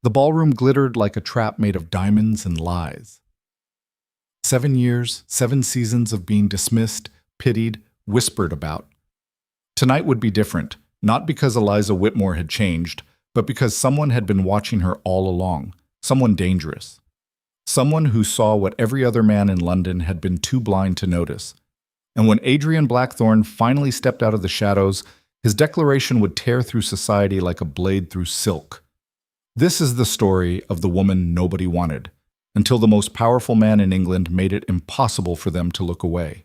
The ballroom glittered like a trap made of diamonds and lies. 7 years, 7 seasons of being dismissed, pitied, whispered about. Tonight would be different, not because Eliza Whitmore had changed, but because someone had been watching her all along, someone dangerous. Someone who saw what every other man in London had been too blind to notice. And when Adrian Blackthorne finally stepped out of the shadows, his declaration would tear through society like a blade through silk. This is the story of the woman nobody wanted, until the most powerful man in England made it impossible for them to look away.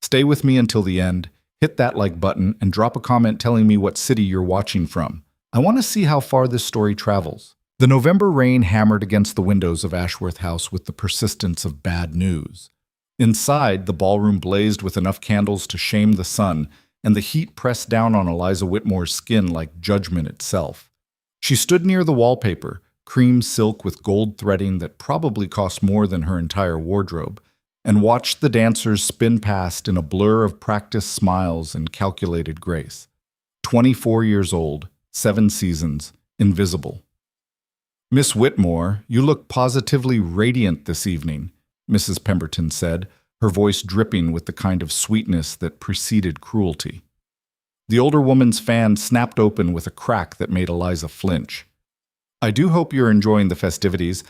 Stay with me until the end, hit that like button, and drop a comment telling me what city you're watching from. I want to see how far this story travels. The November rain hammered against the windows of Ashworth House with the persistence of bad news. Inside, the ballroom blazed with enough candles to shame the sun, and the heat pressed down on Eliza Whitmore's skin like judgment itself. She stood near the wallpaper, cream silk with gold threading that probably cost more than her entire wardrobe, and watched the dancers spin past in a blur of practiced smiles and calculated grace. 24 years old, 7 seasons, invisible. "Miss Whitmore, you look positively radiant this evening," Mrs. Pemberton said, her voice dripping with the kind of sweetness that preceded cruelty. The older woman's fan snapped open with a crack that made Eliza flinch. "I do hope you're enjoying the festivities,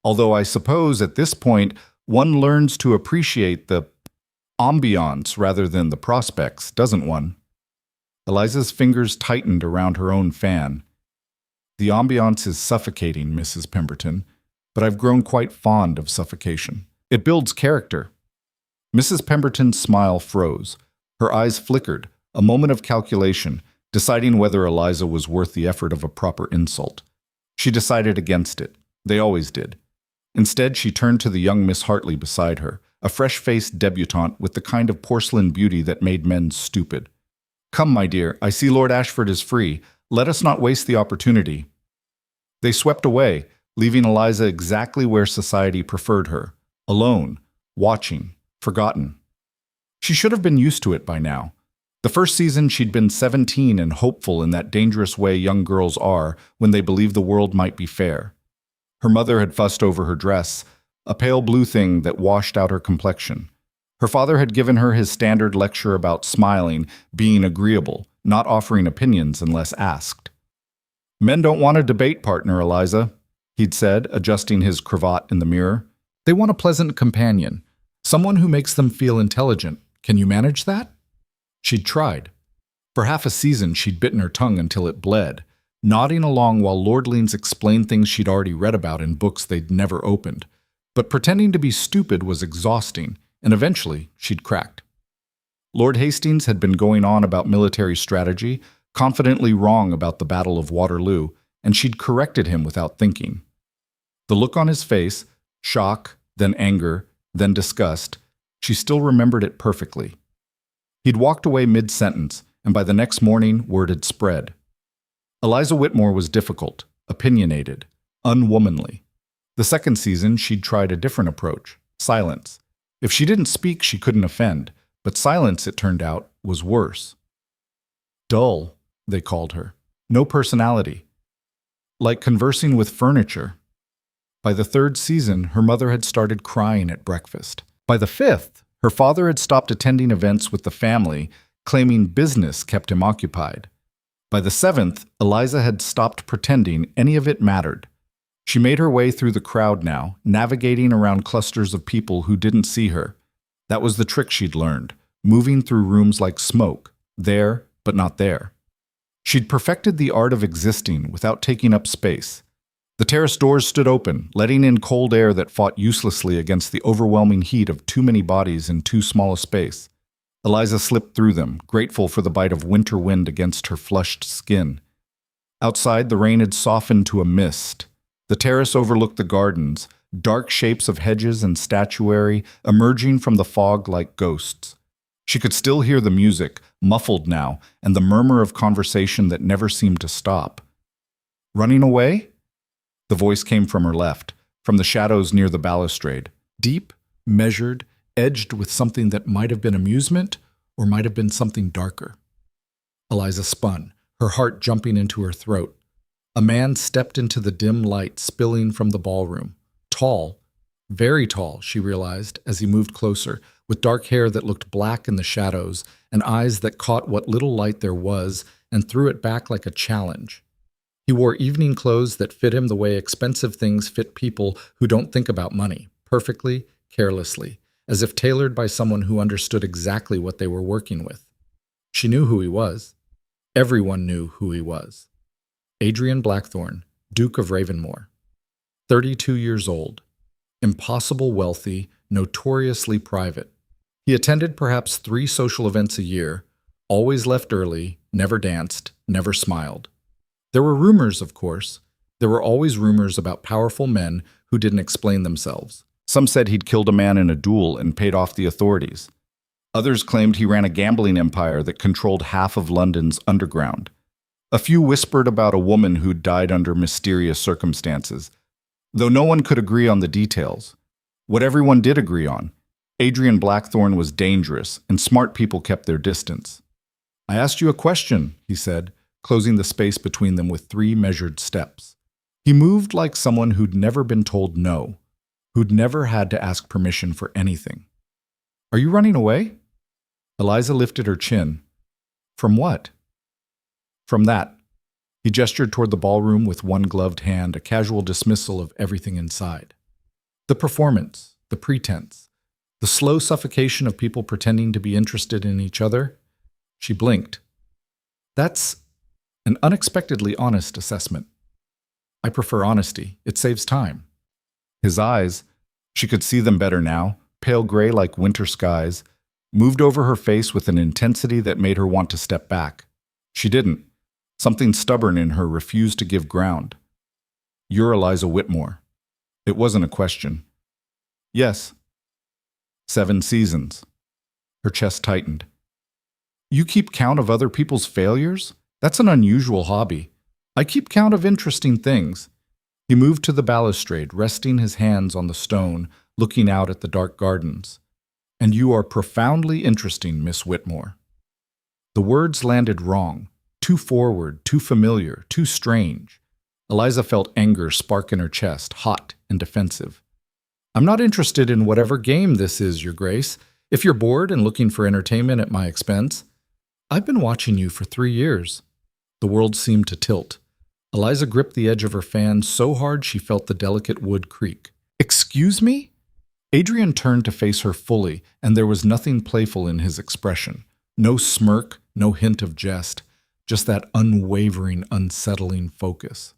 although I suppose at this point one learns to appreciate the ambiance rather than the prospects, doesn't one?" Eliza's fingers tightened around her own fan. "The ambiance is suffocating, Mrs. Pemberton, but I've grown quite fond of suffocation. It builds character." Mrs. Pemberton's smile froze. Her eyes flickered, a moment of calculation, deciding whether Eliza was worth the effort of a proper insult. She decided against it. They always did. Instead, she turned to the young Miss Hartley beside her, a fresh-faced debutante with the kind of porcelain beauty that made men stupid. "Come, my dear, I see Lord Ashford is free. Let us not waste the opportunity." They swept away, leaving Eliza exactly where society preferred her, alone, watching, forgotten. She should have been used to it by now. The first season she'd been 17 and hopeful in that dangerous way young girls are when they believe the world might be fair. Her mother had fussed over her dress, a pale blue thing that washed out her complexion. Her father had given her his standard lecture about smiling, being agreeable, not offering opinions unless asked. "Men don't want a debate partner, Eliza," he'd said, adjusting his cravat in the mirror. "They want a pleasant companion, someone who makes them feel intelligent. Can you manage that?" She'd tried. For half a season, she'd bitten her tongue until it bled, nodding along while lordlings explained things she'd already read about in books they'd never opened. But pretending to be stupid was exhausting, and eventually she'd cracked. Lord Hastings had been going on about military strategy, confidently wrong about the Battle of Waterloo, and she'd corrected him without thinking. The look on his face, shock, then anger, then disgust, she still remembered it perfectly. He'd walked away mid-sentence, and by the next morning, word had spread. Eliza Whitmore was difficult, opinionated, unwomanly. The second season, she'd tried a different approach, silence. If she didn't speak, she couldn't offend, but silence, it turned out, was worse. Dull, they called her. No personality. Like conversing with furniture. By the third season, her mother had started crying at breakfast. By the fifth, her father had stopped attending events with the family, claiming business kept him occupied. By the seventh, Eliza had stopped pretending any of it mattered. She made her way through the crowd now, navigating around clusters of people who didn't see her. That was the trick she'd learned, moving through rooms like smoke, there, but not there. She'd perfected the art of existing without taking up space. The terrace doors stood open, letting in cold air that fought uselessly against the overwhelming heat of too many bodies in too small a space. Eliza slipped through them, grateful for the bite of winter wind against her flushed skin. Outside, the rain had softened to a mist. The terrace overlooked the gardens, dark shapes of hedges and statuary emerging from the fog like ghosts. She could still hear the music, muffled now, and the murmur of conversation that never seemed to stop. "Running away?" The voice came from her left, from the shadows near the balustrade. Deep, measured, edged with something that might have been amusement or might have been something darker. Eliza spun, her heart jumping into her throat. A man stepped into the dim light spilling from the ballroom. Tall, very tall, she realized as he moved closer, with dark hair that looked black in the shadows and eyes that caught what little light there was and threw it back like a challenge. He wore evening clothes that fit him the way expensive things fit people who don't think about money, perfectly, carelessly, as if tailored by someone who understood exactly what they were working with. She knew who he was. Everyone knew who he was. Adrian Blackthorne, Duke of Ravenmore. 32 years old. Impossible wealthy, notoriously private. He attended perhaps 3 social events a year, always left early, never danced, never smiled. There were rumors, of course. There were always rumors about powerful men who didn't explain themselves. Some said he'd killed a man in a duel and paid off the authorities. Others claimed he ran a gambling empire that controlled half of London's underground. A few whispered about a woman who'd died under mysterious circumstances, though no one could agree on the details. What everyone did agree on, Adrian Blackthorne was dangerous, and smart people kept their distance. "I asked you a question," he said, closing the space between them with 3 measured steps. He moved like someone who'd never been told no, who'd never had to ask permission for anything. "Are you running away?" Eliza lifted her chin. "From what?" "From that." He gestured toward the ballroom with one gloved hand, a casual dismissal of everything inside. The performance, the pretense, the slow suffocation of people pretending to be interested in each other. She blinked. "That's an unexpectedly honest assessment." "I prefer honesty. It saves time." His eyes, she could see them better now, pale gray like winter skies, moved over her face with an intensity that made her want to step back. She didn't. Something stubborn in her refused to give ground. "You're Eliza Whitmore." It wasn't a question. "Yes." 7 seasons. Her chest tightened. "You keep count of other people's failures? That's an unusual hobby. I keep count of interesting things." He moved to the balustrade, resting his hands on the stone, looking out at the dark gardens. "And you are profoundly interesting, Miss Whitmore." The words landed wrong. Too forward, too familiar, too strange. Eliza felt anger spark in her chest, hot and defensive. "I'm not interested in whatever game this is, Your Grace. If you're bored and looking for entertainment at my expense, I've been watching you for 3 years. The world seemed to tilt. Eliza gripped the edge of her fan so hard she felt the delicate wood creak. "Excuse me?" Adrian turned to face her fully, and there was nothing playful in his expression. No smirk, no hint of jest. Just that unwavering, unsettling focus.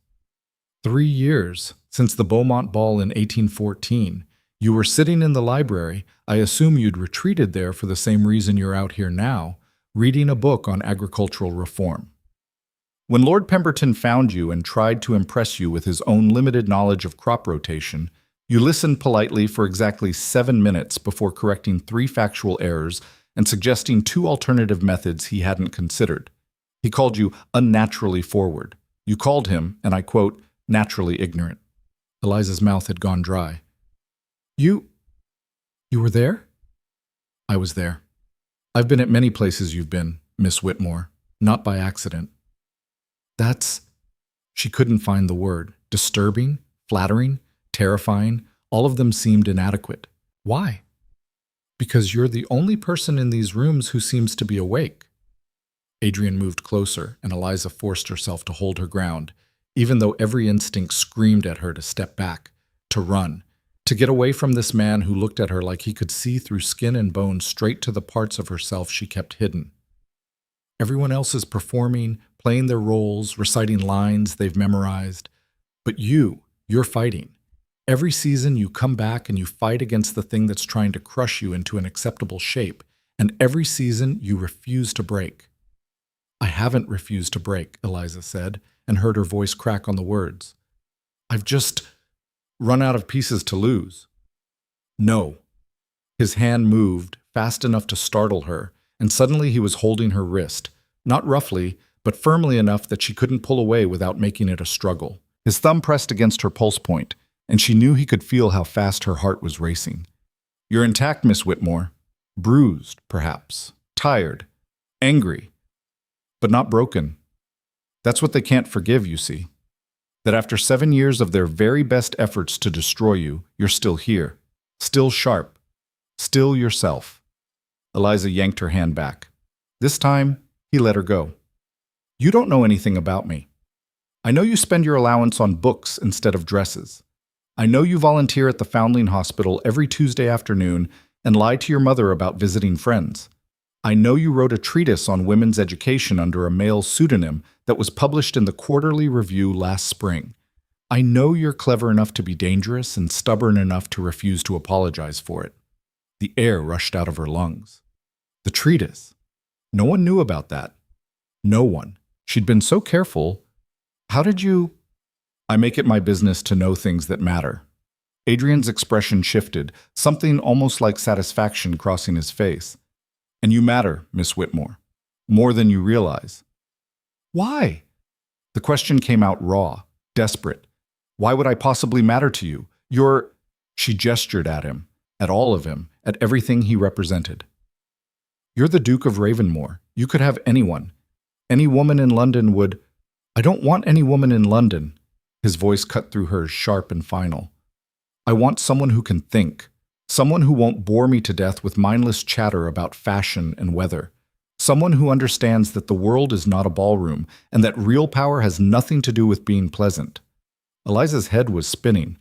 3 years, since the Beaumont Ball in 1814. You were sitting in the library. I assume you'd retreated there for the same reason you're out here now, reading a book on agricultural reform. When Lord Pemberton found you and tried to impress you with his own limited knowledge of crop rotation, you listened politely for exactly 7 minutes before correcting 3 factual errors and suggesting 2 alternative methods he hadn't considered. He called you unnaturally forward. You called him, and I quote, naturally ignorant. Eliza's mouth had gone dry. You were there?" "I was there. I've been at many places you've been, Miss Whitmore, not by accident." That's... She couldn't find the word. Disturbing, flattering, terrifying, all of them seemed inadequate. "Why?" "Because you're the only person in these rooms who seems to be awake." Adrian moved closer, and Eliza forced herself to hold her ground, even though every instinct screamed at her to step back, to run, to get away from this man who looked at her like he could see through skin and bone straight to the parts of herself she kept hidden. Everyone else is performing, playing their roles, reciting lines they've memorized. But you're fighting. Every season you come back and you fight against the thing that's trying to crush you into an acceptable shape, and every season you refuse to break. "I haven't refused to break," Eliza said, and heard her voice crack on the words. "I've just run out of pieces to lose." "No." His hand moved, fast enough to startle her, and suddenly he was holding her wrist, not roughly, but firmly enough that she couldn't pull away without making it a struggle. His thumb pressed against her pulse point, and she knew he could feel how fast her heart was racing. "You're intact, Miss Whitmore. Bruised, perhaps. Tired. Angry. But not broken. That's what they can't forgive, you see." That after 7 years of their very best efforts to destroy you, you're still here, still sharp, still yourself. Eliza yanked her hand back. This time, he let her go. You don't know anything about me. I know you spend your allowance on books instead of dresses. I know you volunteer at the Foundling Hospital every Tuesday afternoon and lie to your mother about visiting friends. I know you wrote a treatise on women's education under a male pseudonym that was published in the Quarterly Review last spring. I know you're clever enough to be dangerous and stubborn enough to refuse to apologize for it. The air rushed out of her lungs. The treatise. No one knew about that. No one. She'd been so careful. How did you? I make it my business to know things that matter. Adrian's expression shifted, something almost like satisfaction crossing his face. And you matter, Miss Whitmore. More than you realize. Why? The question came out raw, desperate. Why would I possibly matter to you? You're… She gestured at him, at all of him, at everything he represented. You're the Duke of Ravenmore. You could have anyone. Any woman in London would… I don't want any woman in London. His voice cut through hers, sharp and final. I want someone who can think. Someone who won't bore me to death with mindless chatter about fashion and weather. Someone who understands that the world is not a ballroom and that real power has nothing to do with being pleasant. Eliza's head was spinning.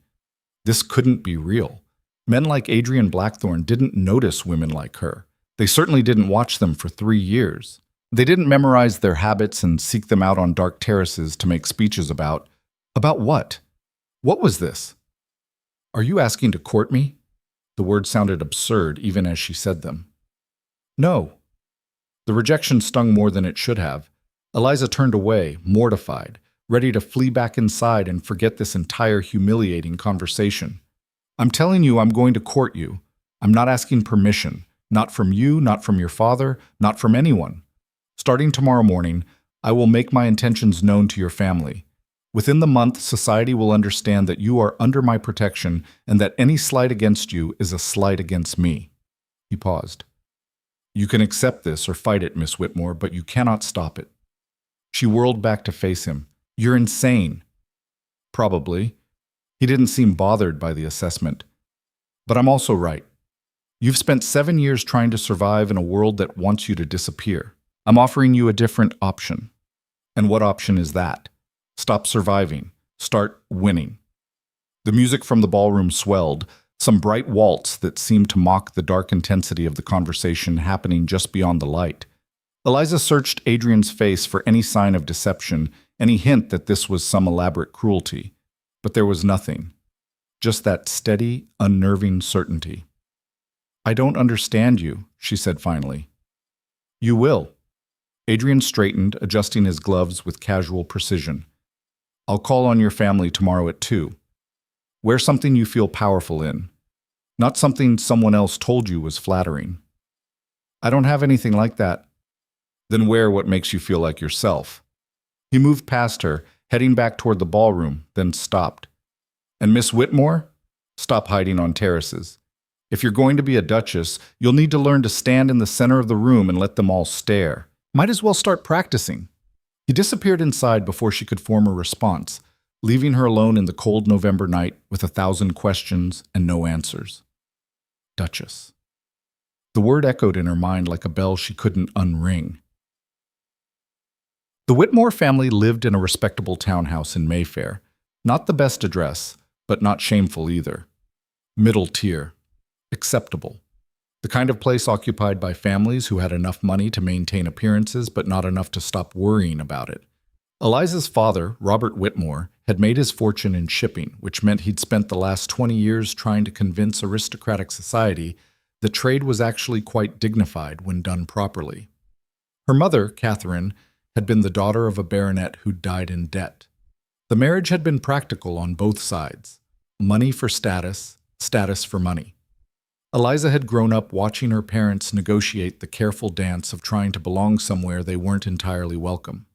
This couldn't be real. Men like Adrian Blackthorne didn't notice women like her. They certainly didn't watch them for 3 years. They didn't memorize their habits and seek them out on dark terraces to make speeches about… About what? What was this? Are you asking to court me? The words sounded absurd even as she said them. No. The rejection stung more than it should have. Eliza turned away, mortified, ready to flee back inside and forget this entire humiliating conversation. I'm telling you I'm going to court you. I'm not asking permission. Not from you, not from your father, not from anyone. Starting tomorrow morning, I will make my intentions known to your family. Within the month, society will understand that you are under my protection and that any slight against you is a slight against me. He paused. You can accept this or fight it, Miss Whitmore, but you cannot stop it. She whirled back to face him. You're insane. Probably. He didn't seem bothered by the assessment. But I'm also right. You've spent 7 years trying to survive in a world that wants you to disappear. I'm offering you a different option. And what option is that? Stop surviving. Start winning. The music from the ballroom swelled, some bright waltz that seemed to mock the dark intensity of the conversation happening just beyond the light. Eliza searched Adrian's face for any sign of deception, any hint that this was some elaborate cruelty. But there was nothing. Just that steady, unnerving certainty. I don't understand you, she said finally. You will. Adrian straightened, adjusting his gloves with casual precision. I'll call on your family tomorrow at 2. Wear something you feel powerful in, not something someone else told you was flattering. I don't have anything like that. Then wear what makes you feel like yourself. He moved past her, heading back toward the ballroom, then stopped. And Miss Whitmore? Stop hiding on terraces. If you're going to be a duchess, you'll need to learn to stand in the center of the room and let them all stare. Might as well start practicing. He disappeared inside before she could form a response, leaving her alone in the cold November night with 1,000 questions and no answers. Duchess. The word echoed in her mind like a bell she couldn't unring. The Whitmore family lived in a respectable townhouse in Mayfair. Not the best address, but not shameful either. Middle tier. Acceptable. The kind of place occupied by families who had enough money to maintain appearances but not enough to stop worrying about it. Eliza's father, Robert Whitmore, had made his fortune in shipping, which meant he'd spent the last 20 years trying to convince aristocratic society that trade was actually quite dignified when done properly. Her mother, Catherine, had been the daughter of a baronet who died in debt. The marriage had been practical on both sides. Money for status, status for money. Eliza had grown up watching her parents negotiate the careful dance of trying to belong somewhere they weren't entirely welcome.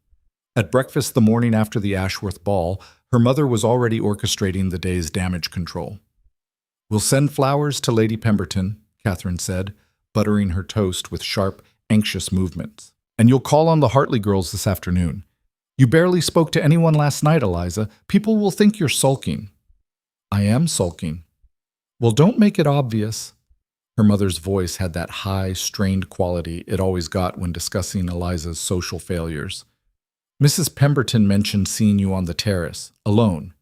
At breakfast the morning after the Ashworth ball, her mother was already orchestrating the day's damage control. We'll send flowers to Lady Pemberton, Catherine said, buttering her toast with sharp, anxious movements. And you'll call on the Hartley girls this afternoon. You barely spoke to anyone last night, Eliza. People will think you're sulking. I am sulking. Well, don't make it obvious. Her mother's voice had that high, strained quality it always got when discussing Eliza's social failures. Mrs. Pemberton mentioned seeing you on the terrace, alone.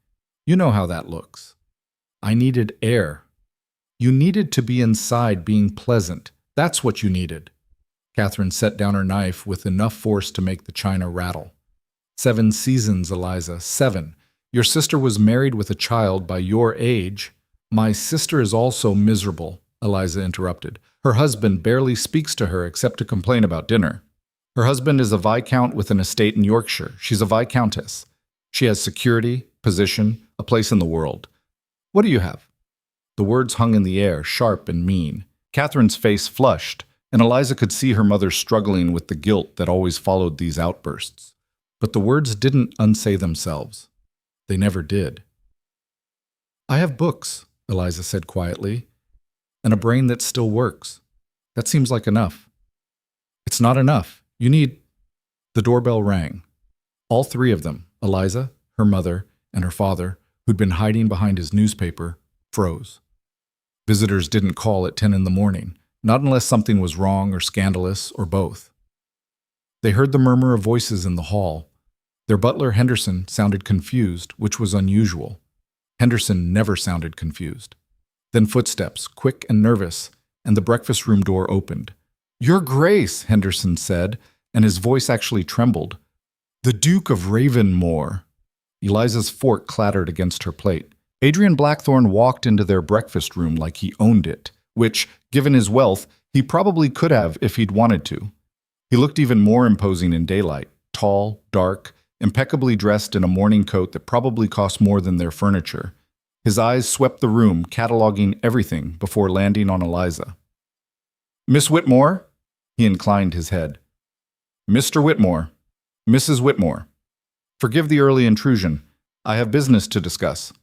You know how that looks. I needed air. You needed to be inside being pleasant. That's what you needed. Catherine set down her knife with enough force to make the china rattle. 7 seasons, Eliza, 7. Your sister was married with a child by your age. My sister is also miserable, Eliza interrupted. Her husband barely speaks to her except to complain about dinner. Her husband is a viscount with an estate in Yorkshire. She's a viscountess. She has security, position, a place in the world. What do you have? The words hung in the air, sharp and mean. Catherine's face flushed, and Eliza could see her mother struggling with the guilt that always followed these outbursts. But the words didn't unsay themselves. They never did. I have books, Eliza said quietly, and a brain that still works. That seems like enough. It's not enough. You need... The doorbell rang. All 3 of them, Eliza, her mother, and her father, who'd been hiding behind his newspaper, froze. Visitors didn't call at 10 in the morning, not unless something was wrong or scandalous or both. They heard the murmur of voices in the hall. Their butler, Henderson, sounded confused, which was unusual. Henderson never sounded confused. Then footsteps, quick and nervous, and the breakfast room door opened. Your Grace, Henderson said, and his voice actually trembled. The Duke of Ravenmore. Eliza's fork clattered against her plate. Adrian Blackthorne walked into their breakfast room like he owned it, which, given his wealth, he probably could have if he'd wanted to. He looked even more imposing in daylight, tall, dark, impeccably dressed in a morning coat that probably cost more than their furniture. His eyes swept the room, cataloging everything before landing on Eliza. Miss Whitmore? He inclined his head. Mr. Whitmore. Mrs. Whitmore. Forgive the early intrusion. I have business to discuss.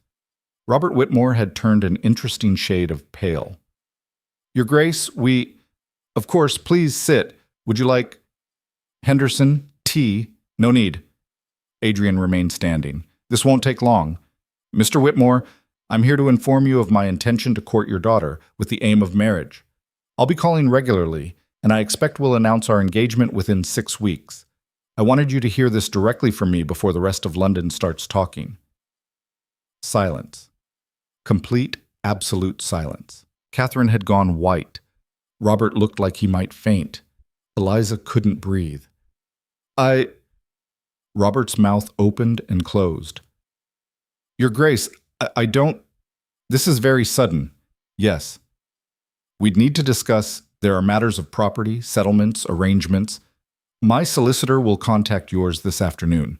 Robert Whitmore had turned an interesting shade of pale. Your Grace, we... Of course, please sit. Would you like... Henderson, tea? No need. Adrian remained standing. This won't take long. Mr. Whitmore, I'm here to inform you of my intention to court your daughter with the aim of marriage. I'll be calling regularly, and I expect we'll announce our engagement within 6 weeks. I wanted you to hear this directly from me before the rest of London starts talking. Silence. Complete, absolute silence. Catherine had gone white. Robert looked like he might faint. Eliza couldn't breathe. Robert's mouth opened and closed. Your Grace, I don't... This is very sudden. Yes. We'd need to discuss. There are matters of property, settlements, arrangements. My solicitor will contact yours this afternoon.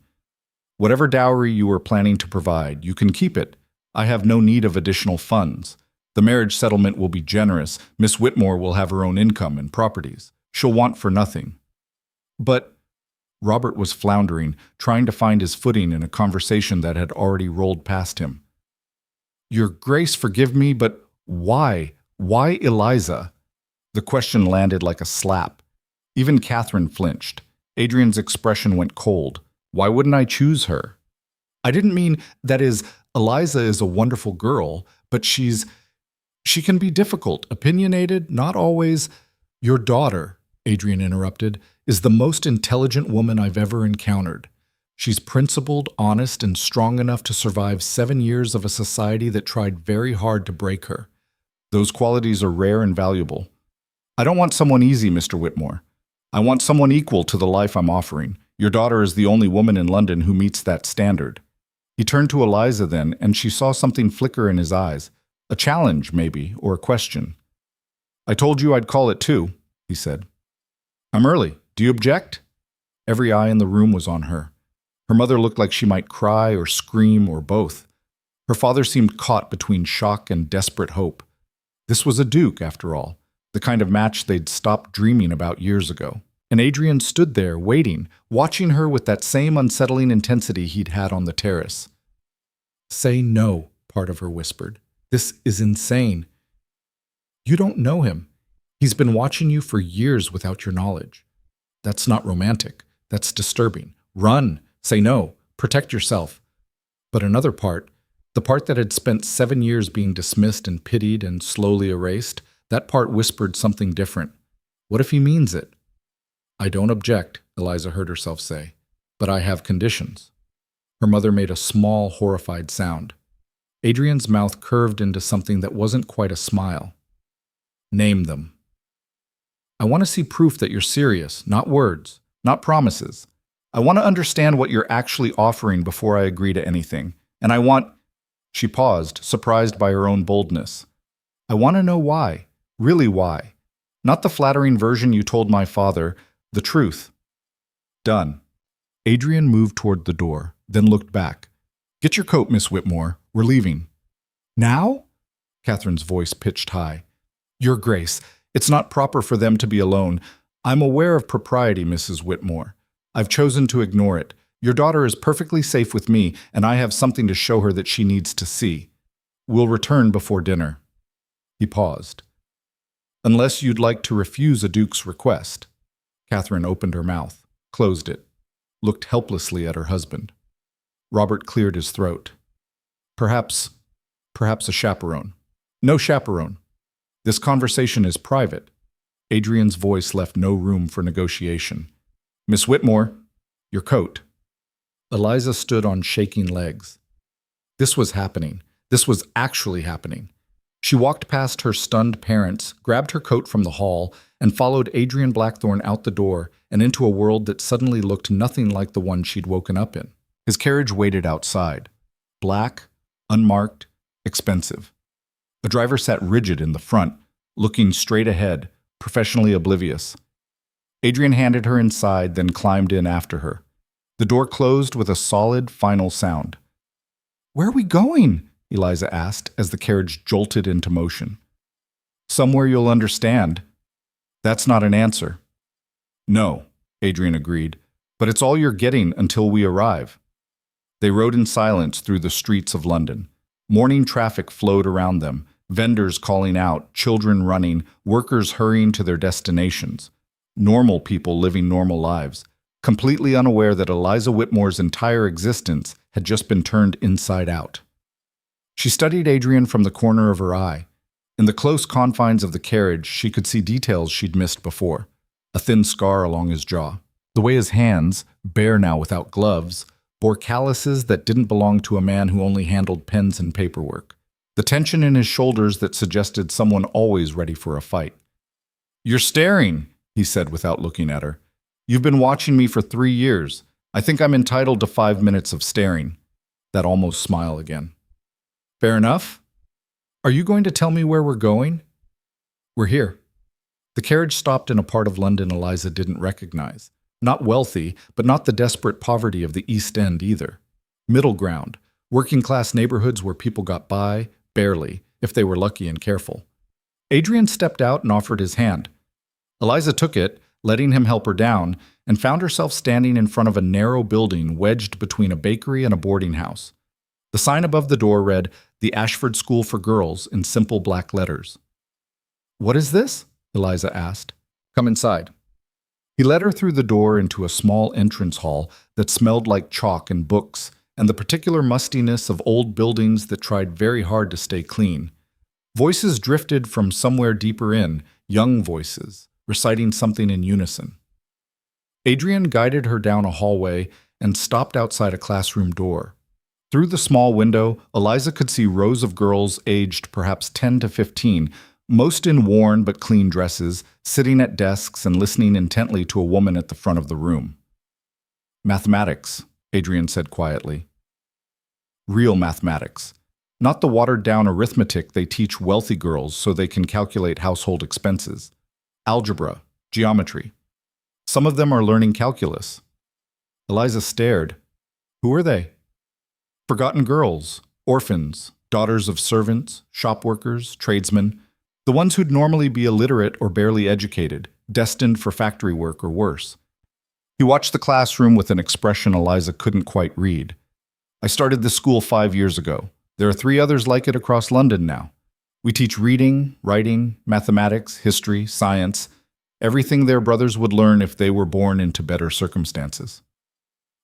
Whatever dowry you are planning to provide, you can keep it. I have no need of additional funds. The marriage settlement will be generous. Miss Whitmore will have her own income and properties. She'll want for nothing. But... Robert was floundering, trying to find his footing in a conversation that had already rolled past him. Your Grace, forgive me, but why? Why Eliza? The question landed like a slap. Even Catherine flinched. Adrian's expression went cold. Why wouldn't I choose her? I didn't mean, that is, Eliza is a wonderful girl, but she can be difficult, opinionated, not always. Your daughter, Adrian interrupted, is the most intelligent woman I've ever encountered. She's principled, honest, and strong enough to survive 7 years of a society that tried very hard to break her. Those qualities are rare and valuable. I don't want someone easy, Mr. Whitmore. I want someone equal to the life I'm offering. Your daughter is the only woman in London who meets that standard. He turned to Eliza then, and she saw something flicker in his eyes. A challenge, maybe, or a question. I told you I'd call at 2, he said. I'm early. Do you object? Every eye in the room was on her. Her mother looked like she might cry or scream or both. Her father seemed caught between shock and desperate hope. This was a duke, after all, the kind of match they'd stopped dreaming about years ago. And Adrian stood there, waiting, watching her with that same unsettling intensity he'd had on the terrace. Say no, part of her whispered. This is insane. You don't know him. He's been watching you for years without your knowledge. That's not romantic. That's disturbing. Run. Say no, protect yourself. But another part, the part that had spent 7 years being dismissed and pitied and slowly erased, that part whispered something different. What if he means it? I don't object, Eliza heard herself say, but I have conditions. Her mother made a small, horrified sound. Adrian's mouth curved into something that wasn't quite a smile. Name them. I want to see proof that you're serious, not words, not promises. I want to understand what you're actually offering before I agree to anything. And I want... She paused, surprised by her own boldness. I want to know why. Really why. Not the flattering version you told my father, the truth. Done. Adrian moved toward the door, then looked back. Get your coat, Miss Whitmore. We're leaving. Now? Catherine's voice pitched high. Your Grace, it's not proper for them to be alone. I'm aware of propriety, Mrs. Whitmore. I've chosen to ignore it. Your daughter is perfectly safe with me, and I have something to show her that she needs to see. We'll return before dinner. He paused. Unless you'd like to refuse a duke's request. Catherine opened her mouth, closed it, looked helplessly at her husband. Robert cleared his throat. Perhaps a chaperone. No chaperone. This conversation is private. Adrian's voice left no room for negotiation. Miss Whitmore, your coat. Eliza stood on shaking legs. This was happening. This was actually happening. She walked past her stunned parents, grabbed her coat from the hall, and followed Adrian Blackthorne out the door and into a world that suddenly looked nothing like the one she'd woken up in. His carriage waited outside. Black, unmarked, expensive. A driver sat rigid in the front, looking straight ahead, professionally oblivious. Adrian handed her inside, then climbed in after her. The door closed with a solid, final sound. Where are we going? Eliza asked as the carriage jolted into motion. Somewhere you'll understand. That's not an answer. No, Adrian agreed, but it's all you're getting until we arrive. They rode in silence through the streets of London. Morning traffic flowed around them, vendors calling out, children running, workers hurrying to their destinations. Normal people living normal lives, completely unaware that Eliza Whitmore's entire existence had just been turned inside out. She studied Adrian from the corner of her eye. In the close confines of the carriage, she could see details she'd missed before. A thin scar along his jaw. The way his hands, bare now without gloves, bore calluses that didn't belong to a man who only handled pens and paperwork. The tension in his shoulders that suggested someone always ready for a fight. You're staring, he said without looking at her. You've been watching me for 3 years. I think I'm entitled to 5 minutes of staring. That almost smile again. Fair enough? Are you going to tell me where we're going? We're here. The carriage stopped in a part of London Eliza didn't recognize. Not wealthy, but not the desperate poverty of the East End either. Middle ground, working-class neighborhoods where people got by, barely, if they were lucky and careful. Adrian stepped out and offered his hand. Eliza took it, letting him help her down, and found herself standing in front of a narrow building wedged between a bakery and a boarding house. The sign above the door read, "The Ashford School for Girls," in simple black letters. What is this? Eliza asked. Come inside. He led her through the door into a small entrance hall that smelled like chalk and books, and the particular mustiness of old buildings that tried very hard to stay clean. Voices drifted from somewhere deeper in, young voices, reciting something in unison. Adrian guided her down a hallway and stopped outside a classroom door. Through the small window, Eliza could see rows of girls aged perhaps 10 to 15, most in worn but clean dresses, sitting at desks and listening intently to a woman at the front of the room. Mathematics, Adrian said quietly. Real mathematics. Not the watered-down arithmetic they teach wealthy girls so they can calculate household expenses. Algebra, geometry. Some of them are learning calculus. Eliza stared. Who are they? Forgotten girls, orphans, daughters of servants, shop workers, tradesmen, the ones who'd normally be illiterate or barely educated, destined for factory work or worse. He watched the classroom with an expression Eliza couldn't quite read. I started this school 5 years ago. There are 3 others like it across London now. We teach reading, writing, mathematics, history, science, everything their brothers would learn if they were born into better circumstances.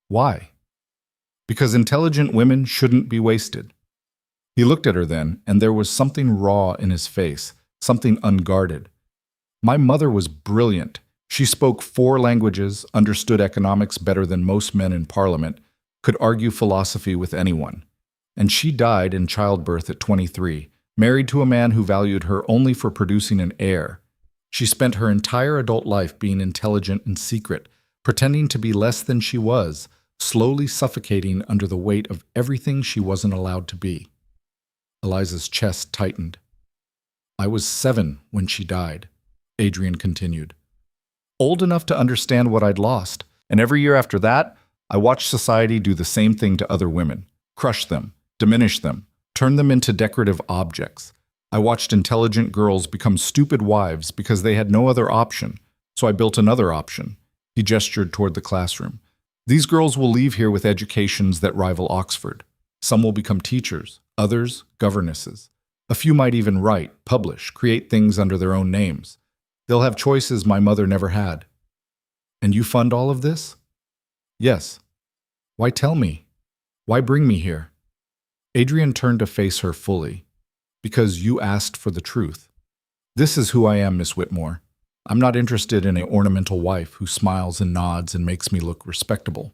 Why? Because intelligent women shouldn't be wasted. He looked at her then, and there was something raw in his face, something unguarded. My mother was brilliant. She spoke 4 languages, understood economics better than most men in parliament, could argue philosophy with anyone. And she died in childbirth at 23, married to a man who valued her only for producing an heir. She spent her entire adult life being intelligent in secret, pretending to be less than she was, slowly suffocating under the weight of everything she wasn't allowed to be. Eliza's chest tightened. I was 7 when she died, Adrian continued. Old enough to understand what I'd lost, and every year after that, I watched society do the same thing to other women, crush them, diminish them, turn them into decorative objects. I watched intelligent girls become stupid wives because they had no other option, so I built another option. He gestured toward the classroom. These girls will leave here with educations that rival Oxford. Some will become teachers, others governesses. A few might even write, publish, create things under their own names. They'll have choices my mother never had. And you fund all of this? Yes. Why tell me? Why bring me here? Adrian turned to face her fully. Because you asked for the truth. This is who I am, Miss Whitmore. I'm not interested in an ornamental wife who smiles and nods and makes me look respectable.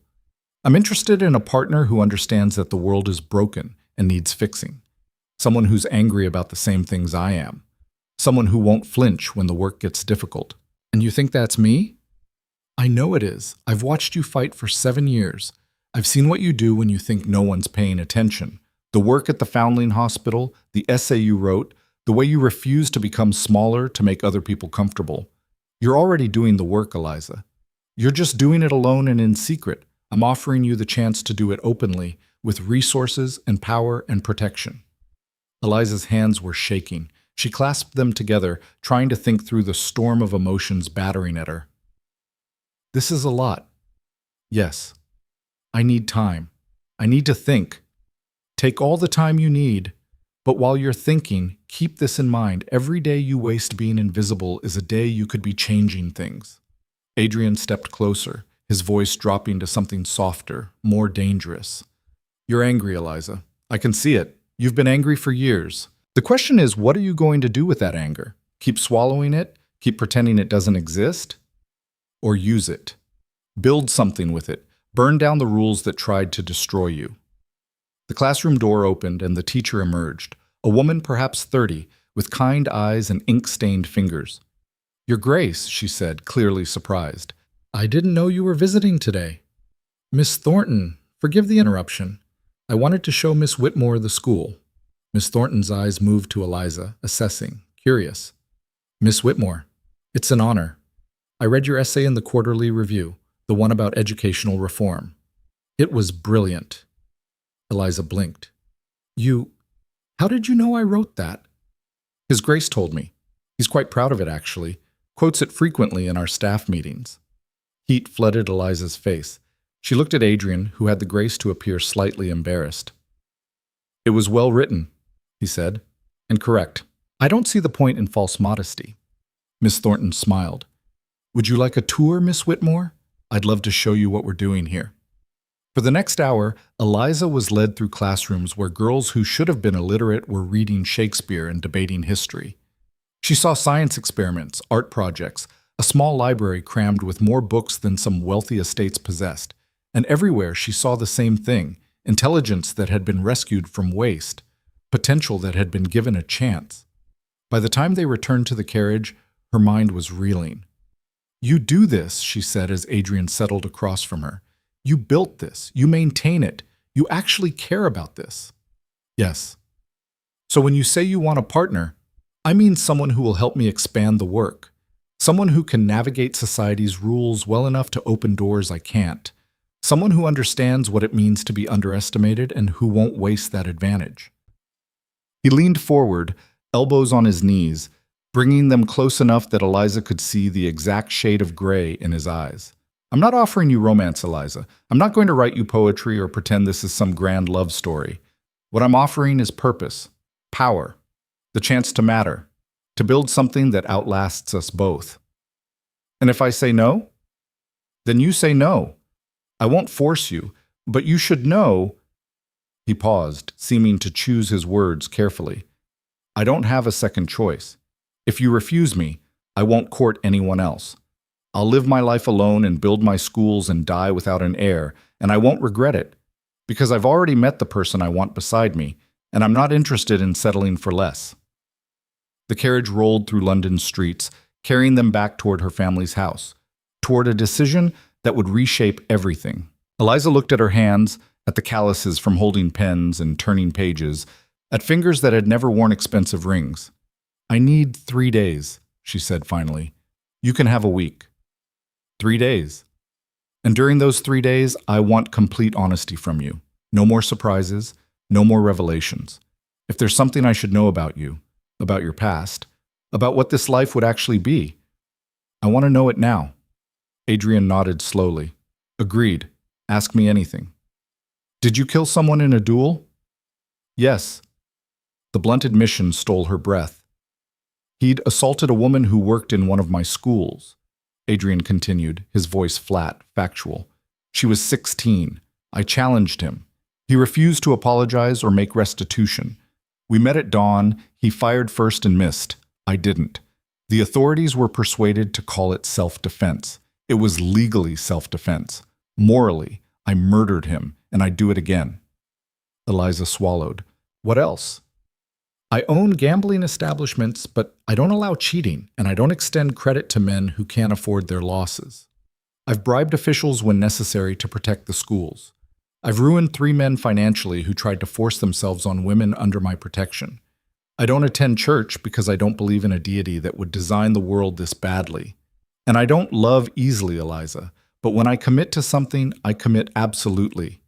I'm interested in a partner who understands that the world is broken and needs fixing. Someone who's angry about the same things I am. Someone who won't flinch when the work gets difficult. And you think that's me? I know it is. I've watched you fight for 7 years. I've seen what you do when you think no one's paying attention. The work at the Foundling Hospital, the essay you wrote, the way you refuse to become smaller to make other people comfortable. You're already doing the work, Eliza. You're just doing it alone and in secret. I'm offering you the chance to do it openly, with resources and power and protection. Eliza's hands were shaking. She clasped them together, trying to think through the storm of emotions battering at her. This is a lot. Yes. I need time. I need to think. Take all the time you need, but while you're thinking, keep this in mind. Every day you waste being invisible is a day you could be changing things. Adrian stepped closer, his voice dropping to something softer, more dangerous. You're angry, Eliza. I can see it. You've been angry for years. The question is, what are you going to do with that anger? Keep swallowing it? Keep pretending it doesn't exist? Or use it? Build something with it. Burn down the rules that tried to destroy you. The classroom door opened and the teacher emerged, a woman perhaps 30, with kind eyes and ink-stained fingers. Your Grace, she said, clearly surprised. I didn't know you were visiting today. Miss Thornton, forgive the interruption. I wanted to show Miss Whitmore the school. Miss Thornton's eyes moved to Eliza, assessing, curious. Miss Whitmore, it's an honor. I read your essay in the Quarterly Review, the one about educational reform. It was brilliant. Eliza blinked. How did you know I wrote that? His Grace told me. He's quite proud of it, actually. Quotes it frequently in our staff meetings. Heat flooded Eliza's face. She looked at Adrian, who had the grace to appear slightly embarrassed. It was well written, he said, and correct. I don't see the point in false modesty. Miss Thornton smiled. Would you like a tour, Miss Whitmore? I'd love to show you what we're doing here. For the next hour, Eliza was led through classrooms where girls who should have been illiterate were reading Shakespeare and debating history. She saw science experiments, art projects, a small library crammed with more books than some wealthy estates possessed, and everywhere she saw the same thing, intelligence that had been rescued from waste, potential that had been given a chance. By the time they returned to the carriage, her mind was reeling. You do this, she said as Adrian settled across from her. You built this. You maintain it. You actually care about this. Yes. So when you say you want a partner, I mean someone who will help me expand the work. Someone who can navigate society's rules well enough to open doors I can't. Someone who understands what it means to be underestimated and who won't waste that advantage. He leaned forward, elbows on his knees, bringing them close enough that Eliza could see the exact shade of gray in his eyes. I'm not offering you romance, Eliza. I'm not going to write you poetry or pretend this is some grand love story. What I'm offering is purpose, power, the chance to matter, to build something that outlasts us both. And if I say no, then you say no. I won't force you, But you should know, he paused, seeming to choose his words carefully. I don't have a second choice. If you refuse me, I won't court anyone else. I'll live my life alone and build my schools and die without an heir, and I won't regret it, because I've already met the person I want beside me, and I'm not interested in settling for less. The carriage rolled through London's streets, carrying them back toward her family's house, toward a decision that would reshape everything. Eliza looked at her hands, at the calluses from holding pens and turning pages, at fingers that had never worn expensive rings. I need 3 days, she said finally. You can have a week. 3 days. And during those 3 days, I want complete honesty from you. No more surprises, no more revelations. If there's something I should know about you, about your past, about what this life would actually be, I want to know it now. Adrian nodded slowly. Agreed. Ask me anything. Did you kill someone in a duel? Yes. The blunt admission stole her breath. He'd assaulted a woman who worked in one of my schools. Adrian continued, his voice flat, factual. She was 16. I challenged him. He refused to apologize or make restitution. We met at dawn. He fired first and missed. I didn't. The authorities were persuaded to call it self-defense. It was legally self-defense. Morally, I murdered him, and I'd do it again. Eliza swallowed. What else? I own gambling establishments, but I don't allow cheating, and I don't extend credit to men who can't afford their losses. I've bribed officials when necessary to protect the schools. I've ruined 3 men financially who tried to force themselves on women under my protection. I don't attend church because I don't believe in a deity that would design the world this badly. And I don't love easily, Eliza, but when I commit to something, I commit absolutely.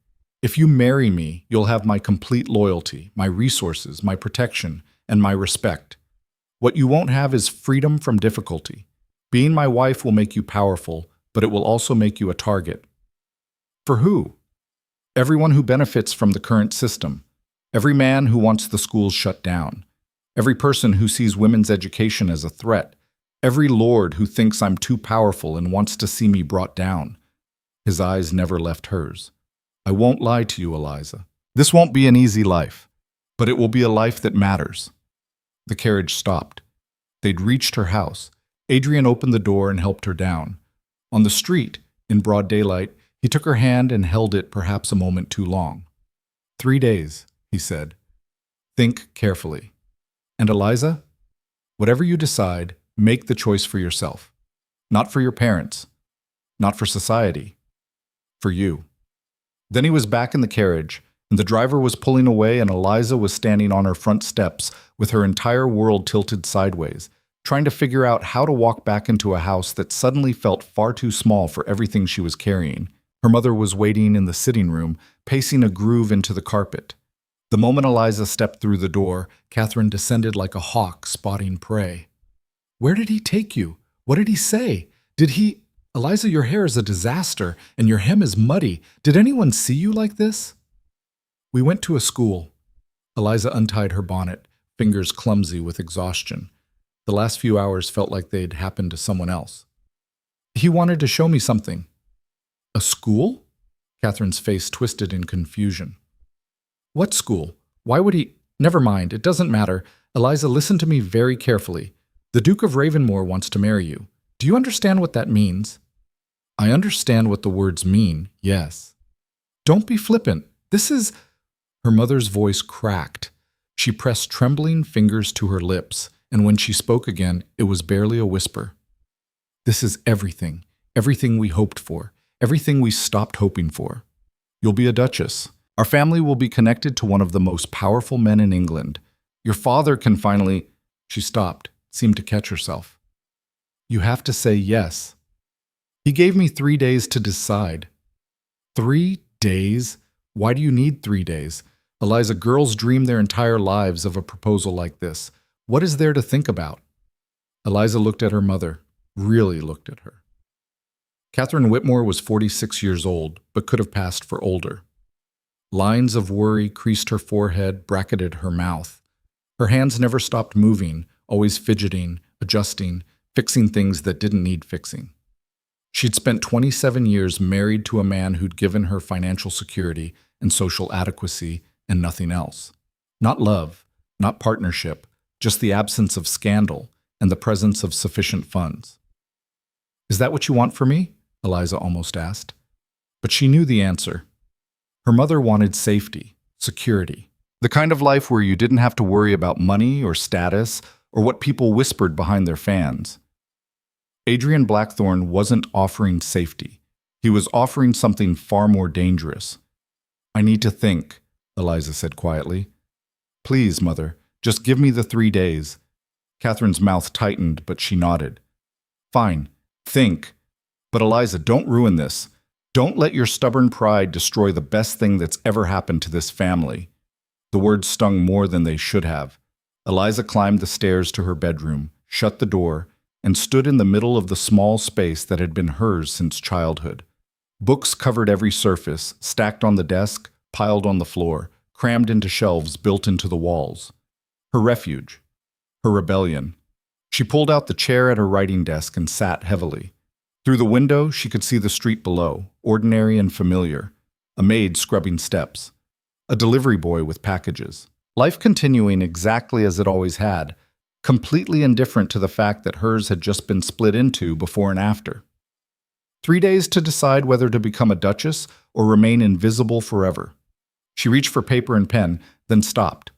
If you marry me, you'll have my complete loyalty, my resources, my protection, and my respect. What you won't have is freedom from difficulty. Being my wife will make you powerful, but it will also make you a target. For who? Everyone who benefits from the current system. Every man who wants the schools shut down. Every person who sees women's education as a threat. Every lord who thinks I'm too powerful and wants to see me brought down. His eyes never left hers. I won't lie to you, Eliza. This won't be an easy life, but it will be a life that matters. The carriage stopped. They'd reached her house. Adrian opened the door and helped her down. On the street, in broad daylight, he took her hand and held it perhaps a moment too long. 3 days, he said. Think carefully. And Eliza, whatever you decide, make the choice for yourself. Not for your parents. Not for society. For you. Then he was back in the carriage, and the driver was pulling away, and Eliza was standing on her front steps with her entire world tilted sideways, trying to figure out how to walk back into a house that suddenly felt far too small for everything she was carrying. Her mother was waiting in the sitting room, pacing a groove into the carpet. The moment Eliza stepped through the door, Catherine descended like a hawk spotting prey. Where did he take you? What did he say? Did he— Eliza, your hair is a disaster, and your hem is muddy. Did anyone see you like this? We went to a school. Eliza untied her bonnet, fingers clumsy with exhaustion. The last few hours felt like they'd happened to someone else. He wanted to show me something. A school? Catherine's face twisted in confusion. What school? Why would he— Never mind, it doesn't matter. Eliza, listen to me very carefully. The Duke of Ravenmore wants to marry you. Do you understand what that means? I understand what the words mean, yes. Don't be flippant. This is— Her mother's voice cracked. She pressed trembling fingers to her lips, and when she spoke again, it was barely a whisper. This is everything. Everything we hoped for. Everything we stopped hoping for. You'll be a duchess. Our family will be connected to one of the most powerful men in England. Your father can finally— She stopped, seemed to catch herself. You have to say yes. He gave me 3 days to decide. 3 days? Why do you need 3 days? Eliza, girls dream their entire lives of a proposal like this. What is there to think about? Eliza looked at her mother, really looked at her. Catherine Whitmore was 46 years old, but could have passed for older. Lines of worry creased her forehead, bracketed her mouth. Her hands never stopped moving, always fidgeting, adjusting, fixing things that didn't need fixing. She'd spent 27 years married to a man who'd given her financial security and social adequacy and nothing else. Not love, not partnership, just the absence of scandal and the presence of sufficient funds. "Is that what you want for me?" Eliza almost asked. But she knew the answer. Her mother wanted safety, security, the kind of life where you didn't have to worry about money or status or what people whispered behind their fans. Adrian Blackthorne wasn't offering safety. He was offering something far more dangerous. "I need to think," Eliza said quietly. "Please, Mother, just give me the 3 days." Catherine's mouth tightened, but she nodded. "Fine, think. But Eliza, don't ruin this. Don't let your stubborn pride destroy the best thing that's ever happened to this family." The words stung more than they should have. Eliza climbed the stairs to her bedroom, shut the door, and stood in the middle of the small space that had been hers since childhood. Books covered every surface, stacked on the desk, piled on the floor, crammed into shelves built into the walls. Her refuge, her rebellion. She pulled out the chair at her writing desk and sat heavily. Through the window, she could see the street below, ordinary and familiar. A maid scrubbing steps. A delivery boy with packages. Life continuing exactly as it always had, completely indifferent to the fact that hers had just been split into before and after. 3 days to decide whether to become a duchess or remain invisible forever. She reached for paper and pen, then stopped.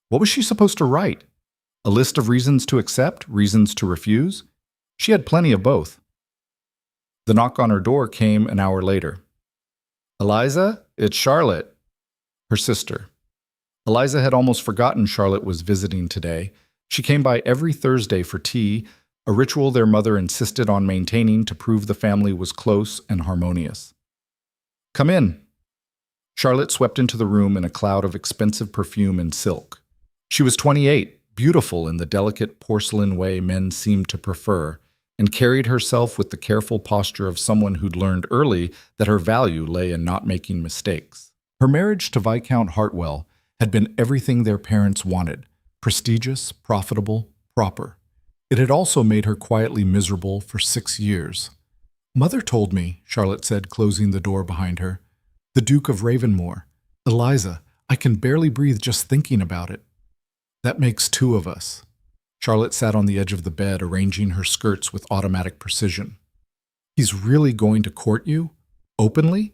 What was she supposed to write? A list of reasons to accept, reasons to refuse? She had plenty of both. The knock on her door came an hour later. "Eliza, it's Charlotte." Her sister. Eliza had almost forgotten Charlotte was visiting today. She came by every Thursday for tea, a ritual their mother insisted on maintaining to prove the family was close and harmonious. "Come in." Charlotte swept into the room in a cloud of expensive perfume and silk. She was 28, beautiful in the delicate porcelain way men seemed to prefer, and carried herself with the careful posture of someone who'd learned early that her value lay in not making mistakes. Her marriage to Viscount Hartwell had been everything their parents wanted: prestigious, profitable, proper. It had also made her quietly miserable for 6 years. "Mother told me," Charlotte said, closing the door behind her. "The Duke of Ravenmore. Eliza, I can barely breathe just thinking about it." "That makes 2 of us." Charlotte sat on the edge of the bed, arranging her skirts with automatic precision. "He's really going to court you? Openly?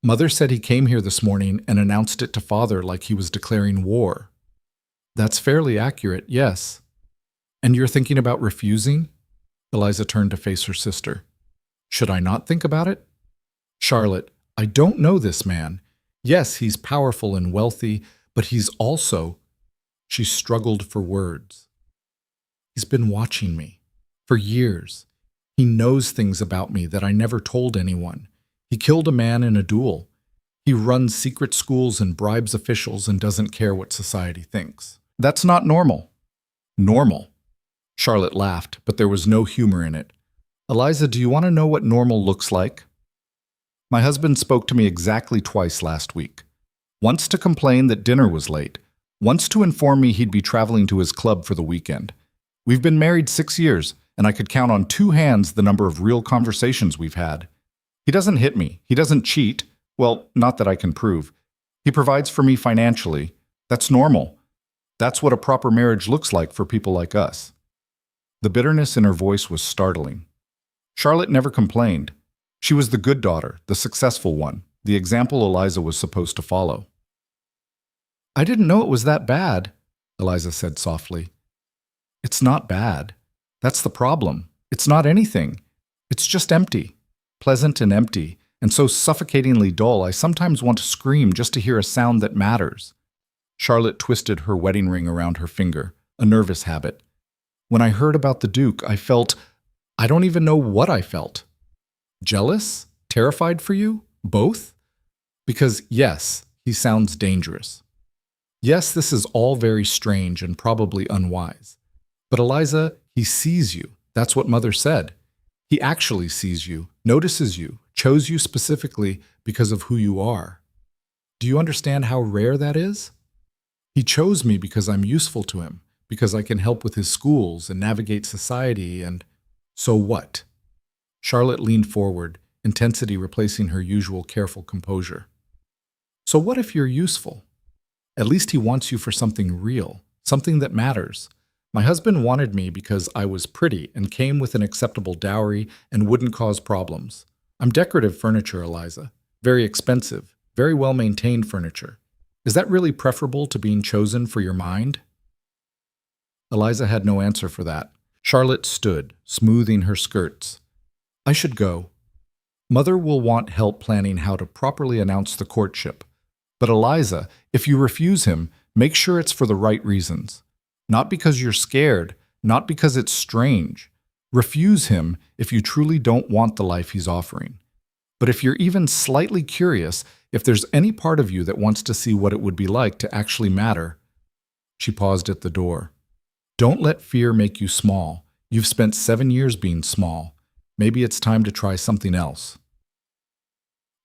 Mother said he came here this morning and announced it to Father like he was declaring war." "That's fairly accurate, yes." "And you're thinking about refusing?" Eliza turned to face her sister. "Should I not think about it?" "Charlotte, I don't know this man. Yes, he's powerful and wealthy, but he's also—" She struggled for words. "He's been watching me. For years. He knows things about me that I never told anyone. He killed a man in a duel. He runs secret schools and bribes officials and doesn't care what society thinks. That's not normal." "Normal?" Charlotte laughed, but there was no humor in it. "Eliza, do you want to know what normal looks like? My husband spoke to me exactly twice last week. Once to complain that dinner was late. Once to inform me he'd be traveling to his club for the weekend. We've been married 6 years, and I could count on 2 hands the number of real conversations we've had. He doesn't hit me. He doesn't cheat. Well, not that I can prove. He provides for me financially. That's normal. That's what a proper marriage looks like for people like us." The bitterness in her voice was startling. Charlotte never complained. She was the good daughter, the successful one, the example Eliza was supposed to follow. "I didn't know it was that bad," Eliza said softly. "It's not bad. That's the problem. It's not anything. It's just empty. Pleasant and empty, and so suffocatingly dull I sometimes want to scream just to hear a sound that matters." Charlotte twisted her wedding ring around her finger, a nervous habit. "When I heard about the Duke, I don't even know what I felt. Jealous? Terrified for you? Both? Because yes, he sounds dangerous. Yes, this is all very strange and probably unwise. But Eliza, he sees you. That's what Mother said. He actually sees you, notices you, chose you specifically because of who you are. Do you understand how rare that is? He chose me because I'm useful to him, because I can help with his schools and navigate society and so what? Charlotte leaned forward, intensity replacing her usual careful composure. So what if you're useful? At least he wants you for something real, something that matters. My husband wanted me because I was pretty and came with an acceptable dowry and wouldn't cause problems. I'm decorative furniture, Eliza. Very expensive, very well-maintained furniture. Is that really preferable to being chosen for your mind? Eliza had no answer for that. Charlotte stood, smoothing her skirts. I should go. Mother will want help planning how to properly announce the courtship. But Eliza, if you refuse him, make sure it's for the right reasons. Not because you're scared, not because it's strange. Refuse him if you truly don't want the life he's offering. But if you're even slightly curious, if there's any part of you that wants to see what it would be like to actually matter. She paused at the door. Don't let fear make you small. You've spent 7 years being small. Maybe it's time to try something else.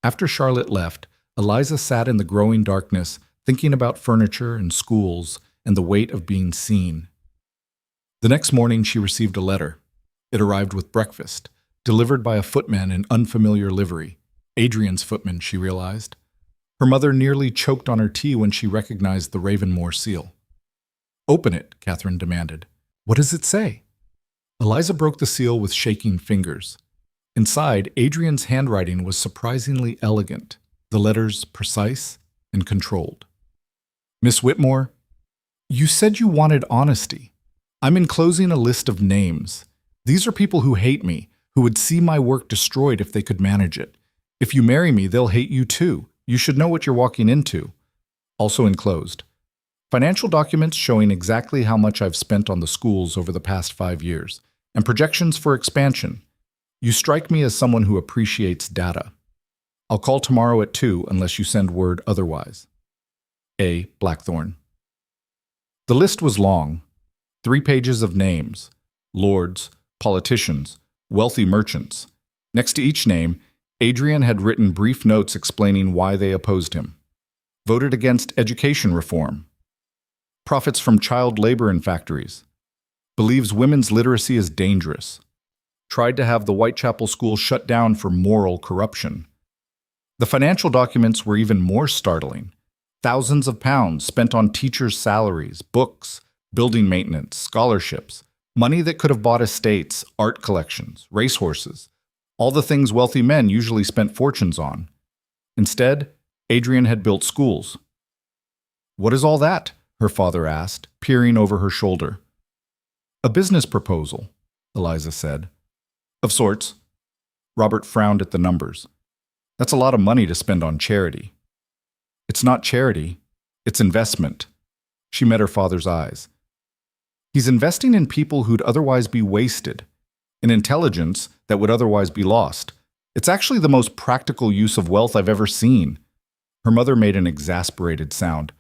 After Charlotte left, Eliza sat in the growing darkness, thinking about furniture and schools and the weight of being seen. The next morning she received a letter. It arrived with breakfast, delivered by a footman in unfamiliar livery. Adrian's footman, she realized. Her mother nearly choked on her tea when she recognized the Ravenmore seal. Open it, Catherine demanded. What does it say? Eliza broke the seal with shaking fingers. Inside, Adrian's handwriting was surprisingly elegant, the letters precise and controlled. Miss Whitmore, you said you wanted honesty. I'm enclosing a list of names. These are people who hate me, who would see my work destroyed if they could manage it. If you marry me, they'll hate you too. You should know what you're walking into. Also enclosed. Financial documents showing exactly how much I've spent on the schools over the past 5 years, and projections for expansion. You strike me as someone who appreciates data. I'll call tomorrow at 2 unless you send word otherwise. A. Blackthorne. The list was long. 3 pages of names. Lords, politicians, wealthy merchants. Next to each name, Adrian had written brief notes explaining why they opposed him. Voted against education reform. Profits from child labor in factories. Believes women's literacy is dangerous. Tried to have the Whitechapel School shut down for moral corruption. The financial documents were even more startling. Thousands of pounds spent on teachers' salaries, books, building maintenance, scholarships, money that could have bought estates, art collections, racehorses, all the things wealthy men usually spent fortunes on. Instead, Adrian had built schools. What is all that? Her father asked, peering over her shoulder. A business proposal, Eliza said. Of sorts. Robert frowned at the numbers. That's a lot of money to spend on charity. It's not charity, it's investment. She met her father's eyes. He's investing in people who'd otherwise be wasted, in intelligence that would otherwise be lost. It's actually the most practical use of wealth I've ever seen. Her mother made an exasperated sound.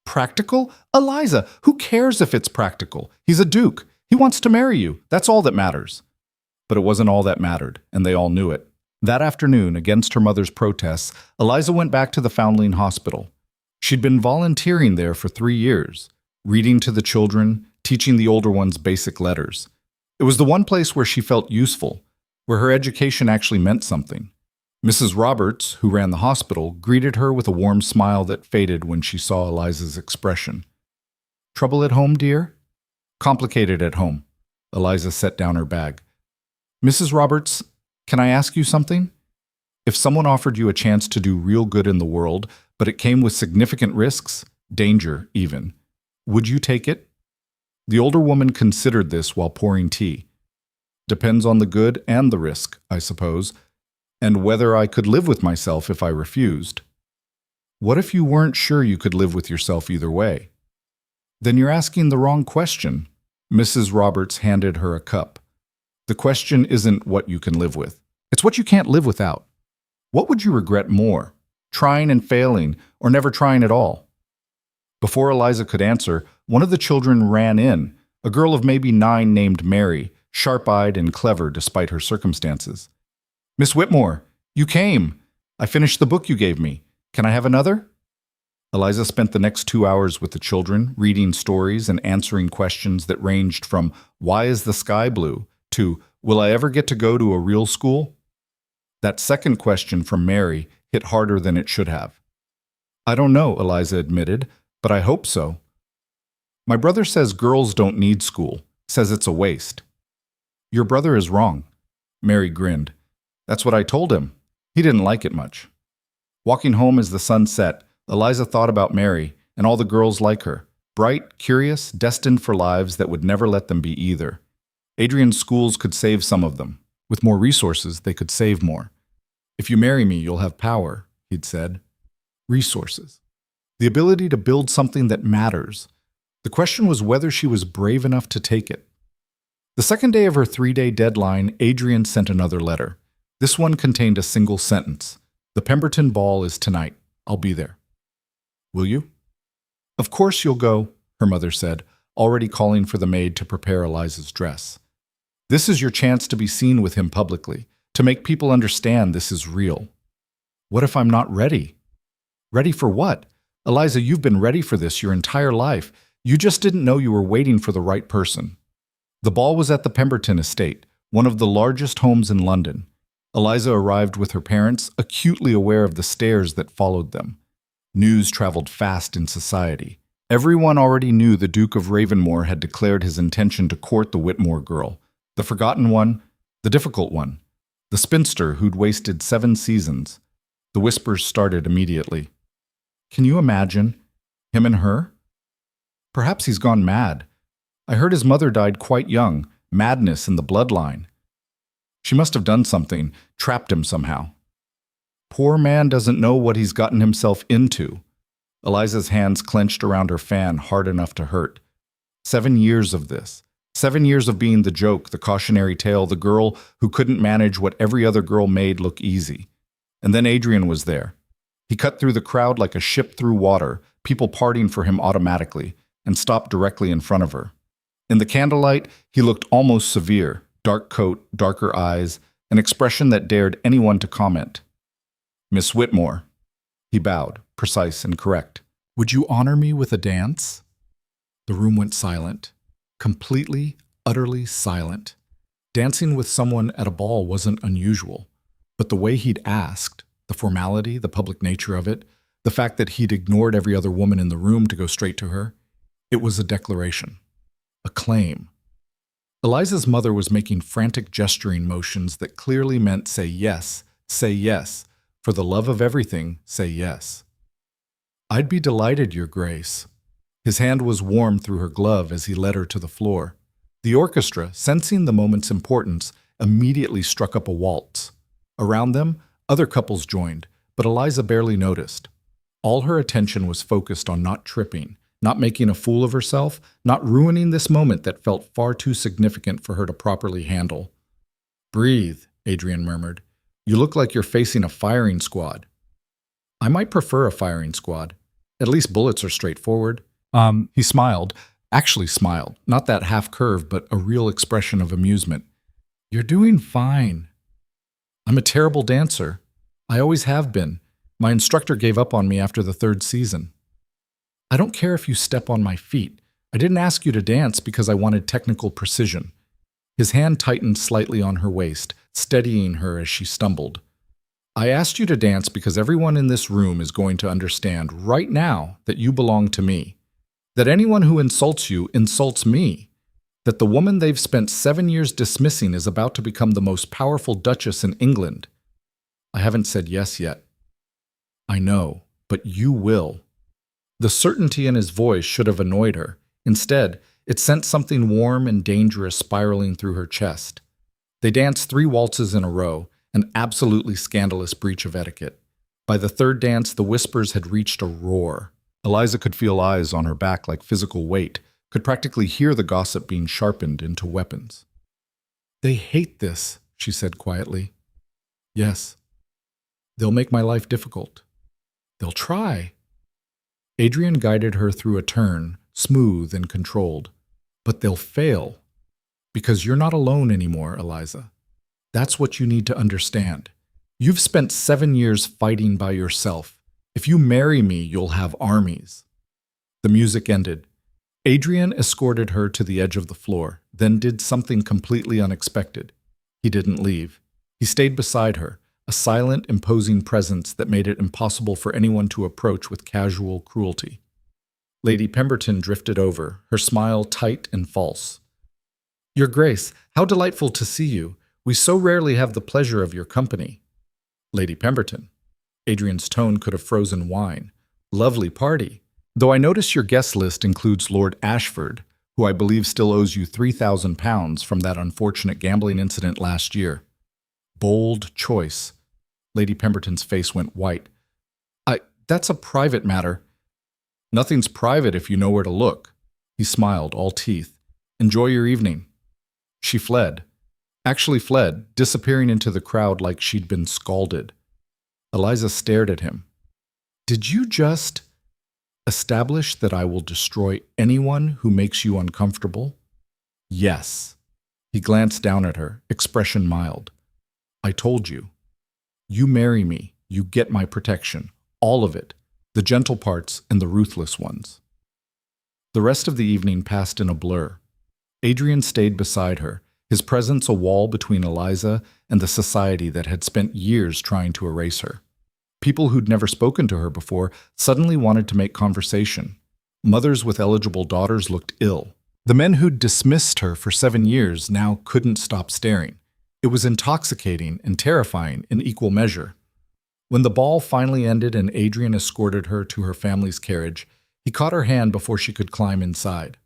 Practical? Eliza, who cares if it's practical? He's a duke. He wants to marry you. That's all that matters. But it wasn't all that mattered, and they all knew it. That afternoon, against her mother's protests, Eliza went back to the Foundling Hospital. She'd been volunteering there for 3 years, reading to the children, teaching the older ones basic letters. It was the one place where she felt useful, where her education actually meant something. Mrs. Roberts, who ran the hospital, greeted her with a warm smile that faded when she saw Eliza's expression. Trouble at home, dear? Complicated at home. Eliza set down her bag. Mrs. Roberts, can I ask you something? If someone offered you a chance to do real good in the world, but it came with significant risks, danger even, would you take it? The older woman considered this while pouring tea. Depends on the good and the risk, I suppose, and whether I could live with myself if I refused. What if you weren't sure you could live with yourself either way? Then you're asking the wrong question. Mrs. Roberts handed her a cup. The question isn't what you can live with. It's what you can't live without. What would you regret more, trying and failing, or never trying at all? Before Eliza could answer, one of the children ran in, a girl of maybe 9 named Mary, sharp-eyed and clever despite her circumstances. Miss Whitmore, you came. I finished the book you gave me. Can I have another? Eliza spent the next 2 hours with the children, reading stories and answering questions that ranged from, why is the sky blue, to will I ever get to go to a real school? That second question from Mary hit harder than it should have. I don't know, Eliza admitted, but I hope so. My brother says girls don't need school, says it's a waste. Your brother is wrong. Mary grinned. That's what I told him. He didn't like it much. Walking home as the sun set, Eliza thought about Mary and all the girls like her, bright, curious, destined for lives that would never let them be either. Adrian's schools could save some of them. With more resources, they could save more. If you marry me, you'll have power, he'd said. Resources. The ability to build something that matters. The question was whether she was brave enough to take it. The second day of her 3-day deadline, Adrian sent another letter. This one contained a single sentence. The Pemberton ball is tonight. I'll be there. Will you? Of course you'll go, her mother said, already calling for the maid to prepare Eliza's dress. This is your chance to be seen with him publicly, to make people understand this is real. What if I'm not ready? Ready for what? Eliza, you've been ready for this your entire life. You just didn't know you were waiting for the right person. The ball was at the Pemberton estate, one of the largest homes in London. Eliza arrived with her parents, acutely aware of the stares that followed them. News traveled fast in society. Everyone already knew the Duke of Ravenmore had declared his intention to court the Whitmore girl, the forgotten one, the difficult one, the spinster who'd wasted 7 seasons. The whispers started immediately. Can you imagine? Him and her? Perhaps he's gone mad. I heard his mother died quite young, madness in the bloodline. She must have done something, trapped him somehow. Poor man doesn't know what he's gotten himself into. Eliza's hands clenched around her fan hard enough to hurt. 7 years of this. 7 years of being the joke, the cautionary tale, the girl who couldn't manage what every other girl made look easy. And then Adrian was there. He cut through the crowd like a ship through water, people parting for him automatically, and stopped directly in front of her. In the candlelight, he looked almost severe, dark coat, darker eyes, an expression that dared anyone to comment. Miss Whitmore. He bowed, precise and correct. Would you honor me with a dance? The room went silent. Completely, utterly silent. Dancing with someone at a ball wasn't unusual, but the way he'd asked, the formality, the public nature of it, the fact that he'd ignored every other woman in the room to go straight to her, it was a declaration, a claim. Eliza's mother was making frantic gesturing motions that clearly meant say yes, for the love of everything, say yes. I'd be delighted, Your Grace. His hand was warm through her glove as he led her to the floor. The orchestra, sensing the moment's importance, immediately struck up a waltz. Around them, other couples joined, but Eliza barely noticed. All her attention was focused on not tripping, not making a fool of herself, not ruining this moment that felt far too significant for her to properly handle. Breathe, Adrian murmured. You look like you're facing a firing squad. I might prefer a firing squad. At least bullets are straightforward. He smiled, actually smiled, not that half curve, but a real expression of amusement. You're doing fine. I'm a terrible dancer. I always have been. My instructor gave up on me after the 3rd season. I don't care if you step on my feet. I didn't ask you to dance because I wanted technical precision. His hand tightened slightly on her waist, steadying her as she stumbled. I asked you to dance because everyone in this room is going to understand right now that you belong to me. That anyone who insults you insults me. That the woman they've spent 7 years dismissing is about to become the most powerful duchess in England. I haven't said yes yet. I know, but you will. The certainty in his voice should have annoyed her. Instead, it sent something warm and dangerous spiraling through her chest. They danced 3 waltzes in a row, an absolutely scandalous breach of etiquette. By the 3rd dance, the whispers had reached a roar. Eliza could feel eyes on her back like physical weight, could practically hear the gossip being sharpened into weapons. They hate this, she said quietly. Yes. They'll make my life difficult. They'll try. Adrian guided her through a turn, smooth and controlled. But they'll fail. Because you're not alone anymore, Eliza. That's what you need to understand. You've spent 7 years fighting by yourself. If you marry me, you'll have armies. The music ended. Adrian escorted her to the edge of the floor, then did something completely unexpected. He didn't leave. He stayed beside her, a silent, imposing presence that made it impossible for anyone to approach with casual cruelty. Lady Pemberton drifted over, her smile tight and false. "Your Grace, how delightful to see you. We so rarely have the pleasure of your company." "Lady Pemberton." Adrian's tone could have frozen wine. "Lovely party. Though I notice your guest list includes Lord Ashford, who I believe still owes you £3,000 from that unfortunate gambling incident last year." Bold choice. Lady Pemberton's face went white. That's a private matter." "Nothing's private if you know where to look." He smiled, all teeth. "Enjoy your evening." She fled. Actually fled, disappearing into the crowd like she'd been scalded. Eliza stared at him. "Did you just establish that I will destroy anyone who makes you uncomfortable?" "Yes." He glanced down at her, expression mild. "I told you. You marry me, you get my protection. All of it. The gentle parts and the ruthless ones." The rest of the evening passed in a blur. Adrian stayed beside her, his presence a wall between Eliza and the society that had spent years trying to erase her. People who'd never spoken to her before suddenly wanted to make conversation. Mothers with eligible daughters looked ill. The men who'd dismissed her for 7 years now couldn't stop staring. It was intoxicating and terrifying in equal measure. When the ball finally ended and Adrian escorted her to her family's carriage, he caught her hand before she could climb inside.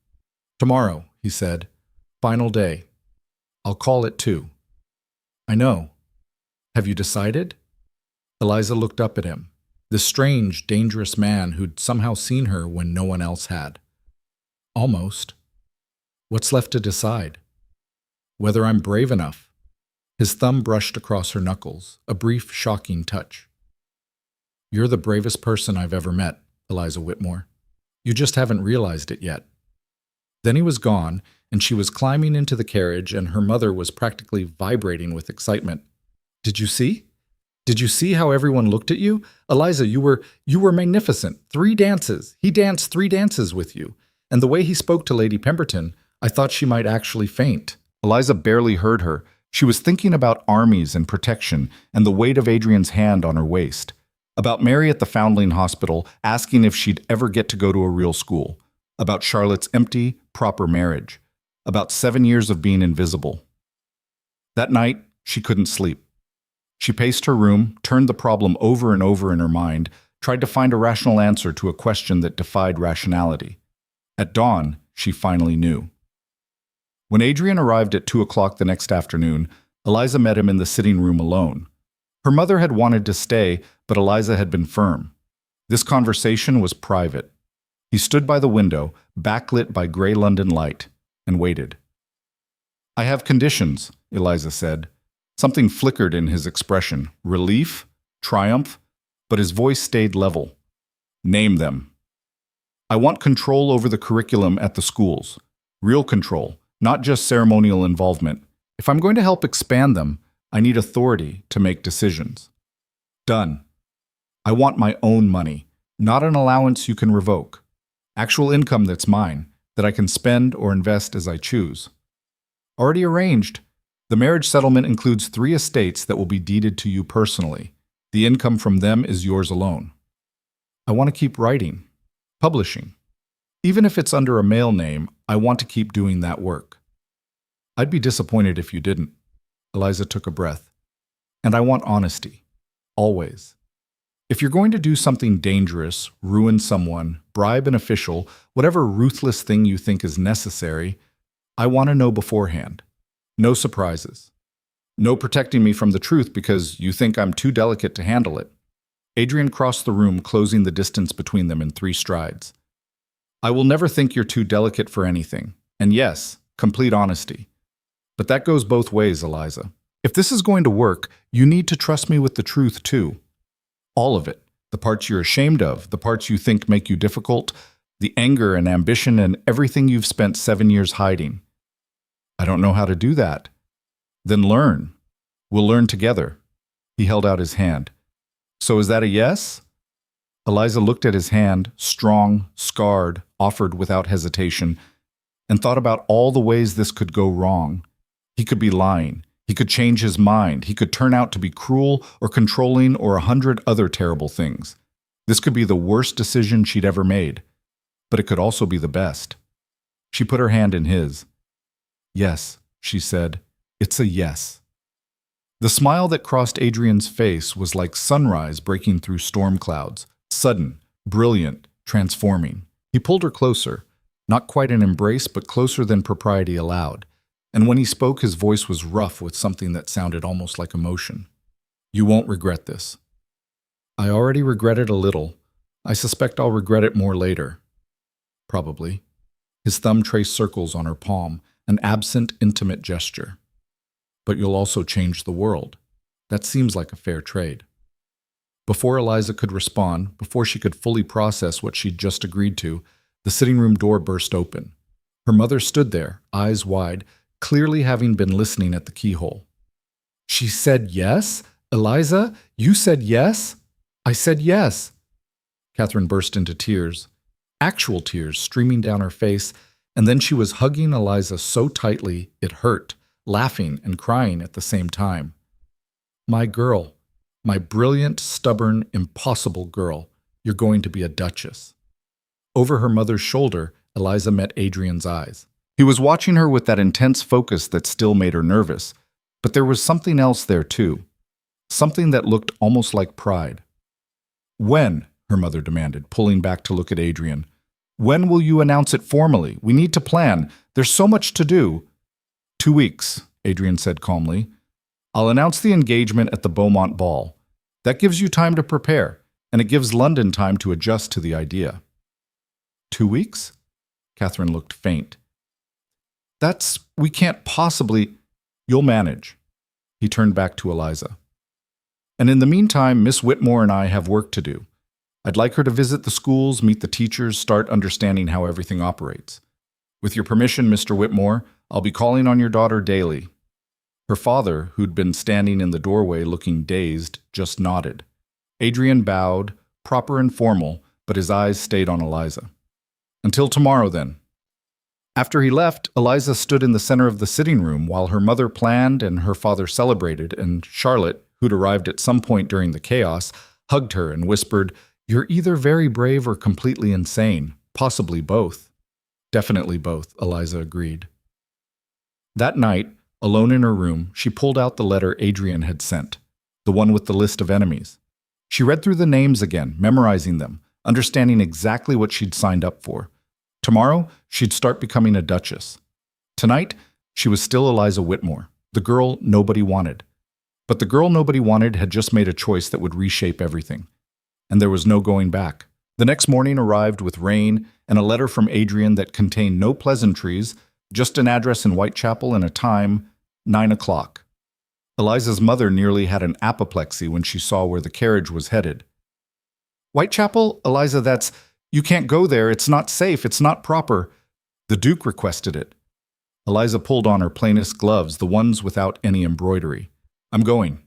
"Tomorrow," he said. "Final day. I'll call it 2. "I know. Have you decided?" Eliza looked up at him, this strange, dangerous man who'd somehow seen her when no one else had. "Almost. What's left to decide?" "Whether I'm brave enough." His thumb brushed across her knuckles, a brief, shocking touch. "You're the bravest person I've ever met, Eliza Whitmore. You just haven't realized it yet." Then he was gone, and she was climbing into the carriage, and her mother was practically vibrating with excitement. "Did you see? Did you see how everyone looked at you? Eliza, you were magnificent. 3 dances. He danced 3 dances with you. And the way he spoke to Lady Pemberton, I thought she might actually faint." Eliza barely heard her. She was thinking about armies and protection and the weight of Adrian's hand on her waist. About Mary at the Foundling Hospital asking if she'd ever get to go to a real school. About Charlotte's empty, proper marriage. About 7 years of being invisible. That night, she couldn't sleep. She paced her room, turned the problem over and over in her mind, tried to find a rational answer to a question that defied rationality. At dawn, she finally knew. When Adrian arrived at 2 o'clock the next afternoon, Eliza met him in the sitting room alone. Her mother had wanted to stay, but Eliza had been firm. This conversation was private. He stood by the window, backlit by gray London light, and waited. "I have conditions," Eliza said. Something flickered in his expression, relief, triumph, but his voice stayed level. "Name them." "I want control over the curriculum at the schools. Real control, not just ceremonial involvement. If I'm going to help expand them, I need authority to make decisions." "Done. I want my own money, not an allowance you can revoke. Actual income that's mine, that I can spend or invest as I choose." "Already arranged. The marriage settlement includes 3 estates that will be deeded to you personally. The income from them is yours alone." "I want to keep writing, publishing. Even if it's under a male name, I want to keep doing that work." "I'd be disappointed if you didn't." Eliza took a breath. "And I want honesty. Always. If you're going to do something dangerous, ruin someone, bribe an official, whatever ruthless thing you think is necessary, I want to know beforehand. No surprises. No protecting me from the truth because you think I'm too delicate to handle it." Adrian crossed the room, closing the distance between them in 3 strides. "I will never think you're too delicate for anything. And yes, complete honesty. But that goes both ways, Eliza. If this is going to work, you need to trust me with the truth too. All of it. The parts you're ashamed of, the parts you think make you difficult, the anger and ambition and everything you've spent 7 years hiding." "I don't know how to do that." "Then learn. We'll learn together." He held out his hand. "So is that a yes?" Eliza looked at his hand, strong, scarred, offered without hesitation, and thought about all the ways this could go wrong. He could be lying. He could change his mind. He could turn out to be cruel or controlling or 100 other terrible things. This could be the worst decision she'd ever made, but it could also be the best. She put her hand in his. "Yes," she said. "It's a yes." The smile that crossed Adrian's face was like sunrise breaking through storm clouds, sudden, brilliant, transforming. He pulled her closer, not quite an embrace, but closer than propriety allowed. And when he spoke, his voice was rough with something that sounded almost like emotion. "You won't regret this." "I already regret it a little. I suspect I'll regret it more later." "Probably." His thumb traced circles on her palm, an absent, intimate gesture. "But you'll also change the world. That seems like a fair trade." Before Eliza could respond, before she could fully process what she'd just agreed to, the sitting room door burst open. Her mother stood there, eyes wide, clearly having been listening at the keyhole. "She said yes? Eliza, you said yes?" "I said yes." Catherine burst into tears, actual tears streaming down her face, and then she was hugging Eliza so tightly it hurt, laughing and crying at the same time. "My girl, my brilliant, stubborn, impossible girl, you're going to be a duchess." Over her mother's shoulder, Eliza met Adrian's eyes. He was watching her with that intense focus that still made her nervous, but there was something else there too, something that looked almost like pride. "When?" her mother demanded, pulling back to look at Adrian. "When will you announce it formally? We need to plan. There's so much to do." 2 weeks, Adrian said calmly. "I'll announce the engagement at the Beaumont Ball. That gives you time to prepare, and it gives London time to adjust to the idea." 2 weeks? Catherine looked faint. We can't possibly." "You'll manage." He turned back to Eliza. "And in the meantime, Miss Whitmore and I have work to do. I'd like her to visit the schools, meet the teachers, start understanding how everything operates. With your permission, Mr. Whitmore, I'll be calling on your daughter daily." Her father, who'd been standing in the doorway looking dazed, just nodded. Adrian bowed, proper and formal, but his eyes stayed on Eliza. "Until tomorrow, then." After he left, Eliza stood in the center of the sitting room while her mother planned and her father celebrated, and Charlotte, who'd arrived at some point during the chaos, hugged her and whispered, "You're either very brave or completely insane, possibly both." "Definitely both," Eliza agreed. That night, alone in her room, she pulled out the letter Adrian had sent, the one with the list of enemies. She read through the names again, memorizing them, understanding exactly what she'd signed up for. Tomorrow, she'd start becoming a duchess. Tonight, she was still Eliza Whitmore, the girl nobody wanted. But the girl nobody wanted had just made a choice that would reshape everything. And there was no going back. The next morning arrived with rain and a letter from Adrian that contained no pleasantries, just an address in Whitechapel and a time, 9 o'clock. Eliza's mother nearly had an apoplexy when she saw where the carriage was headed. "Whitechapel? Eliza, you can't go there. It's not safe. It's not proper." "The Duke requested it." Eliza pulled on her plainest gloves, the ones without any embroidery. "I'm going."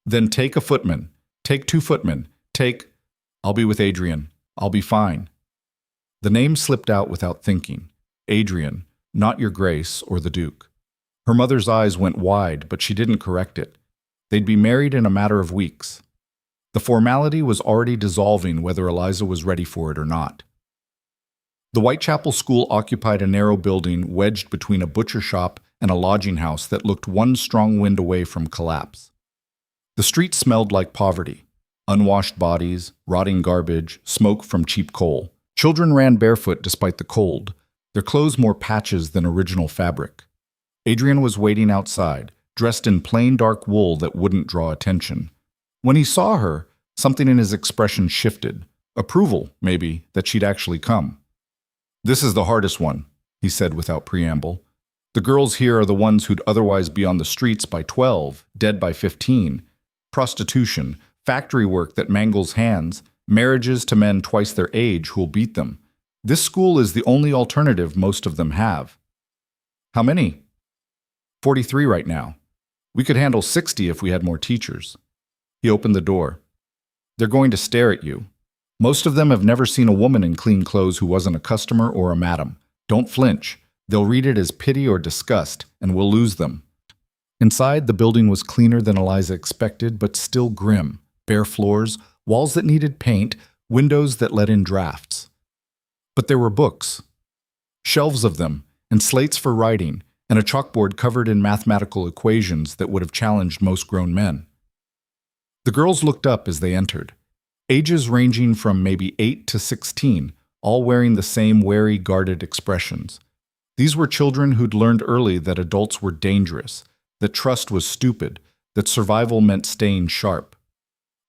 "Then take a footman. Take 2 footmen. I'll be with Adrian. I'll be fine." The name slipped out without thinking. Adrian, not your Grace or the Duke. Her mother's eyes went wide, but she didn't correct it. They'd be married in a matter of weeks. The formality was already dissolving whether Eliza was ready for it or not. The Whitechapel School occupied a narrow building wedged between a butcher shop and a lodging house that looked one strong wind away from collapse. The street smelled like poverty. Unwashed bodies, rotting garbage, smoke from cheap coal. Children ran barefoot despite the cold, their clothes more patches than original fabric. Adrian was waiting outside, dressed in plain dark wool that wouldn't draw attention. When he saw her, something in his expression shifted. Approval, maybe, that she'd actually come. "This is the hardest one," he said without preamble. "The girls here are the ones who'd otherwise be on the streets by 12, dead by 15. Prostitution, factory work that mangles hands, marriages to men twice their age who'll beat them. This school is the only alternative most of them have." "How many?" 43 right now. We could handle 60 if we had more teachers." He opened the door. "They're going to stare at you. Most of them have never seen a woman in clean clothes who wasn't a customer or a madam. Don't flinch. They'll read it as pity or disgust, and we'll lose them." Inside, the building was cleaner than Eliza expected, but still grim. Bare floors, walls that needed paint, windows that let in drafts. But there were books, shelves of them, and slates for writing, and a chalkboard covered in mathematical equations that would have challenged most grown men. The girls looked up as they entered, ages ranging from maybe 8 to 16, all wearing the same wary, guarded expressions. These were children who'd learned early that adults were dangerous, that trust was stupid, that survival meant staying sharp.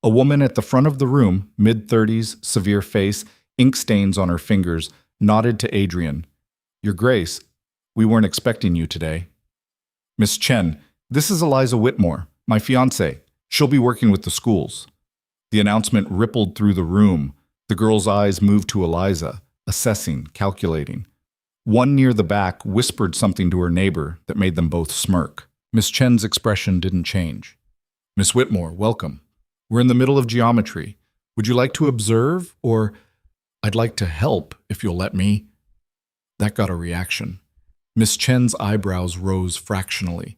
A woman at the front of the room, mid-30s, severe face, ink stains on her fingers, nodded to Adrian. "Your Grace, we weren't expecting you today." "Miss Chen, this is Eliza Whitmore, my fiancée. She'll be working with the schools." The announcement rippled through the room. The girl's eyes moved to Eliza, assessing, calculating. One near the back whispered something to her neighbor that made them both smirk. Miss Chen's expression didn't change. "Miss Whitmore, welcome. We're in the middle of geometry. Would you like to observe, or I'd like to help, if you'll let me?" That got a reaction. Miss Chen's eyebrows rose fractionally.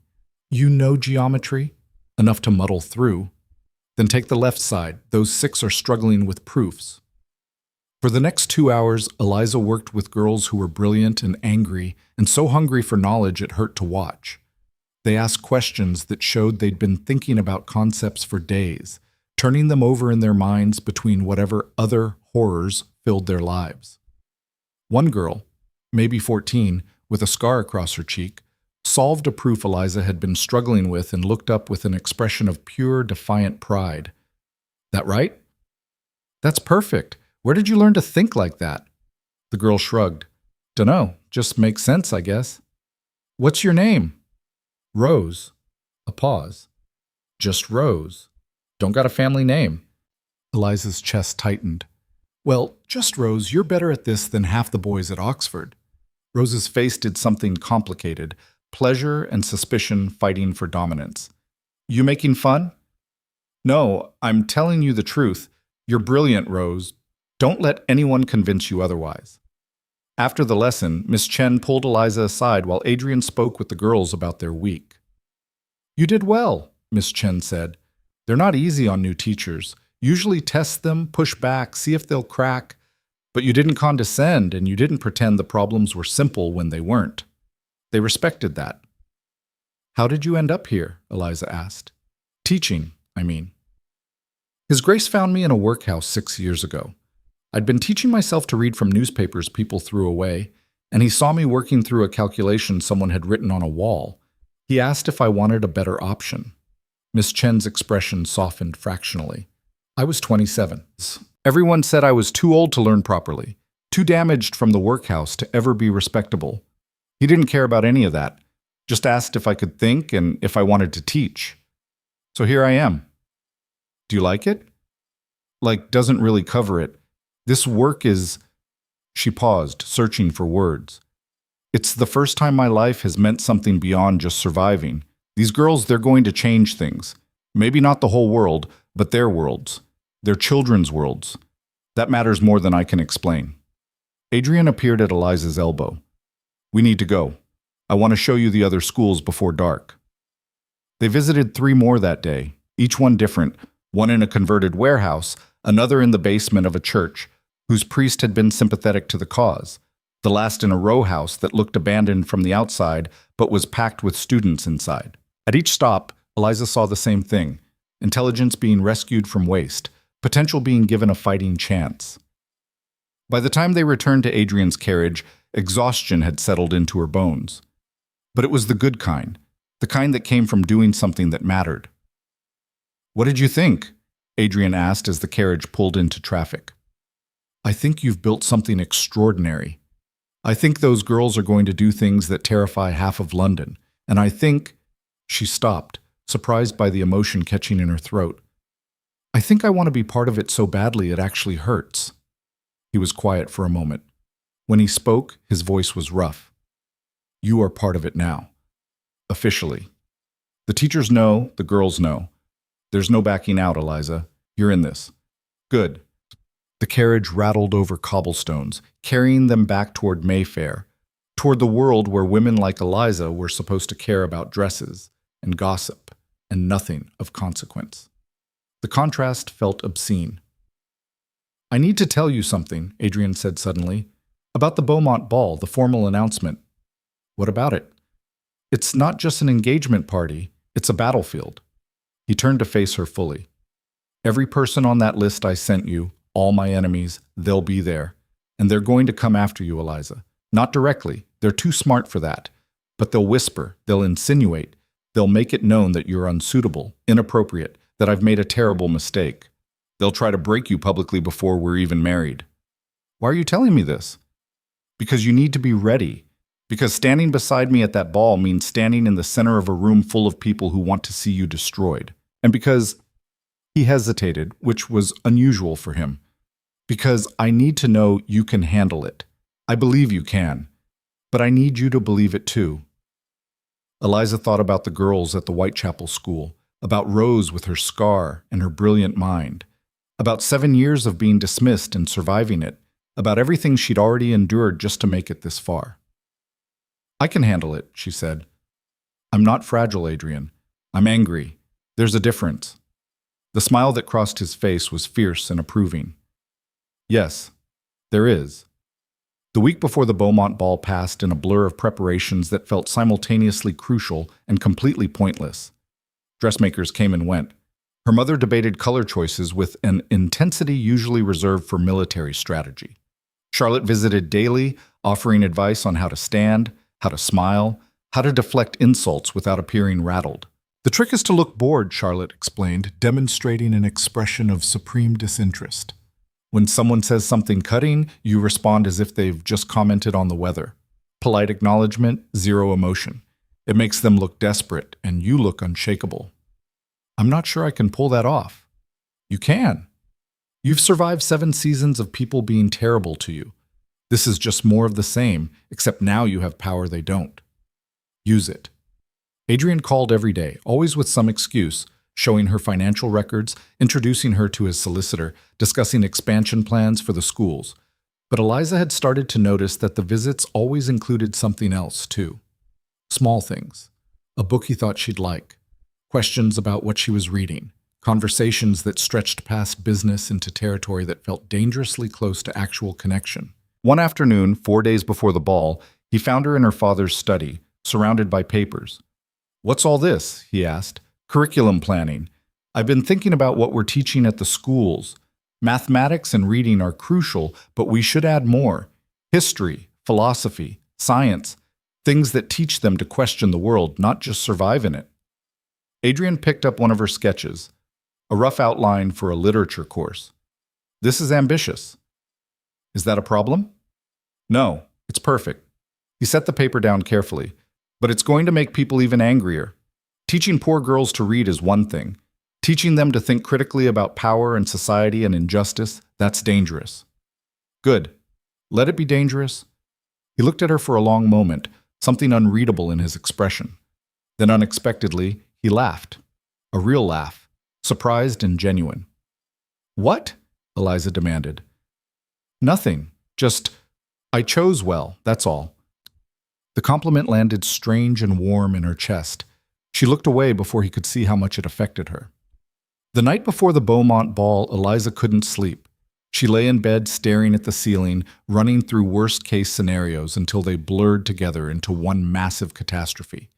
"You know geometry? Enough to muddle through. Then take the left side. Those 6 are struggling with proofs." For the next 2 hours, Eliza worked with girls who were brilliant and angry and so hungry for knowledge it hurt to watch. They asked questions that showed they'd been thinking about concepts for days, turning them over in their minds between whatever other horrors filled their lives. One girl, maybe 14, with a scar across her cheek, solved a proof Eliza had been struggling with and looked up with an expression of pure, defiant pride. "That right?" "That's perfect. Where did you learn to think like that?" The girl shrugged. "Dunno, just makes sense, I guess." "What's your name?" "Rose." A pause. "Just Rose. Don't got a family name." Eliza's chest tightened. "Well, just Rose, you're better at this than half the boys at Oxford." Rose's face did something complicated, pleasure and suspicion fighting for dominance. "You making fun?" "No, I'm telling you the truth. You're brilliant, Rose. Don't let anyone convince you otherwise." After the lesson, Miss Chen pulled Eliza aside while Adrian spoke with the girls about their week. "You did well," Miss Chen said. "They're not easy on new teachers. Usually test them, push back, see if they'll crack. But you didn't condescend, and you didn't pretend the problems were simple when they weren't. They respected that." "How did you end up here?" Eliza asked. "Teaching, I mean." "His Grace found me in a workhouse 6 years ago. I'd been teaching myself to read from newspapers people threw away, and he saw me working through a calculation someone had written on a wall. He asked if I wanted a better option." Miss Chen's expression softened fractionally. "I was 27. Everyone said I was too old to learn properly, too damaged from the workhouse to ever be respectable. He didn't care about any of that, just asked if I could think and if I wanted to teach. So here I am." "Do you like it?" "Like, doesn't really cover it. This work is—" She paused, searching for words. "It's the first time my life has meant something beyond just surviving. These girls, they're going to change things. Maybe not the whole world, but their worlds. Their children's worlds. That matters more than I can explain." Adrian appeared at Eliza's elbow. "We need to go. I want to show you the other schools before dark." They visited 3 more that day, each one different, one in a converted warehouse, another in the basement of a church, whose priest had been sympathetic to the cause, the last in a row house that looked abandoned from the outside but was packed with students inside. At each stop, Eliza saw the same thing: intelligence being rescued from waste, potential being given a fighting chance. By the time they returned to Adrian's carriage, exhaustion had settled into her bones. But it was the good kind, the kind that came from doing something that mattered. "What did you think?" Adrian asked as the carriage pulled into traffic. "I think you've built something extraordinary. I think those girls are going to do things that terrify half of London. And I think—" She stopped, surprised by the emotion catching in her throat. "I think I want to be part of it so badly it actually hurts." He was quiet for a moment. When he spoke, his voice was rough. "You are part of it now. Officially. The teachers know, the girls know. There's no backing out, Eliza. You're in this. Good." The carriage rattled over cobblestones, carrying them back toward Mayfair, toward the world where women like Eliza were supposed to care about dresses and gossip, and nothing of consequence. The contrast felt obscene. "I need to tell you something," Adrian said suddenly. "About the Beaumont ball, the formal announcement." "What about it?" "It's not just an engagement party, it's a battlefield." He turned to face her fully. "Every person on that list I sent you, all my enemies, they'll be there. And they're going to come after you, Eliza. Not directly, they're too smart for that. But they'll whisper, they'll insinuate, they'll make it known that you're unsuitable, inappropriate, that I've made a terrible mistake. They'll try to break you publicly before we're even married." "Why are you telling me this?" "Because you need to be ready. Because standing beside me at that ball means standing in the center of a room full of people who want to see you destroyed. And because—" he hesitated, which was unusual for him. "Because I need to know you can handle it. I believe you can. But I need you to believe it too." Eliza thought about the girls at the Whitechapel school, about Rose with her scar and her brilliant mind, about 7 years of being dismissed and surviving it, about everything she'd already endured just to make it this far. "I can handle it," she said. "I'm not fragile, Adrian. I'm angry. There's a difference." The smile that crossed his face was fierce and approving. "Yes, there is." The week before the Beaumont ball passed in a blur of preparations that felt simultaneously crucial and completely pointless. Dressmakers came and went. Her mother debated color choices with an intensity usually reserved for military strategy. Charlotte visited daily, offering advice on how to stand, how to smile, how to deflect insults without appearing rattled. "The trick is to look bored," Charlotte explained, demonstrating an expression of supreme disinterest. "When someone says something cutting, you respond as if they've just commented on the weather. Polite acknowledgement, zero emotion. It makes them look desperate, and you look unshakable." "I'm not sure I can pull that off." "You can. You've survived 7 seasons of people being terrible to you. This is just more of the same, except now you have power they don't. Use it." Adrian called every day, always with some excuse, showing her financial records, introducing her to his solicitor, discussing expansion plans for the schools. But Eliza had started to notice that the visits always included something else, too. Small things. A book he thought she'd like. Questions about what she was reading. Conversations that stretched past business into territory that felt dangerously close to actual connection. One afternoon, 4 days before the ball, he found her in her father's study, surrounded by papers. "What's all this?" he asked. "Curriculum planning. I've been thinking about what we're teaching at the schools. Mathematics and reading are crucial, but we should add more. History, philosophy, science, things that teach them to question the world, not just survive in it." Adrian picked up one of her sketches, a rough outline for a literature course. "This is ambitious." "Is that a problem?" "No, it's perfect." He set the paper down carefully. "But it's going to make people even angrier. Teaching poor girls to read is one thing. Teaching them to think critically about power and society and injustice, that's dangerous." "Good. Let it be dangerous." He looked at her for a long moment, something unreadable in his expression. Then unexpectedly, he laughed. A real laugh, surprised and genuine. "What?" Eliza demanded. "Nothing. Just, I chose well, that's all." The compliment landed strange and warm in her chest. She looked away before he could see how much it affected her. The night before the Beaumont ball, Eliza couldn't sleep. She lay in bed staring at the ceiling, running through worst-case scenarios until they blurred together into one massive catastrophe.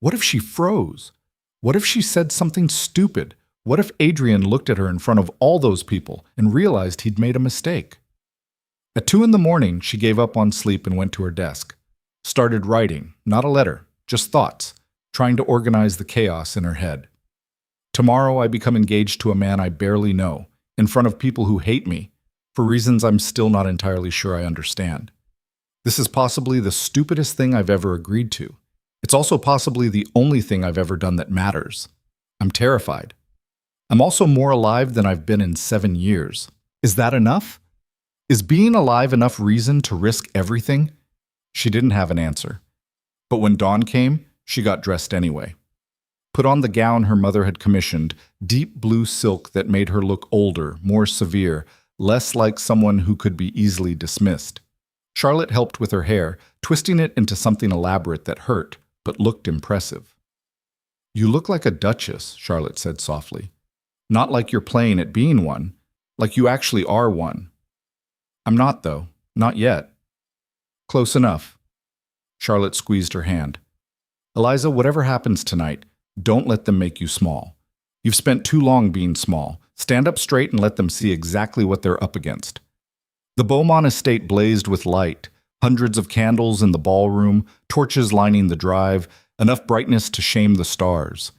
What if she froze? What if she said something stupid? What if Adrian looked at her in front of all those people and realized he'd made a mistake? At 2 in the morning, she gave up on sleep and went to her desk. Started writing, not a letter, just thoughts, trying to organize the chaos in her head. "Tomorrow I become engaged to a man I barely know, in front of people who hate me, for reasons I'm still not entirely sure I understand. This is possibly the stupidest thing I've ever agreed to. It's also possibly the only thing I've ever done that matters. I'm terrified. I'm also more alive than I've been in 7 years. Is that enough? Is being alive enough reason to risk everything?" She didn't have an answer. But when dawn came, she got dressed anyway. Put on the gown her mother had commissioned, deep blue silk that made her look older, more severe, less like someone who could be easily dismissed. Charlotte helped with her hair, twisting it into something elaborate that hurt, but looked impressive. You look like a duchess, Charlotte said softly. Not like you're playing at being one, like you actually are one. I'm not, though. Not yet. Close enough. Charlotte squeezed her hand. Eliza, whatever happens tonight, don't let them make you small. You've spent too long being small. Stand up straight and let them see exactly what they're up against. The Beaumont estate blazed with light, hundreds of candles in the ballroom, torches lining the drive, enough brightness to shame the stars.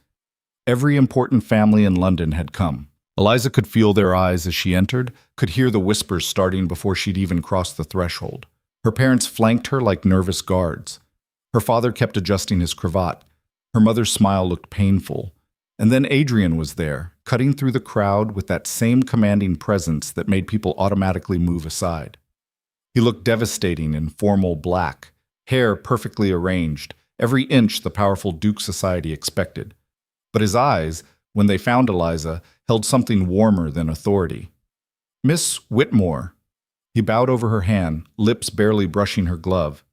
Every important family in London had come. Eliza could feel their eyes as she entered, could hear the whispers starting before she'd even crossed the threshold. Her parents flanked her like nervous guards. Her father kept adjusting his cravat. Her mother's smile looked painful. And then Adrian was there, cutting through the crowd with that same commanding presence that made people automatically move aside. He looked devastating in formal black, hair perfectly arranged, every inch the powerful Duke society expected. But his eyes, when they found Eliza, held something warmer than authority. Miss Whitmore. He bowed over her hand, lips barely brushing her glove.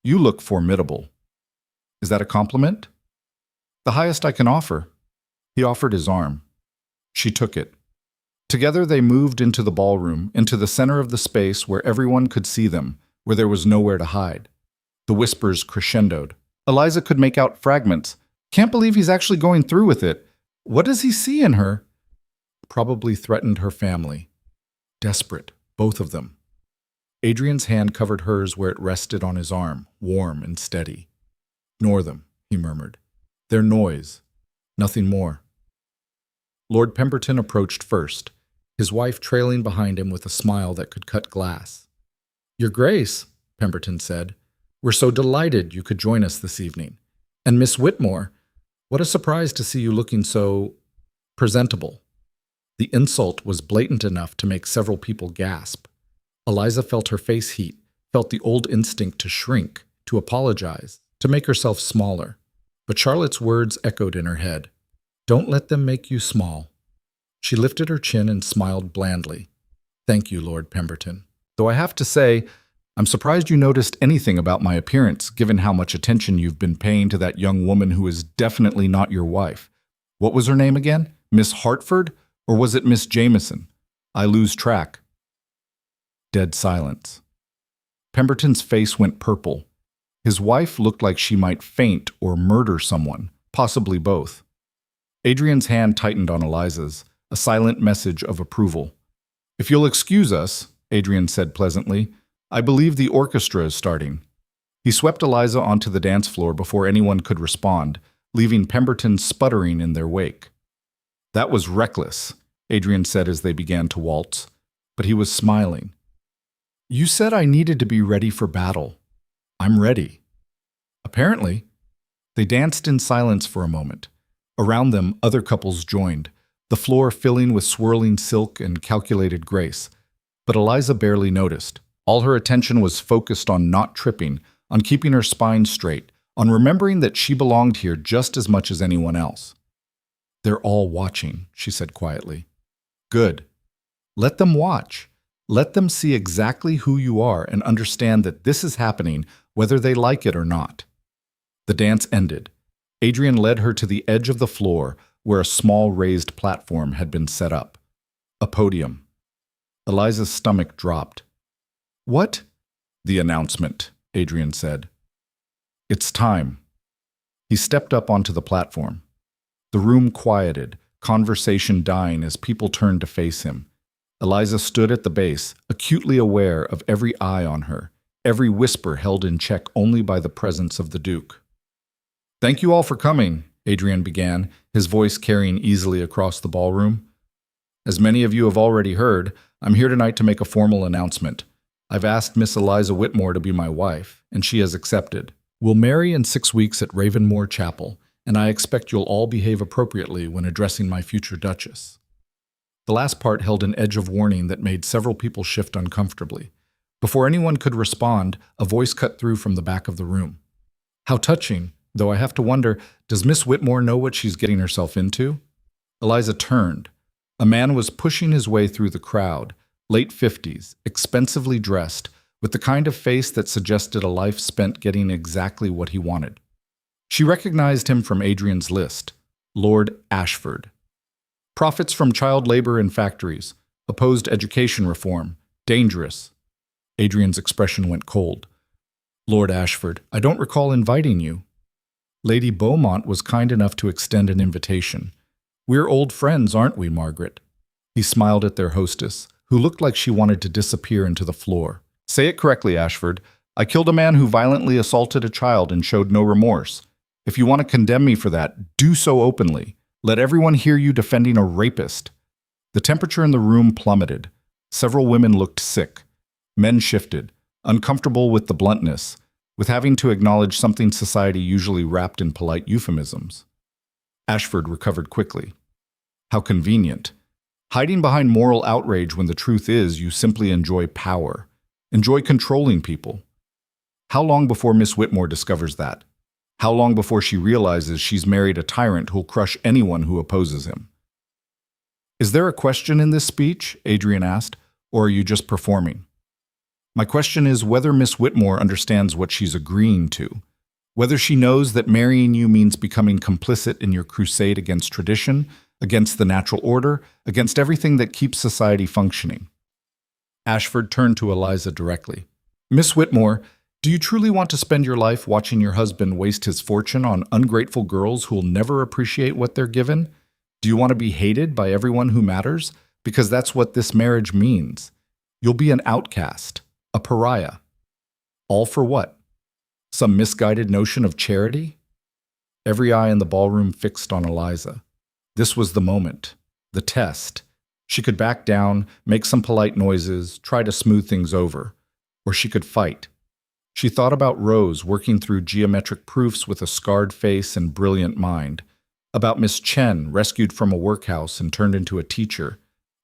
You look formidable. Is that a compliment? The highest I can offer. He offered his arm. She took it. Together they moved into the ballroom, into the center of the space where everyone could see them, where there was nowhere to hide. The whispers crescendoed. Eliza could make out fragments. Can't believe he's actually going through with it. What does he see in her? Probably threatened her family. Desperate, both of them. Adrian's hand covered hers where it rested on his arm, warm and steady. Ignore them, he murmured. Their noise. Nothing more. Lord Pemberton approached first, his wife trailing behind him with a smile that could cut glass. Your Grace, Pemberton said, we're so delighted you could join us this evening. And Miss Whitmore, what a surprise to see you looking so presentable. The insult was blatant enough to make several people gasp. Eliza felt her face heat, felt the old instinct to shrink, to apologize, to make herself smaller. But Charlotte's words echoed in her head. Don't let them make you small. She lifted her chin and smiled blandly. Thank you, Lord Pemberton. Though I have to say, I'm surprised you noticed anything about my appearance, given how much attention you've been paying to that young woman who is definitely not your wife. What was her name again? Miss Hartford? Or was it Miss Jameson? I lose track. Dead silence. Pemberton's face went purple. His wife looked like she might faint or murder someone, possibly both. Adrian's hand tightened on Eliza's, a silent message of approval. If you'll excuse us, Adrian said pleasantly, I believe the orchestra is starting. He swept Eliza onto the dance floor before anyone could respond, leaving Pemberton sputtering in their wake. That was reckless, Adrian said as they began to waltz, but he was smiling. You said I needed to be ready for battle. I'm ready. Apparently. They danced in silence for a moment. Around them, other couples joined, the floor filling with swirling silk and calculated grace. But Eliza barely noticed. All her attention was focused on not tripping, on keeping her spine straight, on remembering that she belonged here just as much as anyone else. They're all watching, she said quietly. Good. Let them watch. Let them see exactly who you are and understand that this is happening whether they like it or not. The dance ended. Adrian led her to the edge of the floor where a small raised platform had been set up. A podium. Eliza's stomach dropped. What? The announcement, Adrian said. It's time. He stepped up onto the platform. The room quieted, conversation dying as people turned to face him. Eliza stood at the base, acutely aware of every eye on her, every whisper held in check only by the presence of the Duke. Thank you all for coming, Adrian began, his voice carrying easily across the ballroom. As many of you have already heard, I'm here tonight to make a formal announcement. I've asked Miss Eliza Whitmore to be my wife, and she has accepted. We'll marry in 6 weeks at Ravenmore Chapel, and I expect you'll all behave appropriately when addressing my future Duchess. The last part held an edge of warning that made several people shift uncomfortably. Before anyone could respond, a voice cut through from the back of the room. How touching, though I have to wonder, does Miss Whitmore know what she's getting herself into? Eliza turned. A man was pushing his way through the crowd, late 50s, expensively dressed, with the kind of face that suggested a life spent getting exactly what he wanted. She recognized him from Adrian's list. Lord Ashford. Profits from child labor in factories. Opposed education reform. Dangerous. Adrian's expression went cold. Lord Ashford, I don't recall inviting you. Lady Beaumont was kind enough to extend an invitation. We're old friends, aren't we, Margaret? He smiled at their hostess, who looked like she wanted to disappear into the floor. Say it correctly, Ashford. I killed a man who violently assaulted a child and showed no remorse. If you want to condemn me for that, do so openly. Let everyone hear you defending a rapist. The temperature in the room plummeted. Several women looked sick. Men shifted, uncomfortable with the bluntness, with having to acknowledge something society usually wrapped in polite euphemisms. Ashford recovered quickly. How convenient. Hiding behind moral outrage when the truth is you simply enjoy power, enjoy controlling people. How long before Miss Whitmore discovers that? How long before she realizes she's married a tyrant who'll crush anyone who opposes him? Is there a question in this speech? Adrian asked, or are you just performing? My question is whether Miss Whitmore understands what she's agreeing to, whether she knows that marrying you means becoming complicit in your crusade against tradition, against the natural order, against everything that keeps society functioning. Ashford turned to Eliza directly. Miss Whitmore, do you truly want to spend your life watching your husband waste his fortune on ungrateful girls who'll never appreciate what they're given? Do you want to be hated by everyone who matters? Because that's what this marriage means. You'll be an outcast, a pariah. All for what? Some misguided notion of charity? Every eye in the ballroom fixed on Eliza. This was the moment, the test. She could back down, make some polite noises, try to smooth things over. Or she could fight. She thought about Rose working through geometric proofs with a scarred face and brilliant mind, about Miss Chen rescued from a workhouse and turned into a teacher,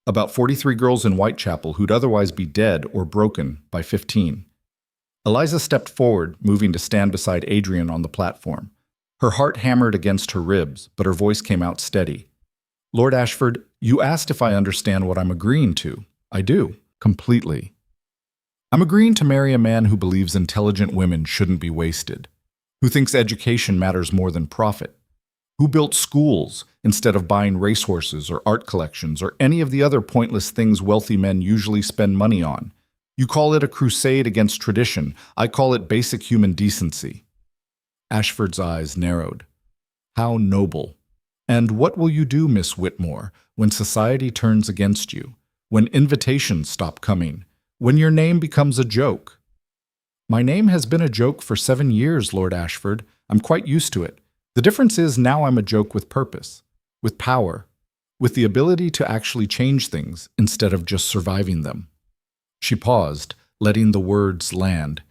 about 43 girls in Whitechapel who'd otherwise be dead or broken by 15. Eliza stepped forward, moving to stand beside Adrian on the platform. Her heart hammered against her ribs, but her voice came out steady. Lord Ashford, you asked if I understand what I'm agreeing to. I do, completely. I'm agreeing to marry a man who believes intelligent women shouldn't be wasted, who thinks education matters more than profit, who built schools instead of buying racehorses or art collections or any of the other pointless things wealthy men usually spend money on. You call it a crusade against tradition. I call it basic human decency. Ashford's eyes narrowed. How noble. And what will you do, Miss Whitmore, when society turns against you, when invitations stop coming, when your name becomes a joke? My name has been a joke for 7 years, Lord Ashford. I'm quite used to it. The difference is now I'm a joke with purpose, with power, with the ability to actually change things instead of just surviving them. She paused, letting the words land.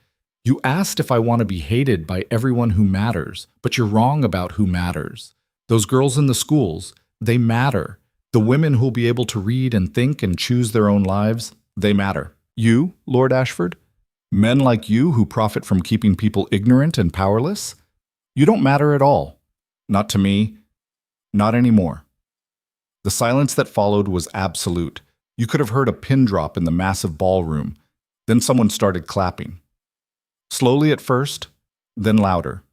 You asked if I want to be hated by everyone who matters, but you're wrong about who matters. Those girls in the schools, they matter. The women who'll be able to read and think and choose their own lives, they matter. You, Lord Ashford? Men like you who profit from keeping people ignorant and powerless? You don't matter at all. Not to me. Not anymore. The silence that followed was absolute. You could have heard a pin drop in the massive ballroom. Then someone started clapping. Slowly at first, then louder.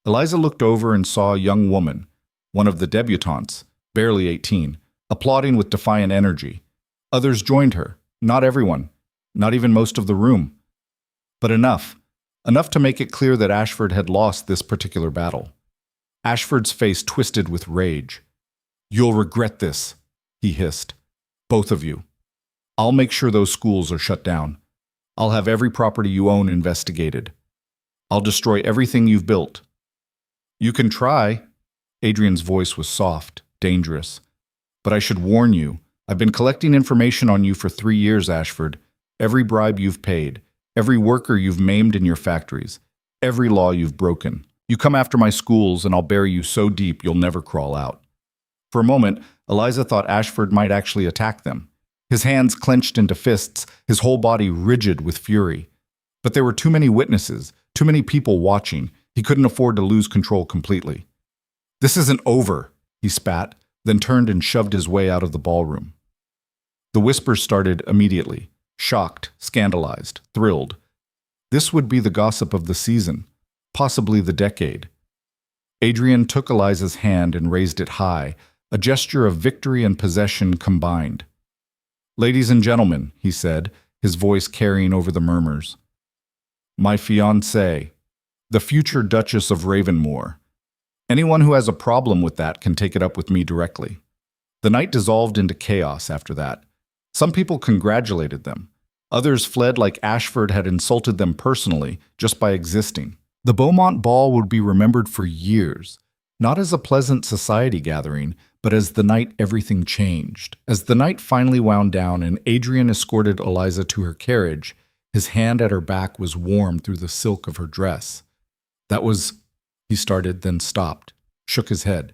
Eliza looked over and saw a young woman, one of the debutantes, barely 18, applauding with defiant energy. Others joined her, not everyone, not even most of the room. But enough to make it clear that Ashford had lost this particular battle. Ashford's face twisted with rage. You'll regret this, he hissed. Both of you. I'll make sure those schools are shut down. I'll have every property you own investigated. I'll destroy everything you've built. You can try. Adrian's voice was soft, dangerous. But I should warn you, I've been collecting information on you for 3 years, Ashford. Every bribe you've paid, every worker you've maimed in your factories, every law you've broken. You come after my schools and I'll bury you so deep you'll never crawl out. For a moment, Eliza thought Ashford might actually attack them. His hands clenched into fists, his whole body rigid with fury. But there were too many witnesses, too many people watching. He couldn't afford to lose control completely. This isn't over, he spat, then turned and shoved his way out of the ballroom. The whispers started immediately, shocked, scandalized, thrilled. This would be the gossip of the season, possibly the decade. Adrian took Eliza's hand and raised it high, a gesture of victory and possession combined. "Ladies and gentlemen," he said, his voice carrying over the murmurs. "My fiancée, the future Duchess of Ravenmore. Anyone who has a problem with that can take it up with me directly." The night dissolved into chaos after that. Some people congratulated them. Others fled like Ashford had insulted them personally just by existing. The Beaumont Ball would be remembered for years, not as a pleasant society gathering, but as the night everything changed. As the night finally wound down and Adrian escorted Eliza to her carriage, his hand at her back was warm through the silk of her dress. "That was," he started, then stopped, shook his head.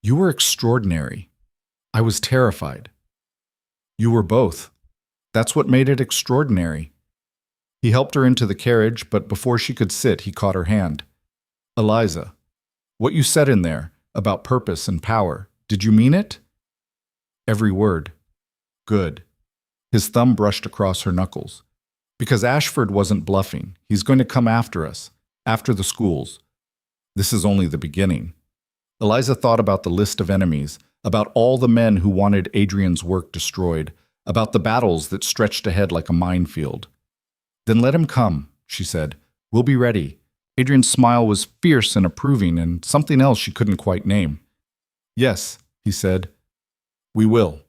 "You were extraordinary. I was terrified." "You were both. That's what made it extraordinary." He helped her into the carriage, but before she could sit, he caught her hand. "Eliza, what you said in there, about purpose and power, did you mean it?" "Every word." "Good." His thumb brushed across her knuckles. "Because Ashford wasn't bluffing. He's going to come after us, after the schools. This is only the beginning." Eliza thought about the list of enemies, about all the men who wanted Adrian's work destroyed, about the battles that stretched ahead like a minefield. "Then let him come," she said. "We'll be ready." Adrian's smile was fierce and approving, and something else she couldn't quite name. "Yes," he said. "We will."